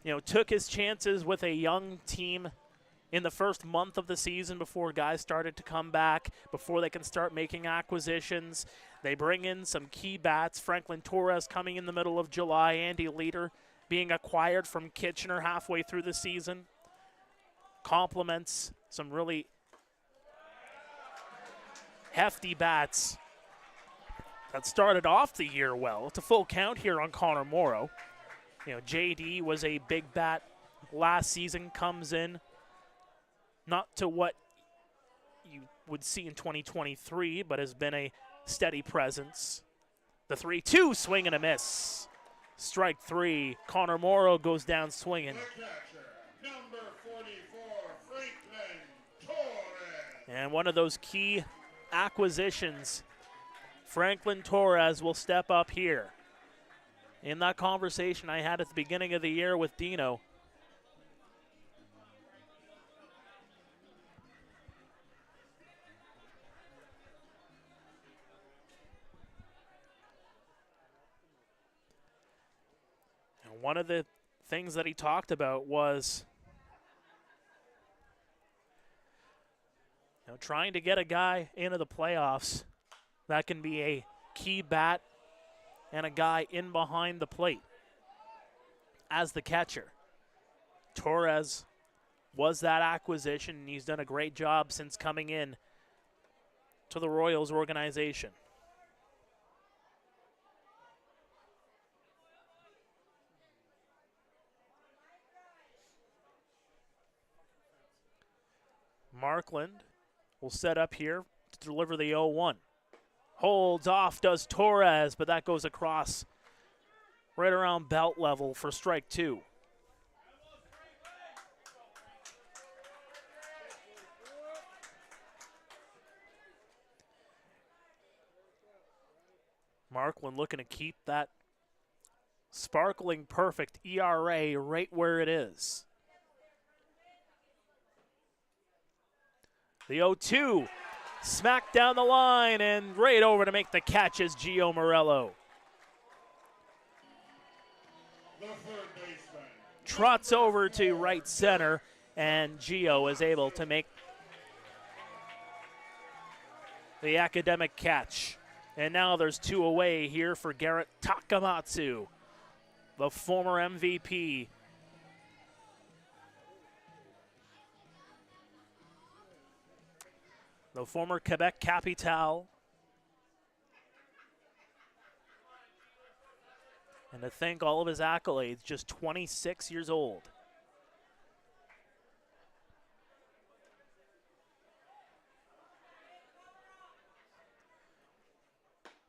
You know, took his chances with a young team in the first month of the season before guys started to come back, before they can start making acquisitions. They bring in some key bats. Franklin Torres coming in the middle of July. Andy Leader being acquired from Kitchener halfway through the season. Complements some really hefty bats that started off the year well. It's a full count here on Connor Morrow. You know, JD was a big bat last season, comes in. Not to what you would see in 2023, but has been a steady presence. The 3-2 swing and a miss. Strike 3. Connor Morrow goes down swinging. The catcher, number 44, Franklin Torres. And one of those key acquisitions, Franklin Torres will step up here. In that conversation I had at the beginning of the year with Dino, one of the things that he talked about was, you know, trying to get a guy into the playoffs that can be a key bat and a guy in behind the plate as the catcher. Torres was that acquisition, and he's done a great job since coming in to the Royals organization. Markland will set up here to deliver the 0-1. Holds off, does Torres, but that goes across right around belt level for strike 2. Markland looking to keep that sparkling perfect ERA right where it is. The 0-2, smacked down the line and right over to make the catch is Gio Morello. The third baseman. Trots over to right center, and Gio is able to make the academic catch. And now there's 2 away here for Garrett Takamatsu, the former MVP the former Quebec Capitale. And to think all of his accolades, just 26 years old.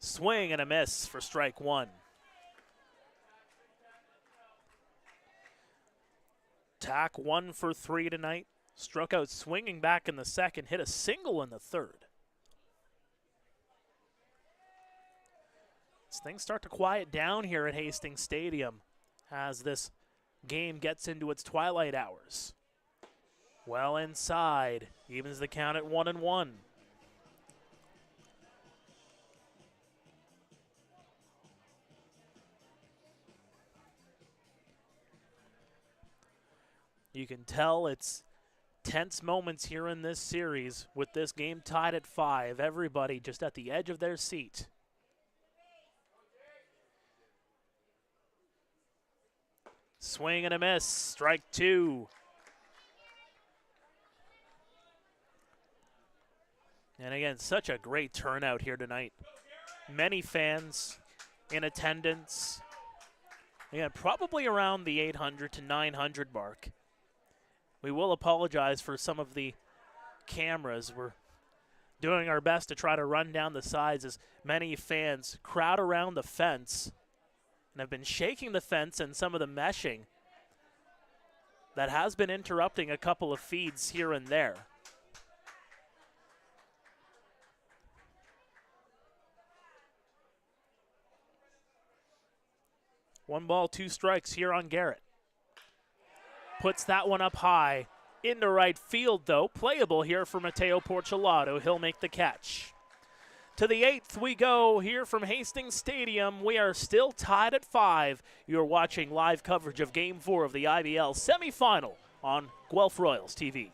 Swing and a miss for strike one. Tack 1 for 3 tonight. Struck out swinging back in the second, hit a single in the third. As things start to quiet down here at Hastings Stadium as this game gets into its twilight hours. Well inside, evens the count at 1-1. You can tell it's tense moments here in this series with this game tied at 5. Everybody just at the edge of their seat. Swing and a miss, strike two. And again, such a great turnout here tonight. Many fans in attendance. Again, probably around the 800 to 900 mark. We will apologize for some of the cameras. We're doing our best to try to run down the sides as many fans crowd around the fence and have been shaking the fence and some of the meshing that has been interrupting a couple of feeds here and there. One ball, two strikes here on Garrett. Puts that one up high. Into right field, though. Playable here for Mateo Porcelato. He'll make the catch. To the 8th we go here from Hastings Stadium. We are still tied at 5. You're watching live coverage of Game 4 of the IBL semifinal on Guelph Royals TV.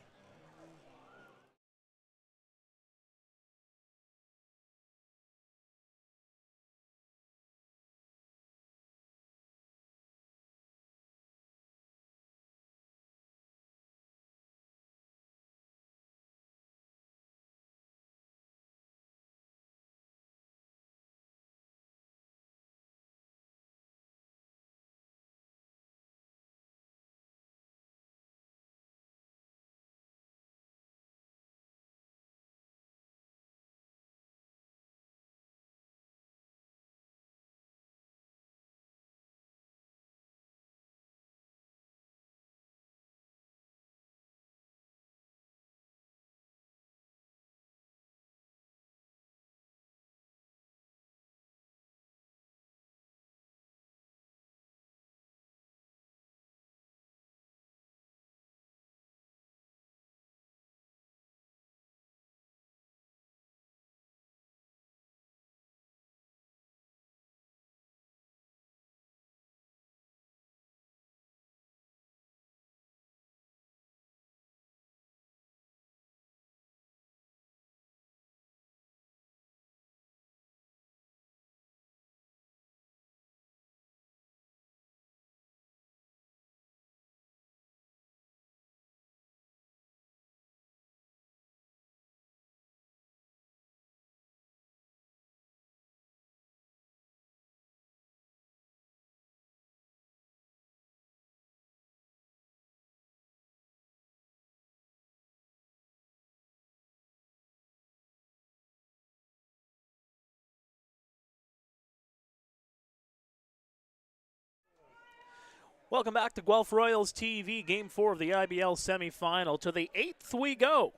Welcome back to Guelph Royals TV, Game 4 of the IBL semifinal. To the 8th we go.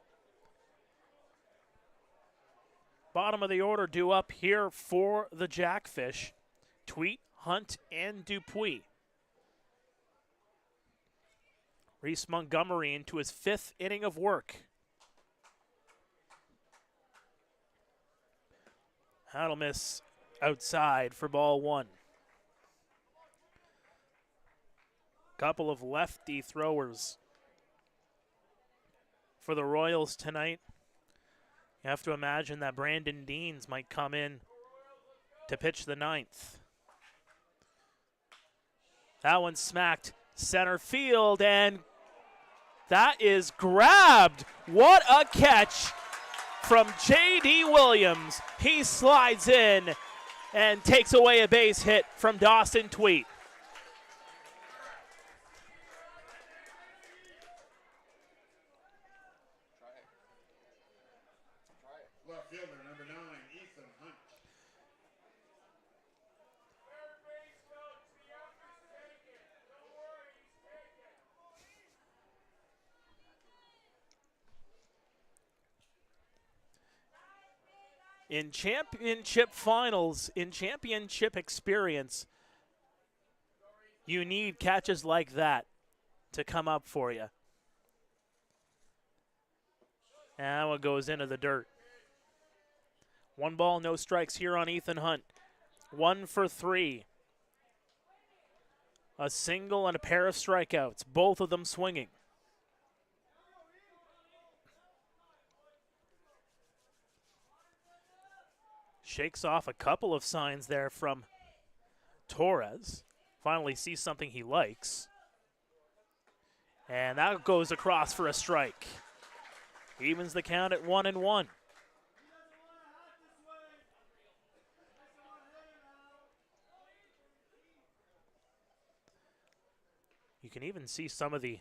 Bottom of the order due up here for the Jackfish. Tweet, Hunt, and Dupuis. Reese Montgomery into his 5th inning of work. That'll miss outside for ball 1. Couple of lefty throwers for the Royals tonight. You have to imagine that Brandon Deans might come in to pitch the 9th. That one smacked center field, and that is grabbed. What a catch from J.D. Williams. He slides in and takes away a base hit from Dawson Tweet. Left fielder, number 9, Ethan Hunt. In championship finals, in championship experience, you need catches like that to come up for you. And that one goes into the dirt. 1 ball, no strikes here on Ethan Hunt. 1 for 3. A single and a pair of strikeouts, both of them swinging. Shakes off a couple of signs there from Torres. Finally sees something he likes. And that goes across for a strike. Evens the count at 1-1. You can even see some of the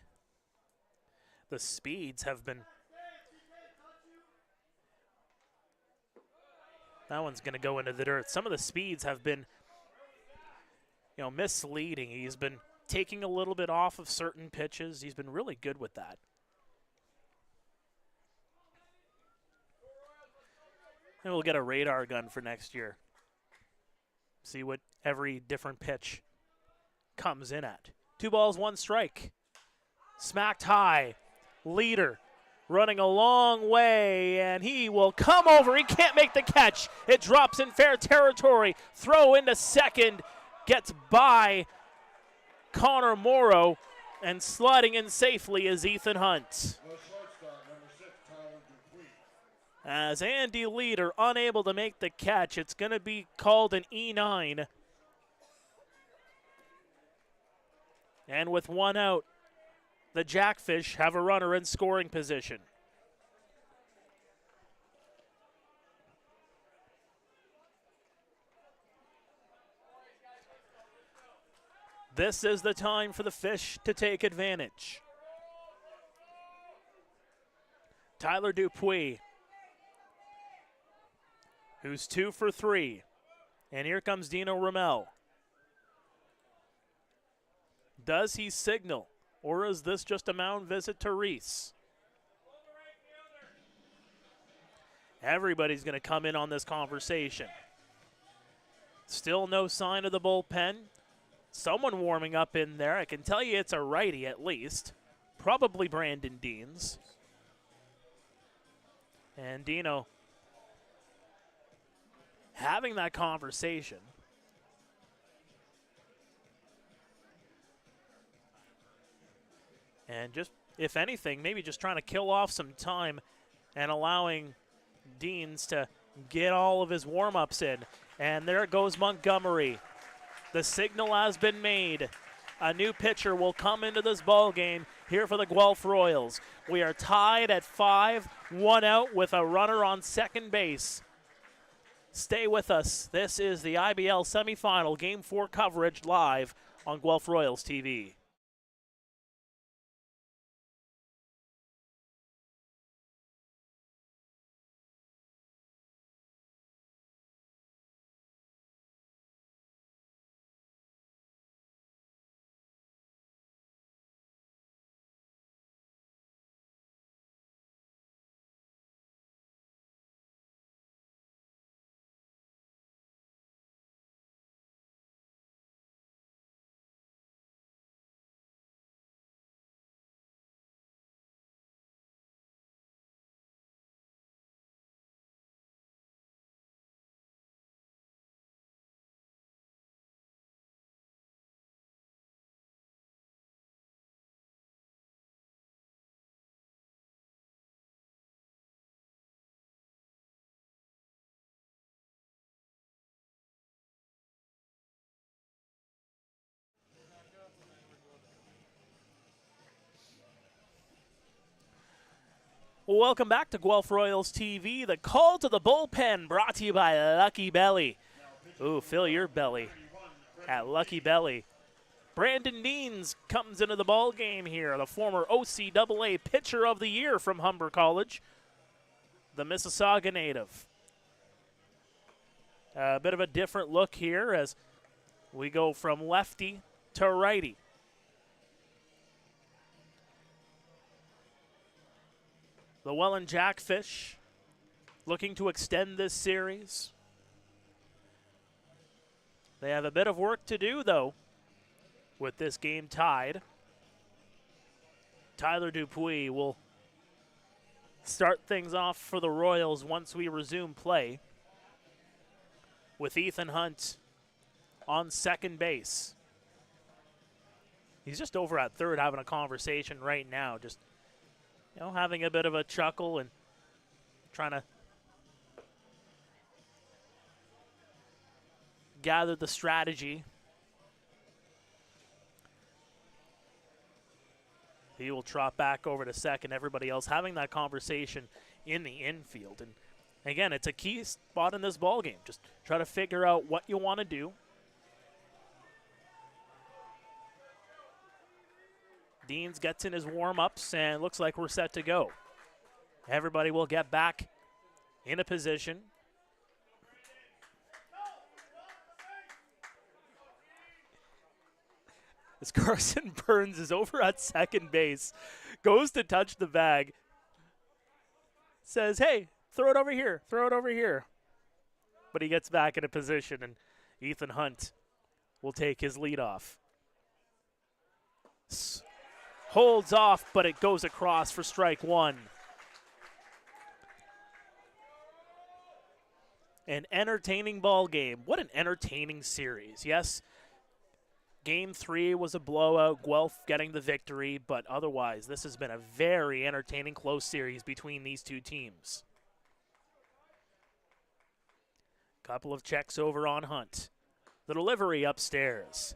speeds have been. That one's going to go into the dirt. Some of the speeds have been, misleading. He's been taking a little bit off of certain pitches. He's been really good with that. And we'll get a radar gun for next year. See what every different pitch comes in at. 2 balls, 1 strike. Smacked high. Leader running a long way, and he will come over. He can't make the catch. It drops in fair territory. Throw into second. Gets by Connor Morrow, and sliding in safely is Ethan Hunt. No shortstop, number 6, Tyler Dupuis. As Andy Leader unable to make the catch, it's going to be called an E9. And with 1 out, the Jackfish have a runner in scoring position. This is the time for the Fish to take advantage. Tyler Dupuis, who's 2 for 3. And here comes Dino Ramel. Does he signal, or is this just a mound visit to Reese? Everybody's going to come in on this conversation. Still no sign of the bullpen. Someone warming up in there. I can tell you it's a righty at least. Probably Brandon Deans. And Dino having that conversation. And just, if anything, maybe just trying to kill off some time and allowing Deans to get all of his warm-ups in. And there goes Montgomery. The signal has been made. A new pitcher will come into this ball game here for the Guelph Royals. We are tied at 5, 1 out with a runner on second base. Stay with us. This is the IBL semifinal Game 4 coverage live on Guelph Royals TV. Welcome back to Guelph Royals TV. The call to the bullpen brought to you by Lucky Belly. Ooh, fill your belly at Lucky Belly. Brandon Deans comes into the ball game here, the former OCAA Pitcher of the Year from Humber College, the Mississauga native. A bit of a different look here as we go from lefty to righty. The Welland Jackfish looking to extend this series. They have a bit of work to do, though, with this game tied. Tyler Dupuis will start things off for the Royals once we resume play, with Ethan Hunt on second base. He's just over at third having a conversation right now, just having a bit of a chuckle and trying to gather the strategy. He will trot back over to second. Everybody else having that conversation in the infield. And again, it's a key spot in this ball game. Just try to figure out what you want to do. Deans gets in his warm-ups and looks like we're set to go. Everybody will get back in a position. As Carson Burns is over at second base, goes to touch the bag, says, hey, throw it over here, throw it over here. But he gets back in a position, and Ethan Hunt will take his lead off. Holds off, but it goes across for strike one. An entertaining ball game. What an entertaining series. Yes, Game 3 was a blowout, Guelph getting the victory, but otherwise this has been a very entertaining close series between these two teams. Couple of checks over on Hunt. The delivery upstairs.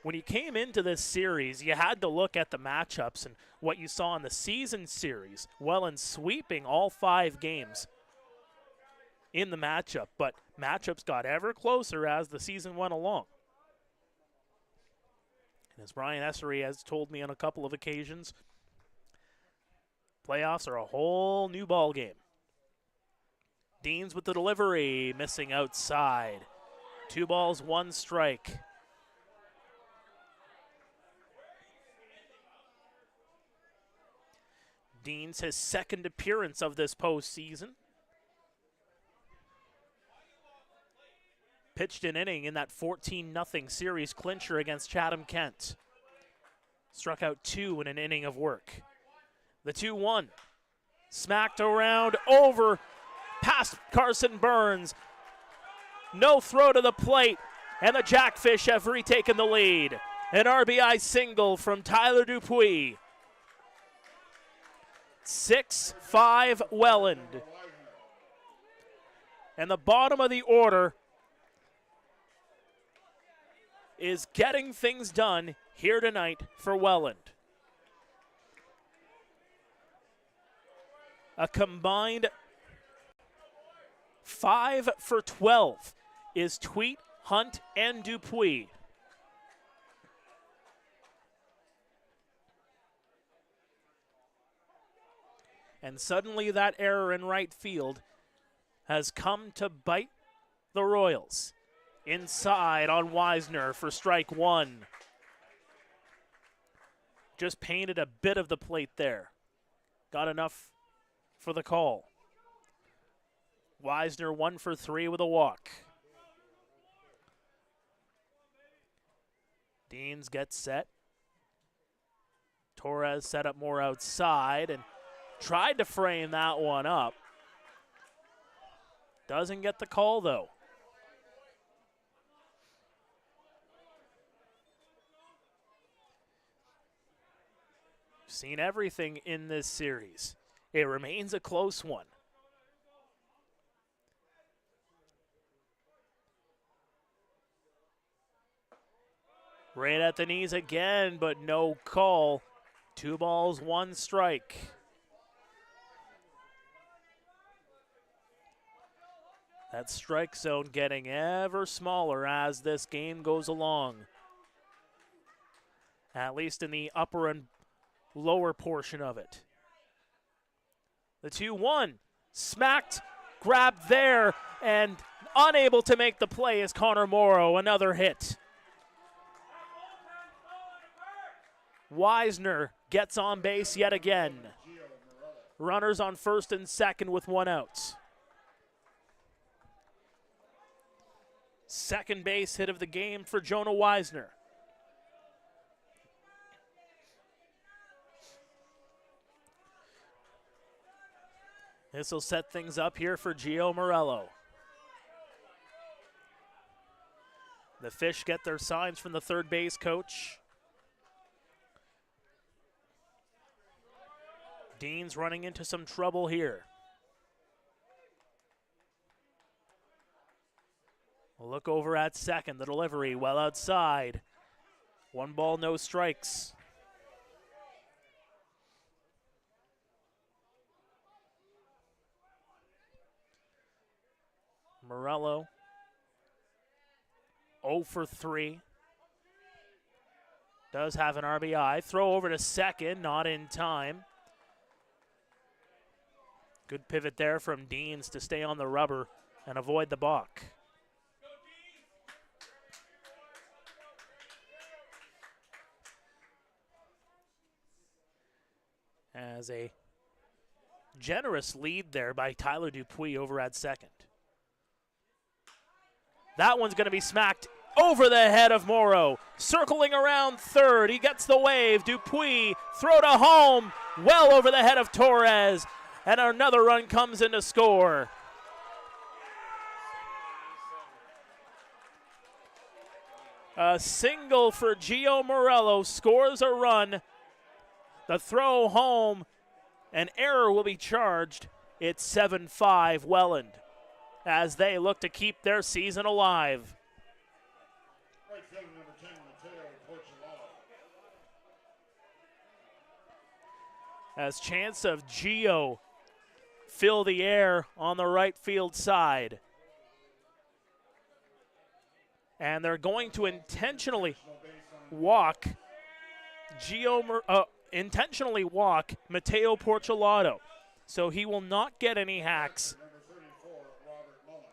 When you came into this series, you had to look at the matchups and what you saw in the season series. Welland sweeping all 5 games in the matchup, but matchups got ever closer as the season went along. And as Brian Essery has told me on a couple of occasions, playoffs are a whole new ball game. Deans with the delivery, missing outside. 2 balls, 1 strike. Deans his second appearance of this postseason. Pitched an inning in that 14-0 series clincher against Chatham-Kent. Struck out 2 in an inning of work. The 2-1. Smacked around, over, past Carson Burns. No throw to the plate, and the Jackfish have retaken the lead. An RBI single from Tyler Dupuis. 6-5 Welland. And the bottom of the order is getting things done here tonight for Welland. A combined 5 for 12 is Tweet, Hunt, and Dupuis. And suddenly that error in right field has come to bite the Royals. Inside on Wisner for strike 1. Just painted a bit of the plate there. Got enough for the call. Wisner 1 for 3 with a walk. Deans gets set. Torres set up more outside and tried to frame that one up. Doesn't get the call, though. Seen everything in this series. It remains a close one. Right at the knees again, but no call. 2 balls, 1 strike. That strike zone getting ever smaller as this game goes along. At least in the upper and lower portion of it. The 2-1, smacked, grabbed there, and unable to make the play is Connor Morrow, another hit. Wisner gets on base yet again. Runners on first and second with one out. Second base hit of the game for Jonah Wisner. This will set things up here for Gio Morello. The Fish get their signs from the third base coach. Dean's running into some trouble here. We'll look over at second. The delivery well outside. 1 ball, no strikes. Morello 0 for 3. Does have an RBI. Throw over to second, not in time. Good pivot there from Deans to stay on the rubber and avoid the balk. As a generous lead there by Tyler Dupuis over at second. That one's going to be smacked over the head of Morrow. Circling around third, he gets the wave. Dupuis, throw to home, well over the head of Torres. And another run comes in to score. A single for Gio Morello scores a run. The throw home, an error will be charged. It's 7-5 Welland as they look to keep their season alive. Right fielder number 10, Mateo Porcello. As chance of Gio fill the air on the right field side. And they're going to intentionally walk intentionally walk Mateo Porcello. So he will not get any hacks. Number 34, Robert Mullen.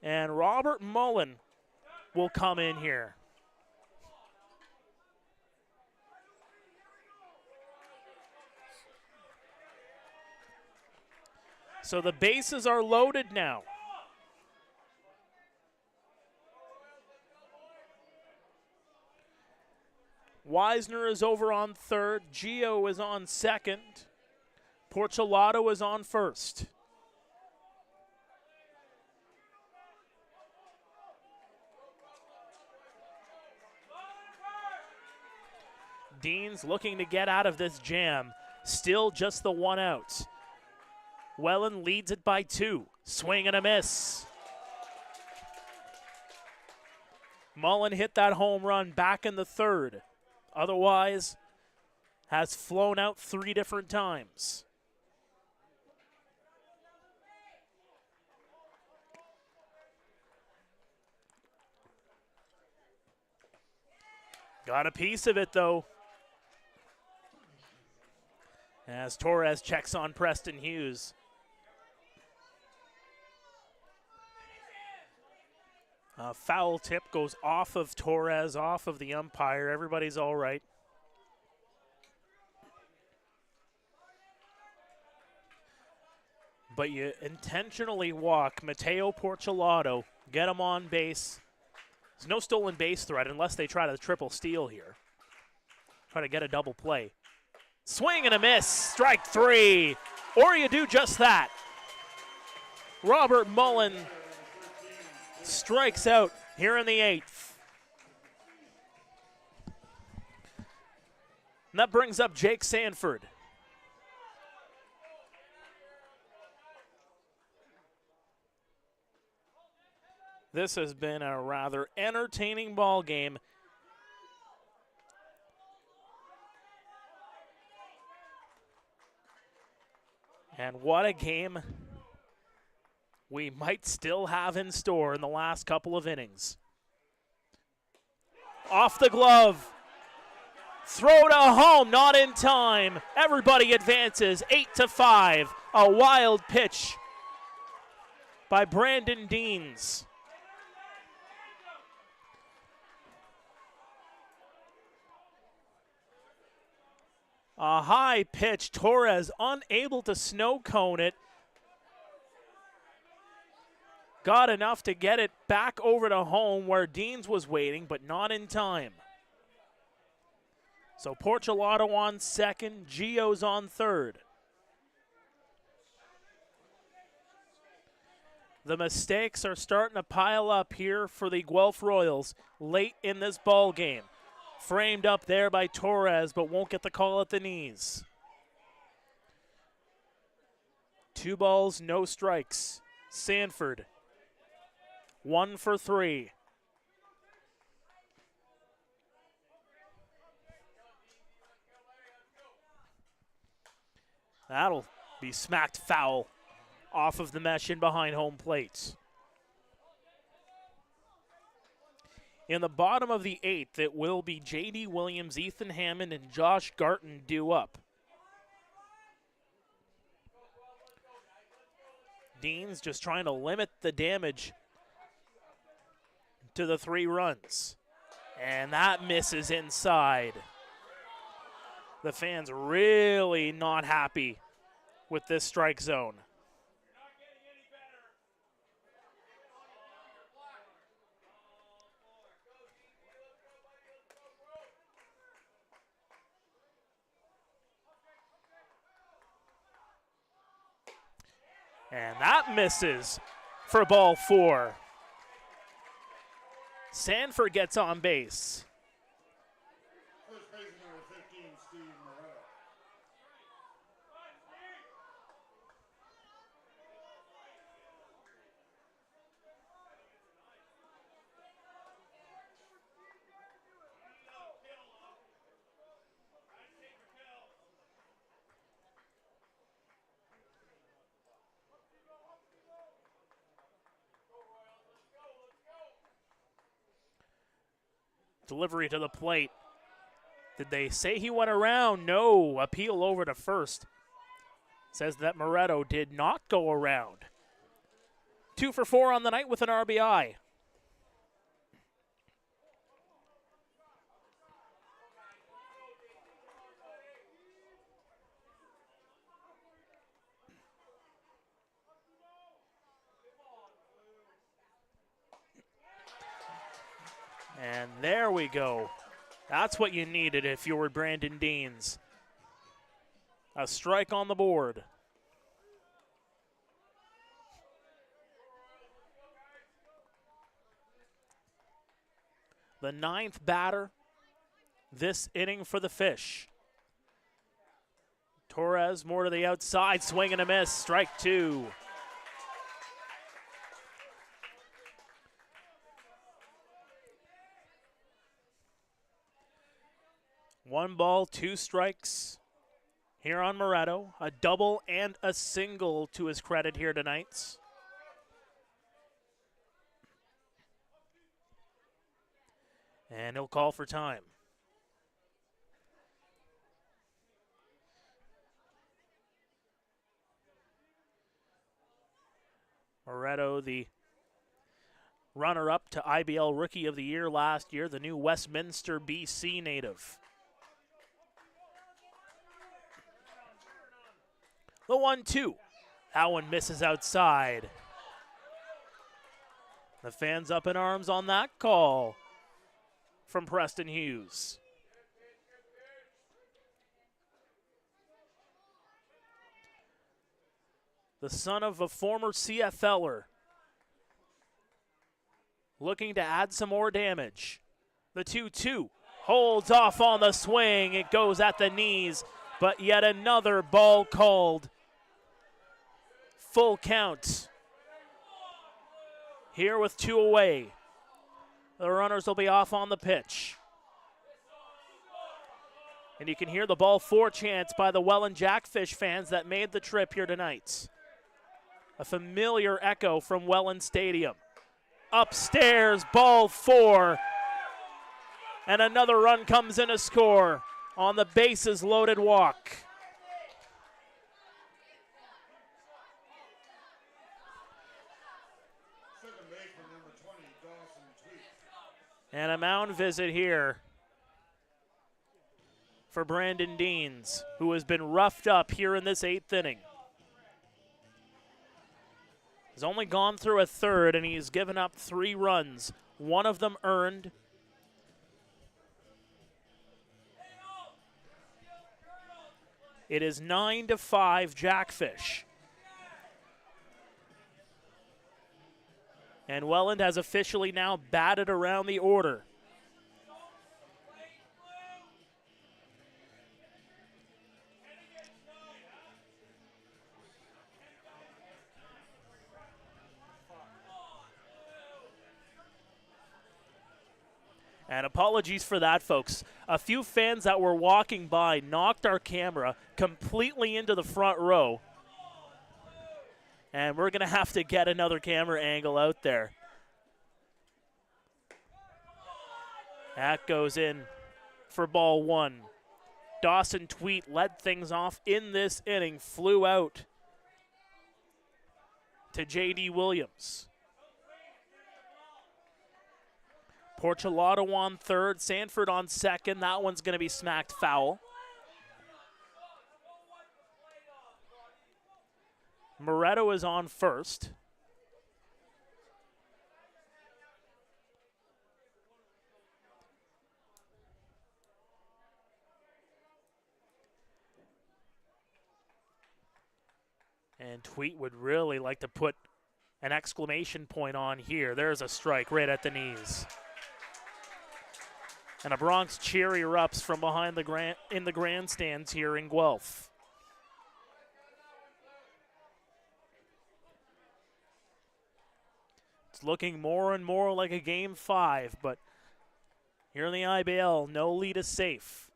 And Robert Mullen will come in here. So the bases are loaded now. Wisner is over on third. Gio is on second. Porcello is on first. Dean's looking to get out of this jam. Still just the one out. Welland leads it by 2. Swing and a miss. Mullen hit that home run back in the third. Otherwise, has flown out 3 different times. Got a piece of it, though. As Torres checks on Preston Hughes. A foul tip goes off of Torres, off of the umpire. Everybody's all right. But you intentionally walk Mateo Porcello, get him on base. There's no stolen base threat unless they try to triple steal here. Try to get a double play. Swing and a miss, strike 3. Or you do just that. Robert Mullen strikes out here in the 8th. And that brings up Jake Sanford. This has been a rather entertaining ball game. And what a game we might still have in store in the last couple of innings. Off the glove. Throw to home, not in time. Everybody advances, 8-5. A wild pitch by Brandon Deans. A high pitch, Torres unable to snow cone it. Got enough to get it back over to home where Deans was waiting, but not in time. So Porchelato on second, Gio's on third. The mistakes are starting to pile up here for the Guelph Royals late in this ball game. Framed up there by Torres, but won't get the call at the knees. 2 balls, no strikes. Sanford, 1 for 3. That'll be smacked foul off of the mesh in behind home plate. In the bottom of the 8th, it will be J.D. Williams, Ethan Hammond, and Josh Garton due up. Deans just trying to limit the damage to the 3 runs. And that misses inside. The fans really not happy with this strike zone. And that misses for ball 4. Sanford gets on base. First baseman number 15, Steve Moretta. Delivery to the plate. Did they say he went around? No. Appeal over to first. Says that Moretto did not go around. 2 for 4 on the night with an RBI. And there we go. That's what you needed if you were Brandon Deans. A strike on the board. The 9th batter this inning for the Fish. Torres more to the outside, swing and a miss, strike 2. One ball, 2 strikes here on Moretto. A double and a single to his credit here tonight. And he'll call for time. Moretto, the runner-up to IBL Rookie of the Year last year, the new Westminster, BC native. The 1-2. That one misses outside. The fans up in arms on that call from Preston Hughes. The son of a former CFLer looking to add some more damage. The 2-2 holds off on the swing. It goes at the knees, but yet another ball called. Full count. Here with 2 away. The runners will be off on the pitch. And you can hear the ball 4 chants by the Welland Jackfish fans that made the trip here tonight. A familiar echo from Welland Stadium. Upstairs, ball 4. And another run comes in to score on the bases loaded walk. And a mound visit here for Brandon Deans, who has been roughed up here in this 8th inning. He's only gone through a third, and he's given up 3 runs, one of them earned. It is 9-5 Jackfish. And Welland has officially now batted around the order. And apologies for that, folks. A few fans that were walking by knocked our camera completely into the front row. And we're going to have to get another camera angle out there. That goes in for ball 1. Dawson Tweet led things off in this inning, flew out to J.D. Williams. Porchelato on third, Sanford on second. That one's going to be smacked foul. Moretto is on first. And Tweet would really like to put an exclamation point on here. There's a strike right at the knees. And a Bronx cheer erupts from behind in the grandstands here in Guelph. It's looking more and more like a Game 5, but here in the IBL, no lead is safe.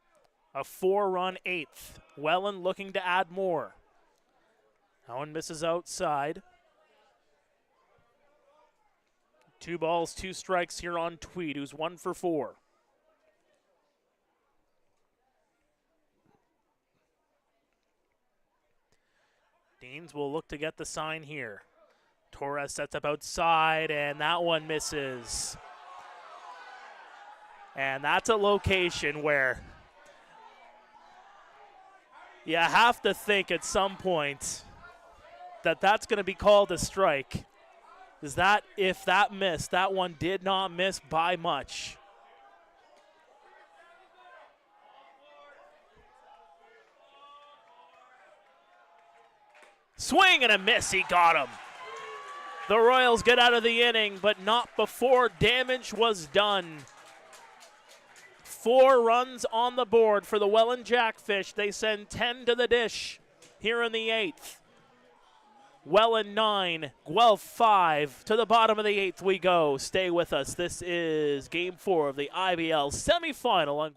A 4-run 8th. Welland looking to add more. That one misses outside. 2 balls, 2 strikes here on Tweed, who's 1 for 4. Deans will look to get the sign here. Torres sets up outside, and that one misses. And that's a location where you have to think at some point that that's going to be called a strike. Is that, if that missed, that one did not miss by much. Swing and a miss, he got him. The Royals get out of the inning, but not before damage was done. 4 runs on the board for the Welland Jackfish. They send 10 to the dish here in the 8th. Welland 9, Guelph 5. To the bottom of the 8th we go. Stay with us. This is Game 4 of the IBL semifinal on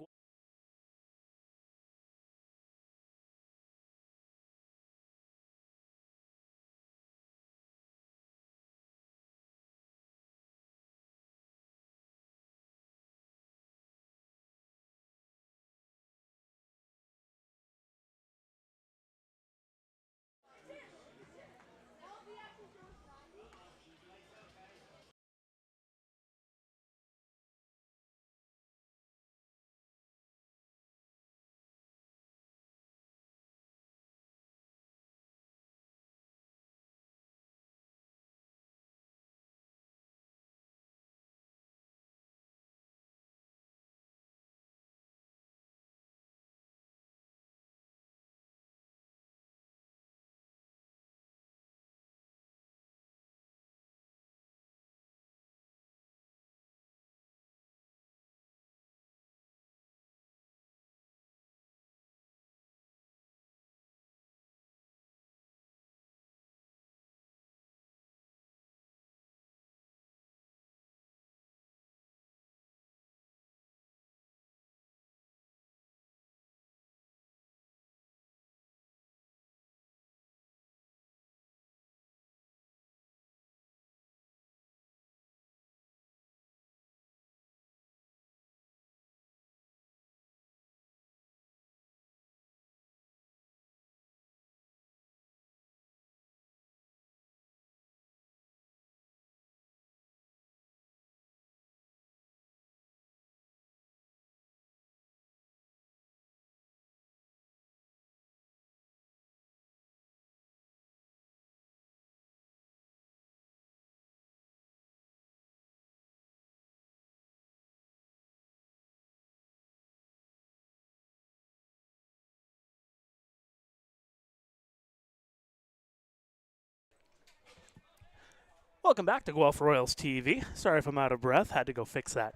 Welcome back to Guelph Royals TV. Sorry if I'm out of breath. Had to go fix that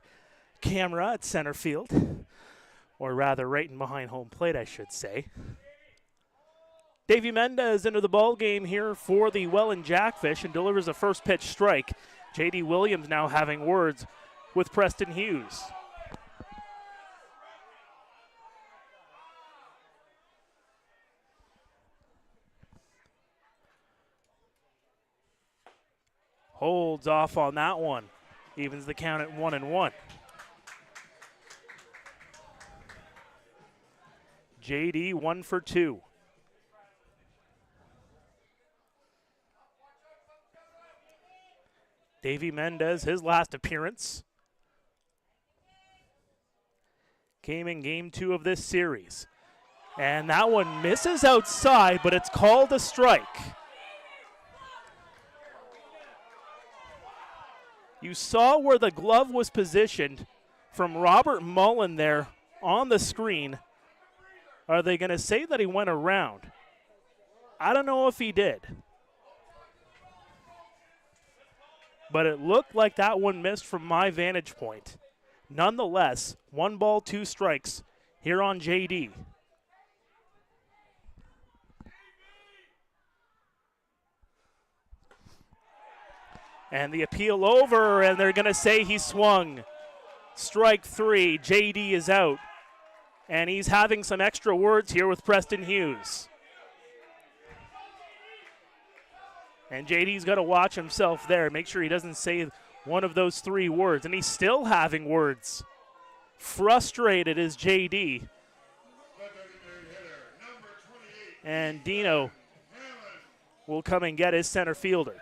camera at center field. Or rather, right in behind home plate, I should say. Davey Mendez into the ball game here for the Welland Jackfish and delivers a first pitch strike. J.D. Williams now having words with Preston Hughes. Holds off on that one. Evens the count at 1-1. JD 1 for 2. Davey Mendez, his last appearance, came in game 2 of this series. And that one misses outside, but it's called a strike. You saw where the glove was positioned from Robert Mullen there on the screen. Are they going to say that he went around? I don't know if he did. But it looked like that one missed from my vantage point. Nonetheless, 1 ball, 2 strikes here on JD. And the appeal over, and they're going to say he swung. Strike 3, JD is out. And he's having some extra words here with Preston Hughes. And JD's got to watch himself there, make sure he doesn't say one of those 3 words. And he's still having words. Frustrated is JD. And Dino will come and get his center fielder.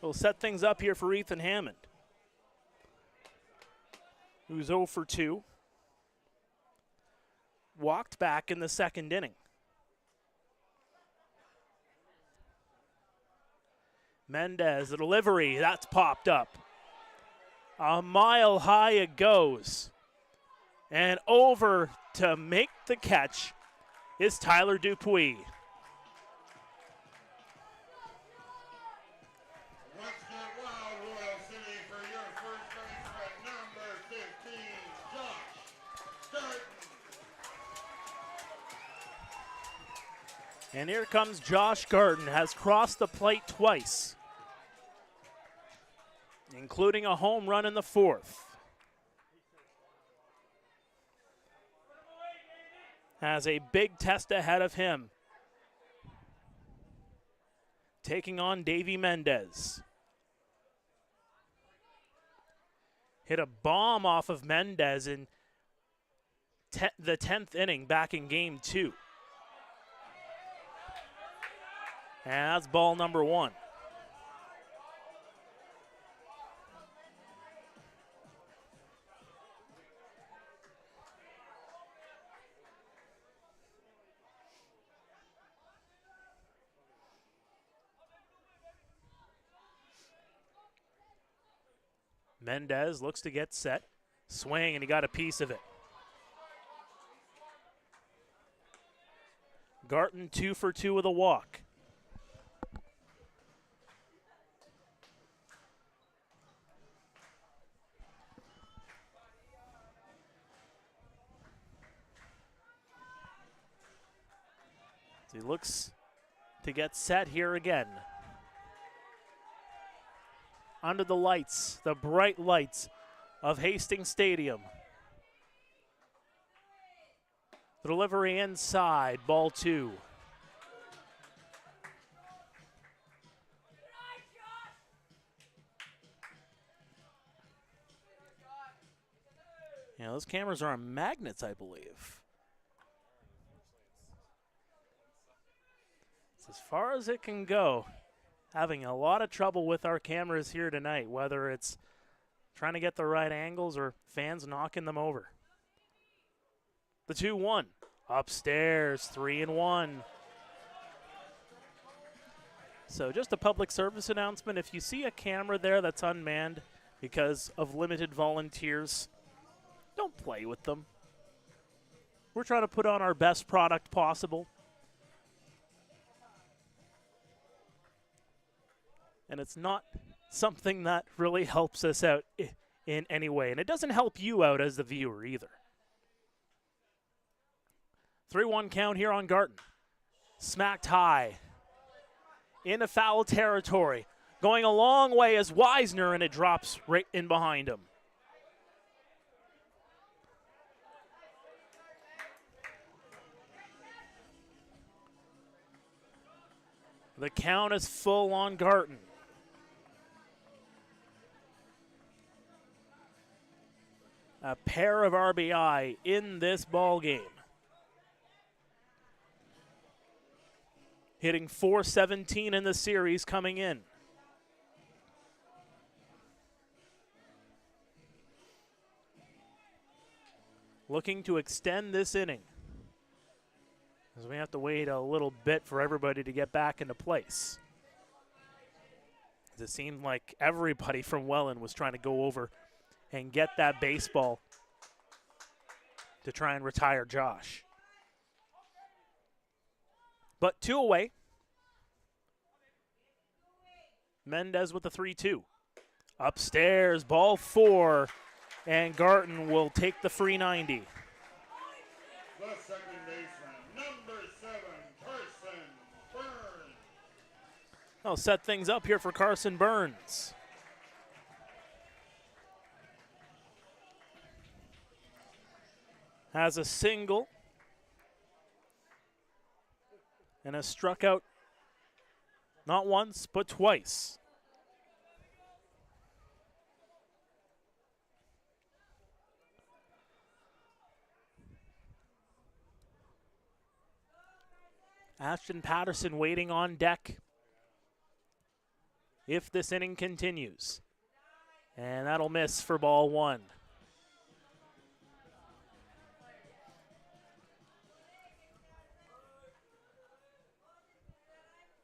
We'll set things up here for Ethan Hammond, who's 0 for 2. Walked back in the second inning. Mendez, the delivery, that's popped up. A mile high it goes. And over to make the catch is Tyler Dupuis. And here comes Josh Garden, has crossed the plate twice, including a home run in the 4th. Has a big test ahead of him, taking on Davey Mendez. Hit a bomb off of Mendez in the 10th inning back in game 2. And that's ball number 1. Mendez looks to get set. Swing, and he got a piece of it. Garton 2 for 2 with a walk. He looks to get set here again. Under the lights, the bright lights of Hastings Stadium. The delivery inside, ball 2. Yeah, those cameras are on magnets, I believe. As far as it can go, having a lot of trouble with our cameras here tonight, whether it's trying to get the right angles or fans knocking them over. The 2-1, upstairs, 3-1. So just a public service announcement, if you see a camera there that's unmanned because of limited volunteers, Don't play with them. We're trying to put on our best product possible. And it's not something that really helps us out in any way. And it doesn't help you out as the viewer either. 3-1 count here on Garton. Smacked high. Into foul territory. Going a long way is Weisner, and it drops right in behind him. The count is full on Garton. A pair of RBI in this ball game. Hitting .417 in the series coming in. Looking to extend this inning, as we have to wait a little bit for everybody to get back into place. It seemed like everybody from Welland was trying to go over and get that baseball to try and retire Josh. But 2 away. Mendez with the 3-2. Upstairs, ball 4, and Garton will take the free 90. The second baseman, number 7, Carson Burns. I'll set things up here for Carson Burns. Has a single and has struck out not once, but twice. Ashton Patterson waiting on deck if this inning continues. And that'll miss for ball 1.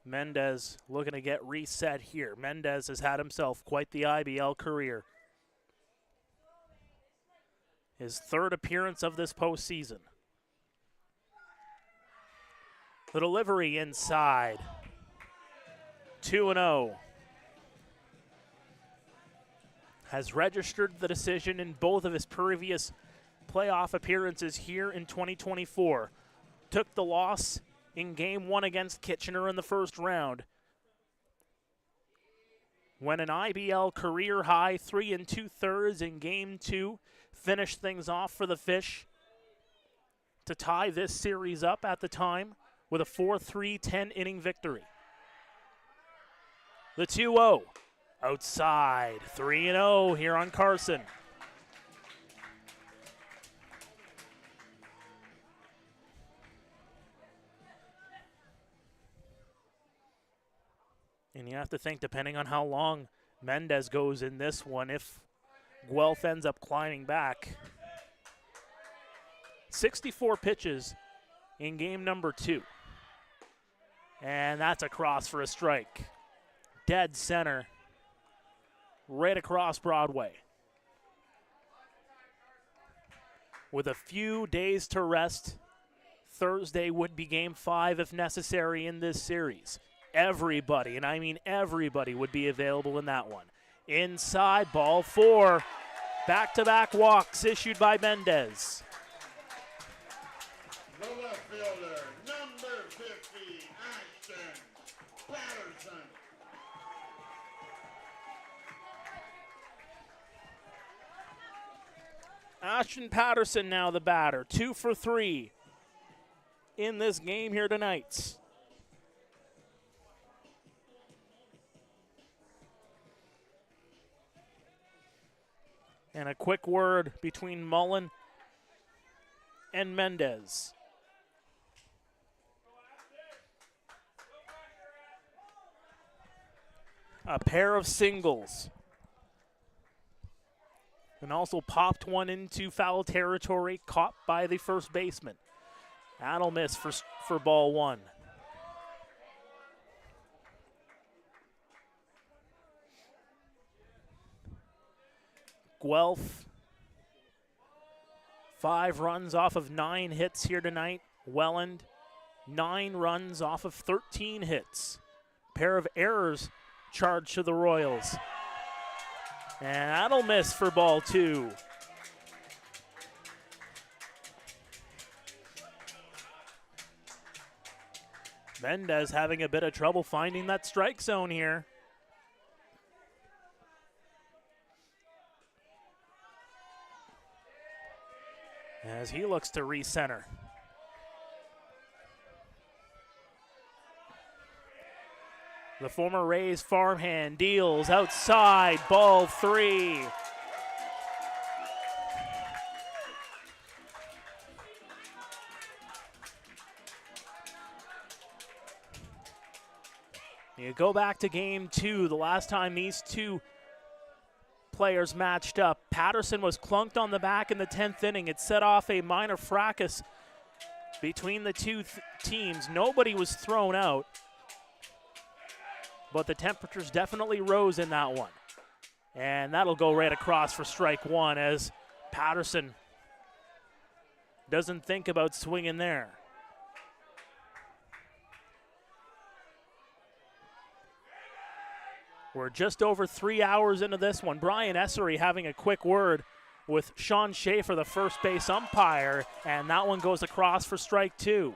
Mendez looking to get reset here. Mendez has had himself quite the IBL career. His 3rd appearance of this postseason. The delivery inside. 2-0. Has registered the decision in both of his previous playoff appearances here in 2024. Took the loss in Game 1 against Kitchener in the first round. When an IBL career high 3 2/3 in Game 2 finished things off for the Fish to tie this series up at the time with a 4-3 10-inning victory. The 2-0 outside, 3-0 here on Carson. And you have to think, depending on how long Mendez goes in this one, if Guelph ends up climbing back. 64 pitches in game number 2. And that's a cross for a strike. Dead center, right across Broadway. With a few days to rest, Thursday would be game 5 if necessary in this series. Everybody, and I mean everybody, would be available in that one. Inside, ball 4. Back-to-back walks issued by Mendez. The left fielder, number 50, Ashton Patterson. Ashton Patterson now the batter. 2 for 3 in this game here tonight. And a quick word between Mullen and Mendez. A pair of singles. And also popped one into foul territory, caught by the first baseman. That'll miss for ball 1. Guelph 5 runs off of 9 hits here tonight. Welland, 9 runs off of 13 hits. Pair of errors charged to the Royals. And that'll miss for ball 2. Mendez having a bit of trouble finding that strike zone here. As he looks to recenter. The former Rays farmhand deals outside, ball 3. You go back to game 2, the last time these two players matched up. Patterson was clunked on the back in the 10th inning. It set off a minor fracas between the two teams. Nobody was thrown out, but the temperatures definitely rose in that one. And that'll go right across for strike 1 as Patterson doesn't think about swinging there. We're just over 3 hours into this one. Brian Essery having a quick word with Sean Schaefer, the first base umpire, and that one goes across for strike 2.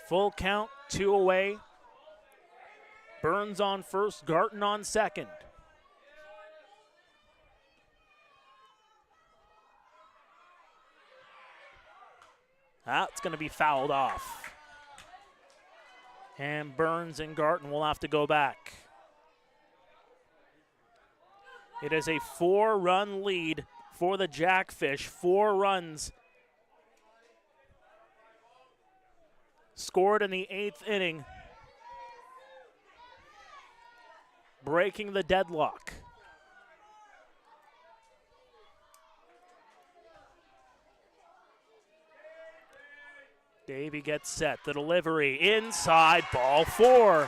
Full count, 2 away. Burns on first, Garton on second. That's going to be fouled off. And Burns and Garton will have to go back. It is a 4-run lead for the Jackfish. 4 runs scored in the 8th inning, breaking the deadlock. Davey gets set, the delivery inside, ball 4.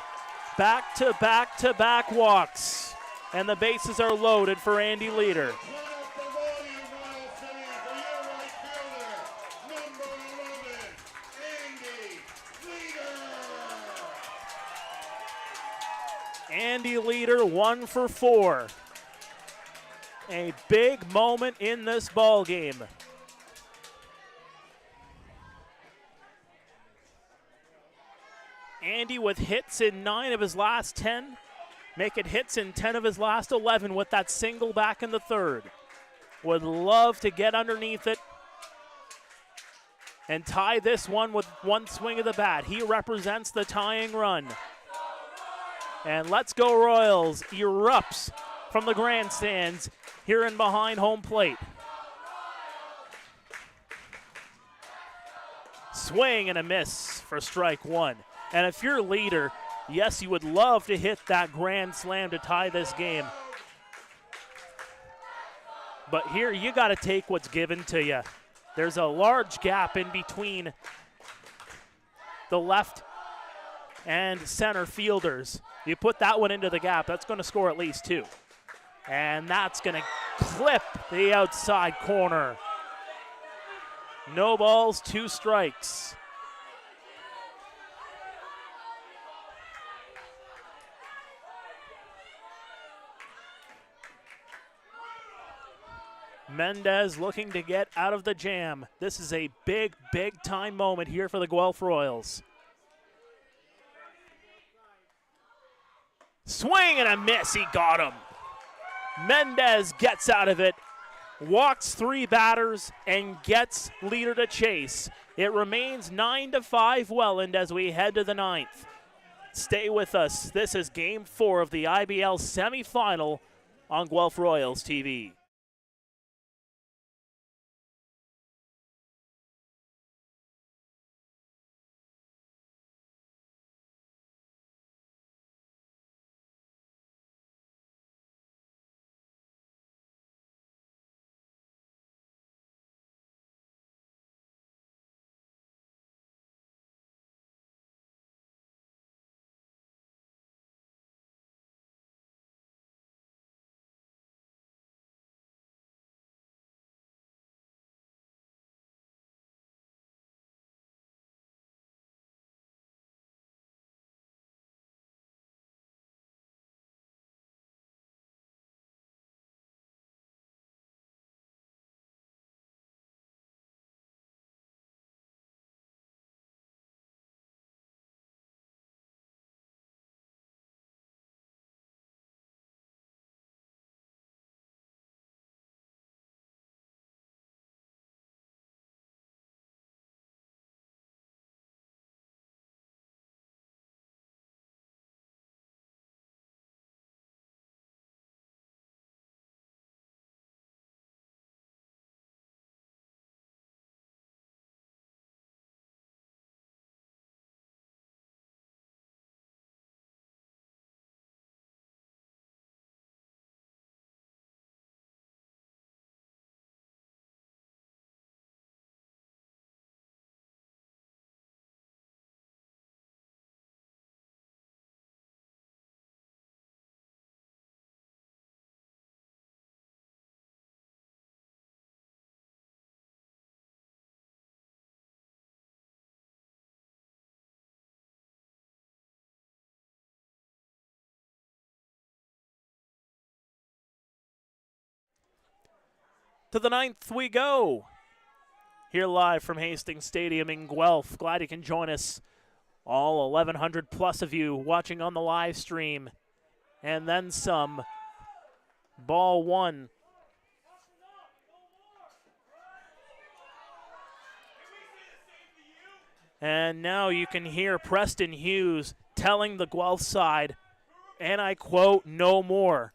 Back-to-back-to-back walks, and the bases are loaded for Andy Leader. Andy Leader 1 for 4. A big moment in this ball game. Andy with hits in 9 of his last 10, making hits in 10 of his last 11 with that single back in the 3rd. Would love to get underneath it and tie this one with one swing of the bat. He represents the tying run. And Let's Go Royals erupts from the grandstands here in behind home plate. Swing and a miss for strike 1. And if you're Leader, yes, you would love to hit that grand slam to tie this game. But here you got to take what's given to you. There's a large gap in between the left and center fielders. You put that one into the gap, that's going to score at least 2. And that's going to clip the outside corner. No balls, 2 strikes. Mendez looking to get out of the jam. This is a big, big time moment here for the Guelph Royals. Swing and a miss, he got him. Mendez gets out of it, walks 3 batters, and gets Leader to chase. It remains 9-5 Welland as we head to the 9th. Stay with us. This is Game 4 of the IBL semifinal on Guelph Royals TV. to the 9th we go. Here live from Hastings Stadium in Guelph. Glad you can join us, all 1,100 plus of you watching on the live stream. And then some. Ball one. And now you can hear Preston Hughes telling the Guelph side, and I quote, "No more."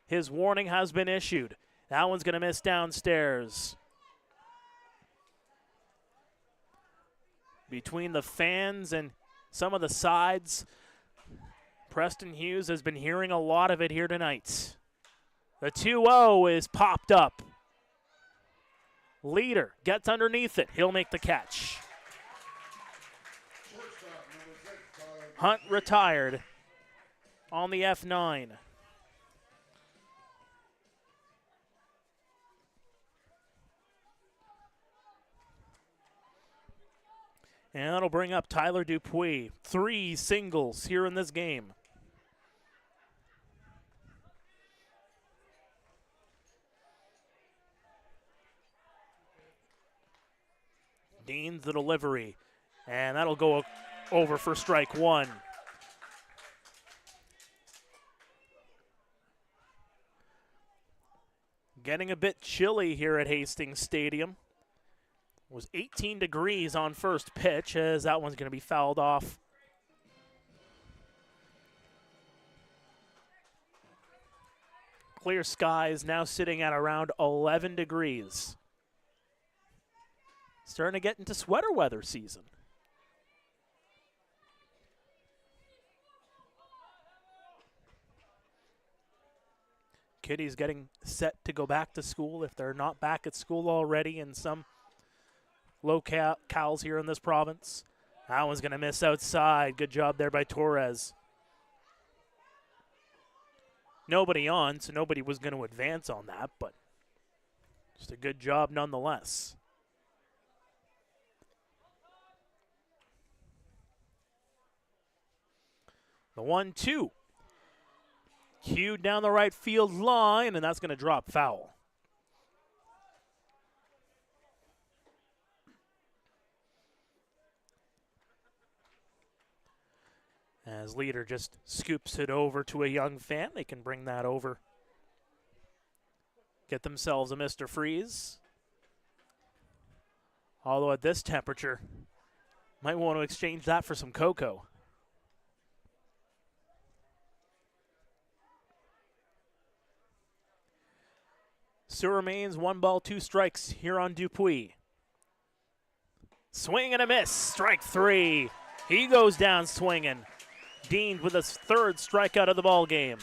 His warning has been issued. That one's going to miss downstairs. Between the fans and some of the sides, Preston Hughes has been hearing a lot of it here tonight. The 2-0 is popped up. Leader gets underneath it. He'll make the catch. Hunt retired on the F9. And that'll bring up Tyler Dupuis. 3 singles here in this game. Dean's the delivery. And that'll go over for strike one. Getting a bit chilly here at Hastings Stadium. It was 18 degrees on first pitch, as that one's going to be fouled off. Clear skies now sitting at around 11 degrees. Starting to get into sweater weather season. Kiddies getting set to go back to school if they're not back at school already in some locales here in this province. That one's going to miss outside. Good job there by Torres. Nobody on, so nobody was going to advance on that, but just a good job nonetheless. The 1-2. Cued down the right field line, and that's going to drop foul. As Leader just scoops it over to a young fan, they can bring that over. Get themselves a Mr. Freeze. Although at this temperature, might want to exchange that for some cocoa. Still remains 1 ball, 2 strikes here on Dupuis. Swing and a miss, strike 3. He goes down swinging. Dean with his 3rd strikeout of the ball game.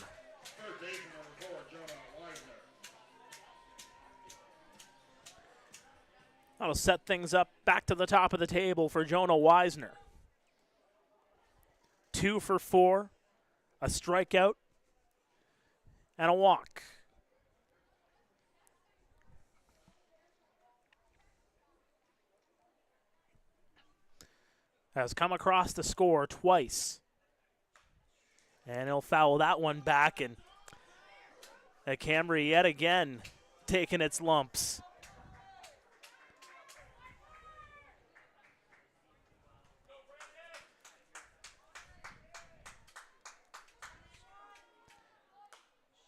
That'll set things up back to the top of the table for Jonah Weisner. 2 for 4, a strikeout, and a walk. Has come across the score twice. And he'll foul that one back, and a Camry yet again taking its lumps.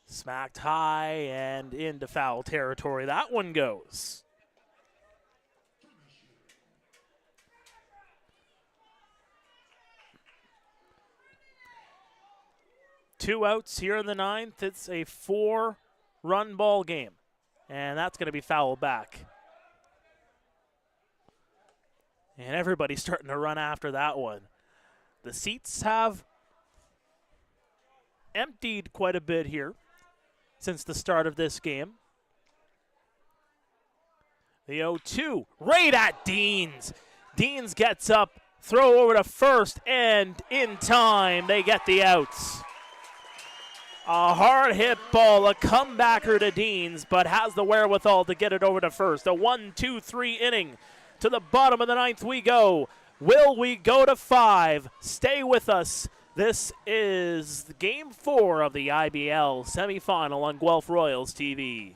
Smacked high and into foul territory. That one goes. Two outs here in the 9th. It's a 4-run ball game, and that's going to be fouled back. And everybody's starting to run after that one. The seats have emptied quite a bit here since the start of this game. The 0-2, right at Deans. Deans gets up, throw over to first, and in time, they get the outs. A hard hit ball, a comebacker to Deans, but has the wherewithal to get it over to first. A 1-2-3 inning. To the bottom of the 9th we go. Will we go to 5? Stay with us. This is Game 4 of the IBL semifinal on Guelph Royals TV.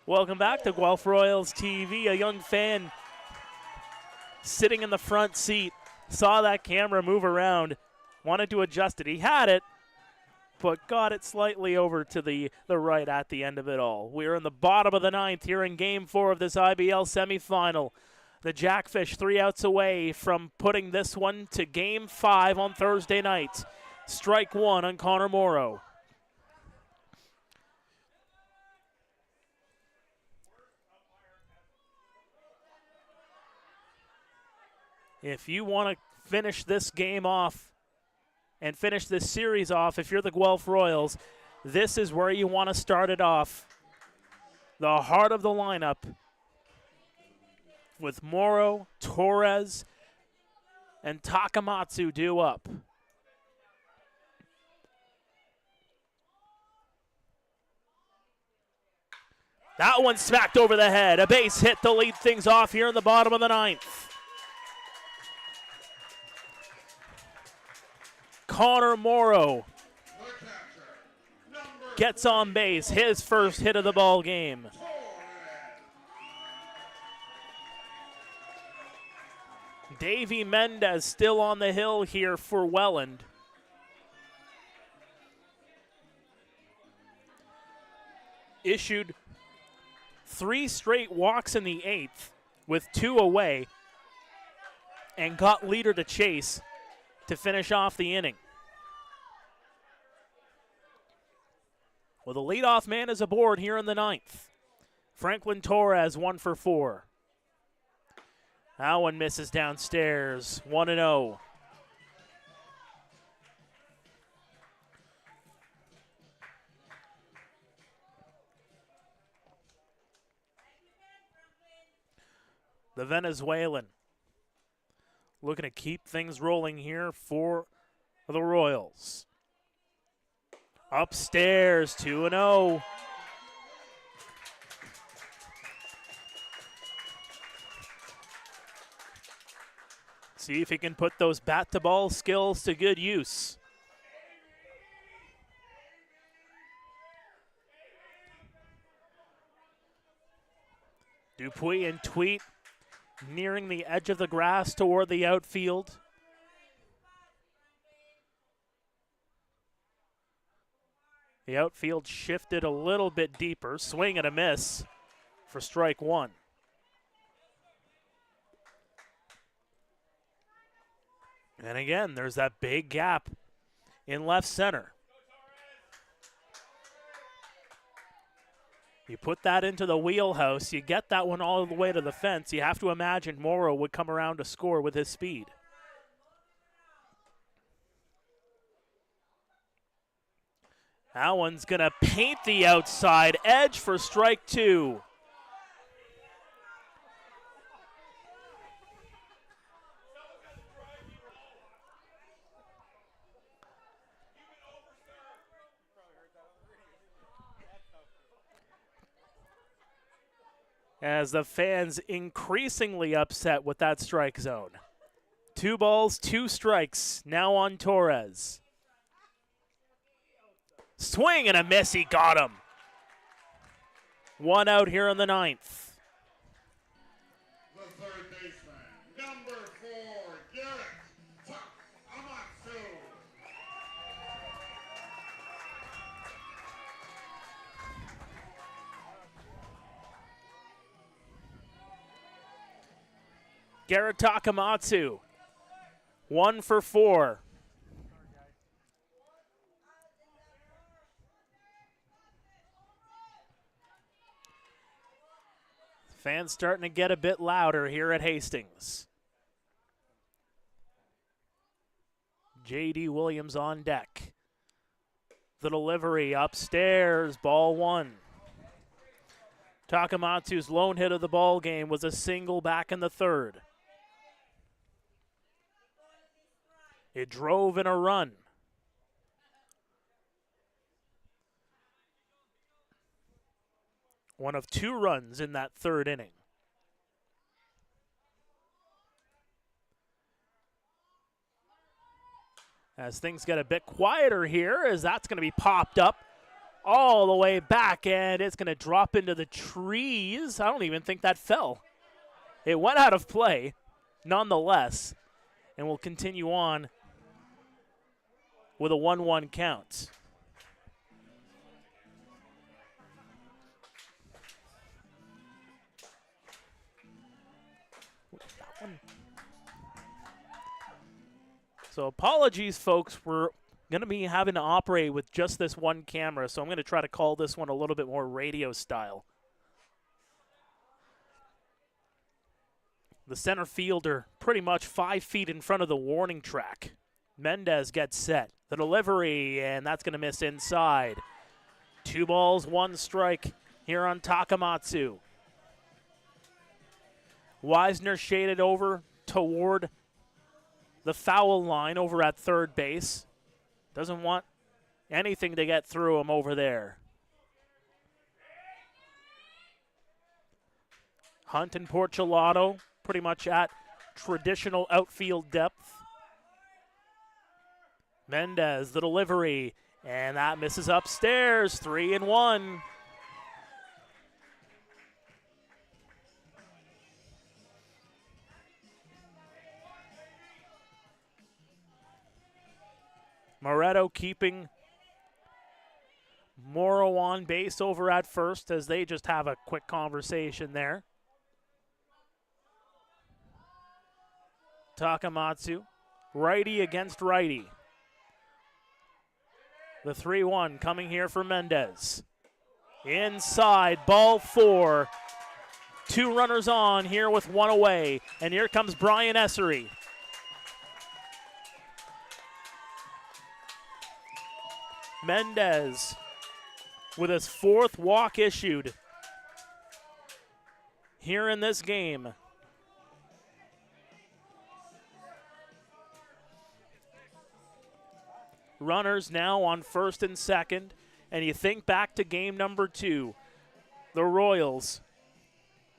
Welcome back to Guelph Royals TV. A young fan sitting in the front seat saw that camera move around, wanted to adjust it. He had it, but got it slightly over to the right at the end of it all. We're in the bottom of the ninth here in Game 4 of this IBL semifinal. The Jackfish 3 outs away from putting this one to Game 5 on Thursday night. Strike one on Connor Morrow. If you want to finish this game off and finish this series off, if you're the Guelph Royals, this is where you want to start it off. The heart of the lineup with Morrow, Torres, and Takamatsu due up. That one smacked over the head. A base hit to lead things off here in the bottom of the ninth. Connor Morrow gets on base, his first hit of the ball game. Davey Mendez still on the hill here for Welland. Issued 3 straight walks in the 8th with 2 away and got leader to chase to finish off the inning. Well, the leadoff man is aboard here in the 9th. Franklin Torres, 1 for 4. That one misses downstairs, 1-0. The Venezuelan looking to keep things rolling here for the Royals. Upstairs, 2-0. See if he can put those bat-to-ball skills to good use. Dupuis and Tweet nearing the edge of the grass toward the outfield. The outfield shifted a little bit deeper. Swing and a miss for strike one. And again, there's that big gap in left center. You put that into the wheelhouse, you get that one all the way to the fence. You have to imagine Morrow would come around to score with his speed. That one's going to paint the outside edge for strike two. As the fans increasingly upset with that strike zone. 2 balls, 2 strikes now on Torres. Swing and a miss, he got him. 1 out here in the 9th. The third baseman, number 4, Garrett Takamatsu. Garrett Takamatsu, 1 for 4. Fans starting to get a bit louder here at Hastings. J.D. Williams on deck. The delivery upstairs, ball 1. Takamatsu's lone hit of the ball game was a single back in the 3rd. It drove in a run. One of 2 runs in that 3rd inning. As things get a bit quieter here, as that's going to be popped up all the way back, and it's going to drop into the trees. I don't even think that fell. It went out of play, nonetheless, and we'll continue on with a 1-1 count. So apologies, folks. We're going to be having to operate with just this one camera, so I'm going to try to call this one a little bit more radio style. The center fielder pretty much 5 feet in front of the warning track. Mendez gets set. The delivery, and that's going to miss inside. 2 balls, 1 strike here on Takamatsu. Wisner shaded over toward the foul line over at third base. Doesn't want anything to get through him over there. Hunt and Porcelato pretty much at traditional outfield depth. Mendez, the delivery, and that misses upstairs. 3-1. Moretto keeping Morrow on base over at first as they just have a quick conversation there. Takamatsu, righty against righty. The 3-1 coming here for Mendez. Inside, ball 4. 2 runners on here with 1 away. And here comes Brian Essery. Mendez with his 4th walk issued here in this game. Runners now on first and second, and you think back to game number 2. The Royals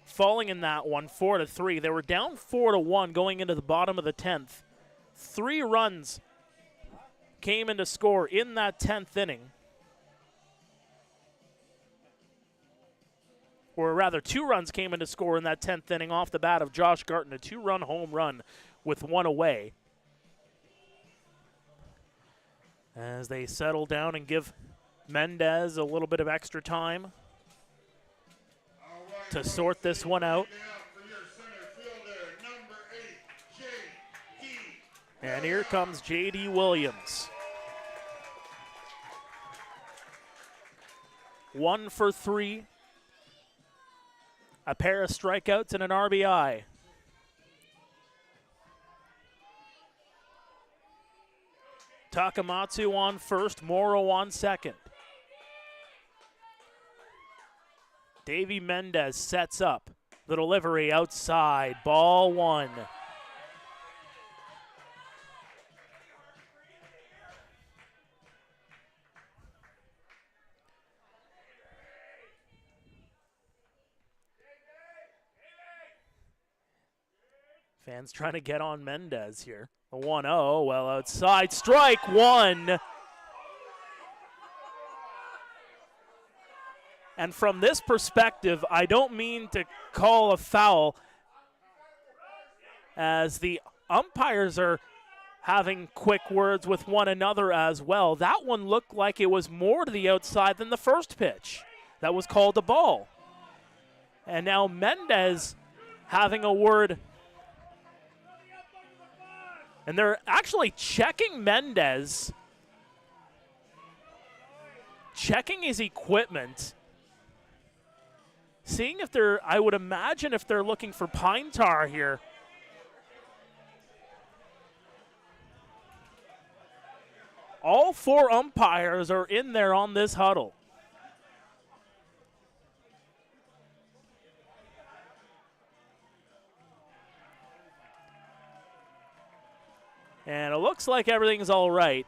falling in that one 4-3. They were down 4-1 going into the bottom of the 10th. 3 runs came in to score in that 10th inning. Or rather, 2 runs came in to score in that 10th inning off the bat of Josh Garton, a 2-run home run with 1 away. As they settle down and give Mendez a little bit of extra time to sort this one out. And here comes J.D. Williams. 1 for 3. A pair of strikeouts and an RBI. Takamatsu on first, Morrow on second. Davey Mendez sets up. The delivery outside, ball 1. Fans trying to get on Mendez here. The 1-0, well outside, strike 1. And from this perspective, I don't mean to call a foul as the umpires are having quick words with one another as well. That one looked like it was more to the outside than the first pitch. That was called a ball. And now Mendez having a word. And they're actually checking Mendez, checking his equipment, seeing if they're, I would imagine if they're looking for pine tar here. All 4 umpires are in there on this huddle. And it looks like everything's all right.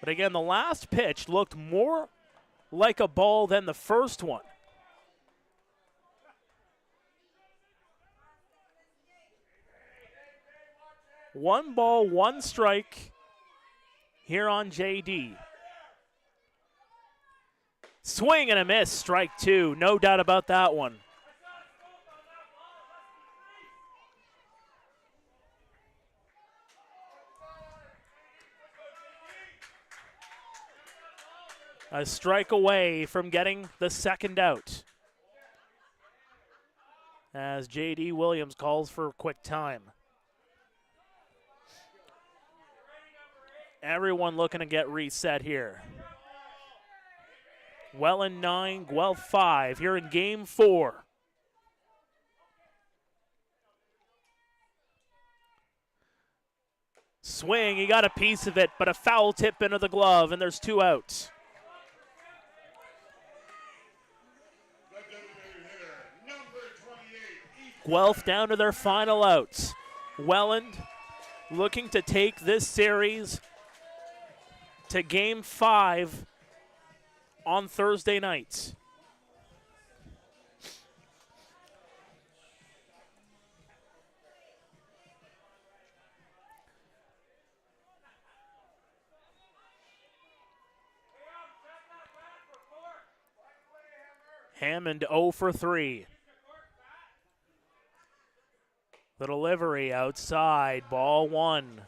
But again, the last pitch looked more like a ball than the first one. 1 ball, 1 strike here on JD. Swing and a miss, strike 2. No doubt about that one. A strike away from getting the second out, as J.D. Williams calls for quick time. Everyone looking to get reset here. Welland 9, Guelph 5 here in game 4. Swing, he got a piece of it, but a foul tip into the glove, and there's 2 outs. Guelph down to their final outs. Welland looking to take this series to game 5 on Thursday nights. Hammond 0 for 3. The delivery outside, ball 1.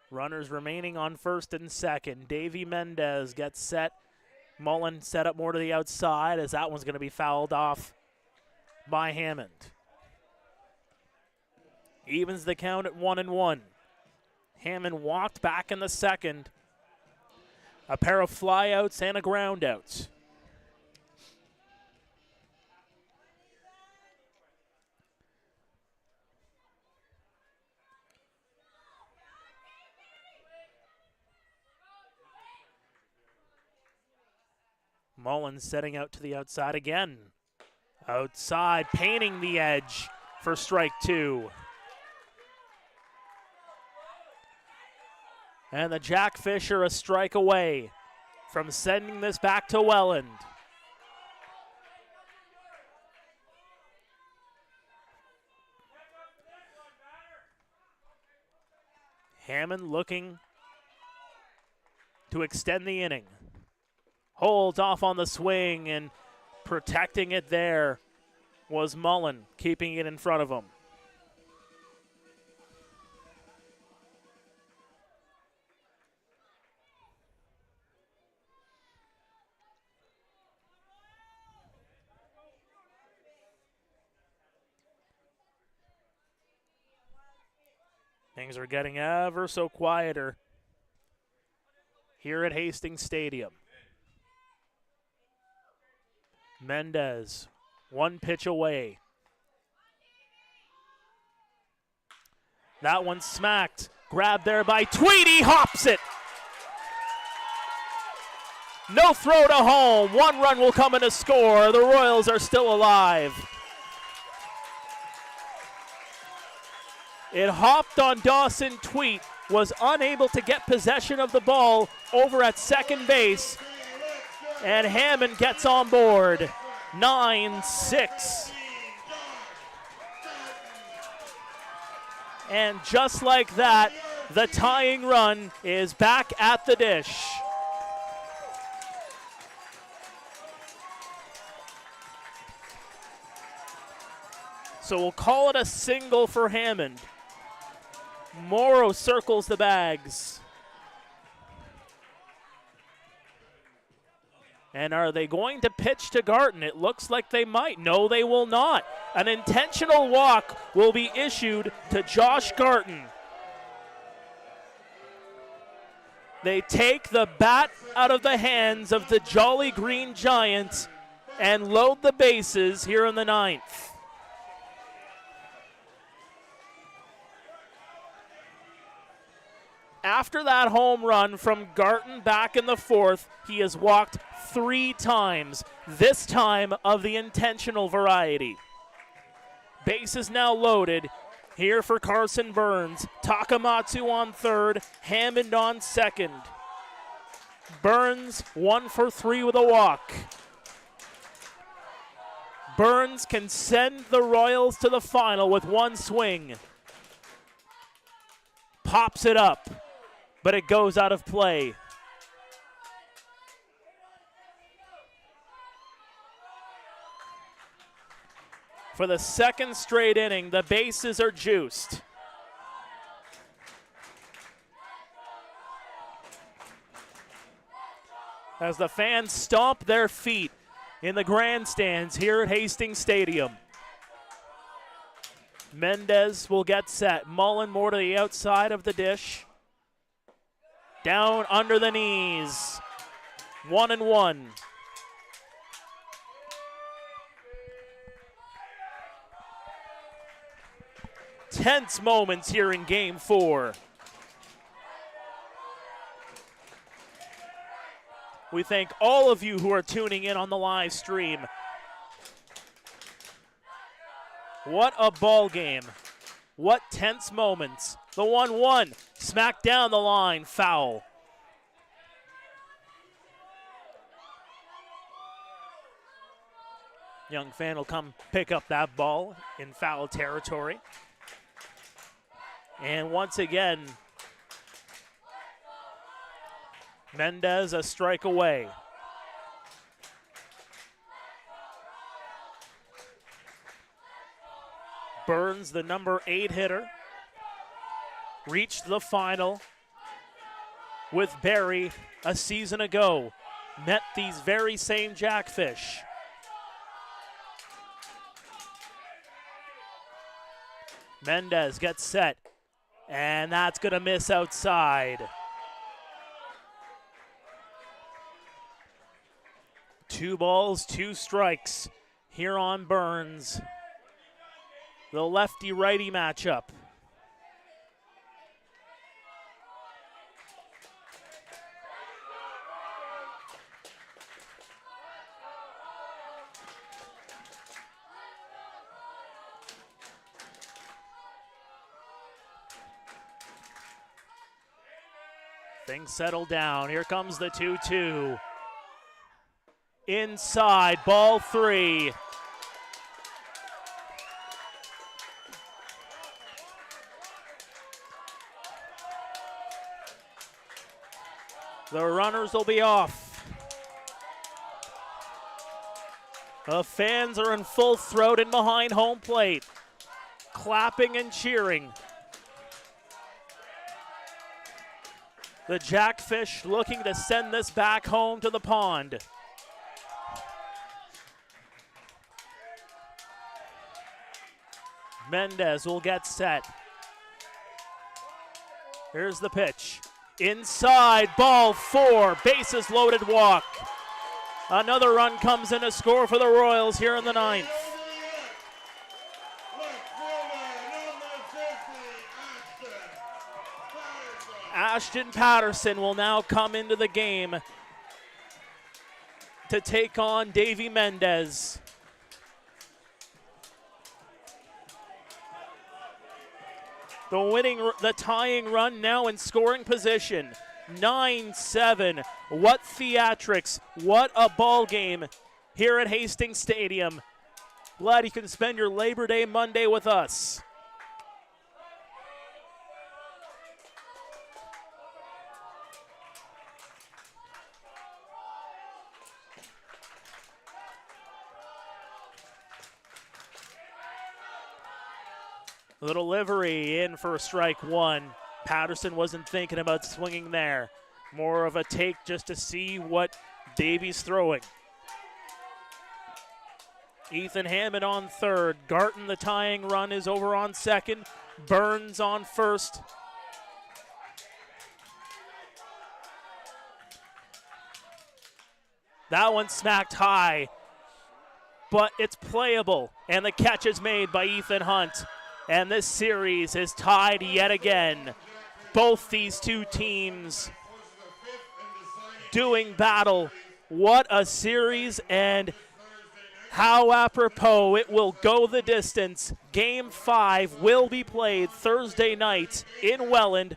Runners remaining on first and second. Davey Mendez gets set. Mullen set up more to the outside, as that one's going to be fouled off by Hammond. Evens the count at 1-1. Hammond walked back in the second. A pair of flyouts and a groundout. Mullins setting out to the outside again. Outside, painting the edge for strike 2. And the Jackfish are a strike away from sending this back to Welland. Hammond looking to extend the inning. Holds off on the swing, and protecting it there was Mullen, keeping it in front of him. Things are getting ever so quieter here at Hastings Stadium. Mendez, 1 pitch away. That one smacked. Grabbed there by Tweedy, hops it. No throw to home. 1 run will come in to score. The Royals are still alive. It hopped on Dawson Tweet, was unable to get possession of the ball over at second base, and Hammond gets on board. 9-6. And just like that, the tying run is back at the dish. So we'll call it a single for Hammond. Morrow circles the bags. And are they going to pitch to Garton? It looks like they might. No, they will not. An intentional walk will be issued to Josh Garton. They take the bat out of the hands of the Jolly Green Giants and load the bases here in the 9th. After that home run from Garton back in the 4th, he has walked 3 times, this time of the intentional variety. Bases now loaded. here for Carson Burns. Takamatsu on third, Hammond on second. Burns 1 for 3 with a walk. Burns can send the Royals to the final with one swing. Pops it up, but it goes out of play. For the second straight inning, the bases are juiced. As the fans stomp their feet in the grandstands here at Hastings Stadium. Mendez will get set. Mullen more to the outside of the dish. Down under the knees. 1-1. Tense moments here in Game 4. We thank all of you who are tuning in on the live stream. What a ball game. What tense moments. The 1-1, smacked down the line, foul. Young fan will come pick up that ball in foul territory. And once again, Mendez a strike away. Burns, the number 8 hitter, reached the final with Barry a season ago. Met these very same Jackfish. Mendez gets set, and that's going to miss outside. 2 balls, 2 strikes here on Burns. The lefty-righty matchup. Things settle down. Here comes the 2-2. Inside, ball 3. The runners will be off. The fans are in full throat and behind home plate, clapping and cheering. The Jackfish looking to send this back home to the pond. Mendez will get set. Here's the pitch. Inside, ball 4, bases loaded walk. Another run comes in to score for the Royals here in the 9th. Ashton Patterson will now come into the game to take on Davy Mendez. The tying run now in scoring position. 9-7. What theatrics. What a ball game here at Hastings Stadium. Glad you can spend your Labor Day Monday with us. Little livery in for strike 1. Patterson wasn't thinking about swinging there. More of a take just to see what Davies throwing. Ethan Hammond on third. Garton, the tying run, is over on second. Burns on first. That one smacked high, but it's playable, and the catch is made by Ethan Hunt. And this series is tied yet again. Both these two teams doing battle. What a series, and How apropos, it will go the distance. Game 5 will be played Thursday night in Welland.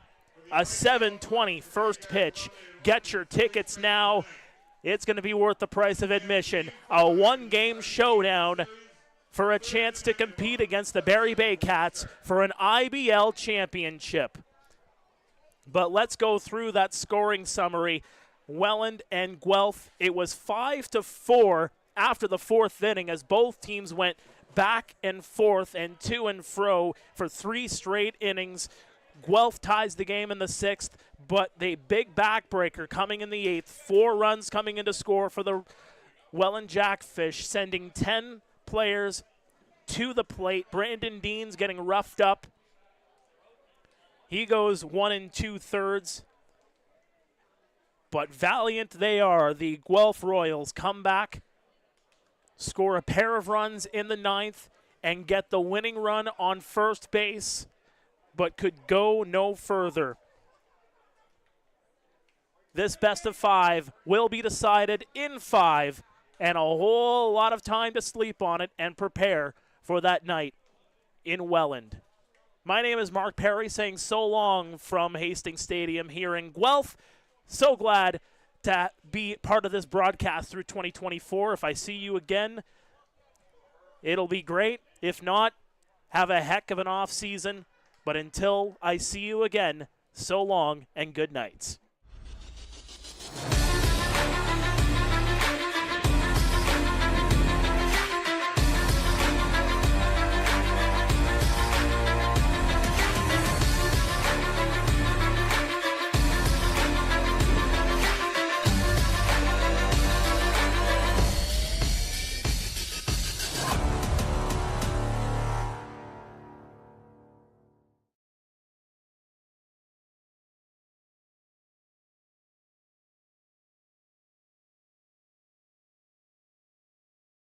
A 7:20 first pitch. Get your tickets now. It's going to be worth the price of admission. A one-game showdown for a chance to compete against the Barry Bay Cats for an IBL championship. But let's go through that scoring summary. Welland and Guelph, it was 5-4 after the fourth inning as both teams went back and forth and to and fro for 3 straight innings. Guelph ties the game in the 6th, but the big backbreaker coming in the 8th. 4 runs coming in to score for the Welland Jackfish, sending 10 players to the plate. Brandon Dean's getting roughed up. He goes 1 2/3. But valiant they are. The Guelph Royals come back, score a pair of runs in the 9th, and get the winning run on first base, but could go no further. This best of 5 will be decided in 5, and a whole lot of time to sleep on it and prepare for that night in Welland. My name is Mark Pare, saying so long from Hastings Stadium here in Guelph. So glad to be part of this broadcast through 2024. If I see you again, it'll be great. If not, have a heck of an off season. But until I see you again, so long and good nights.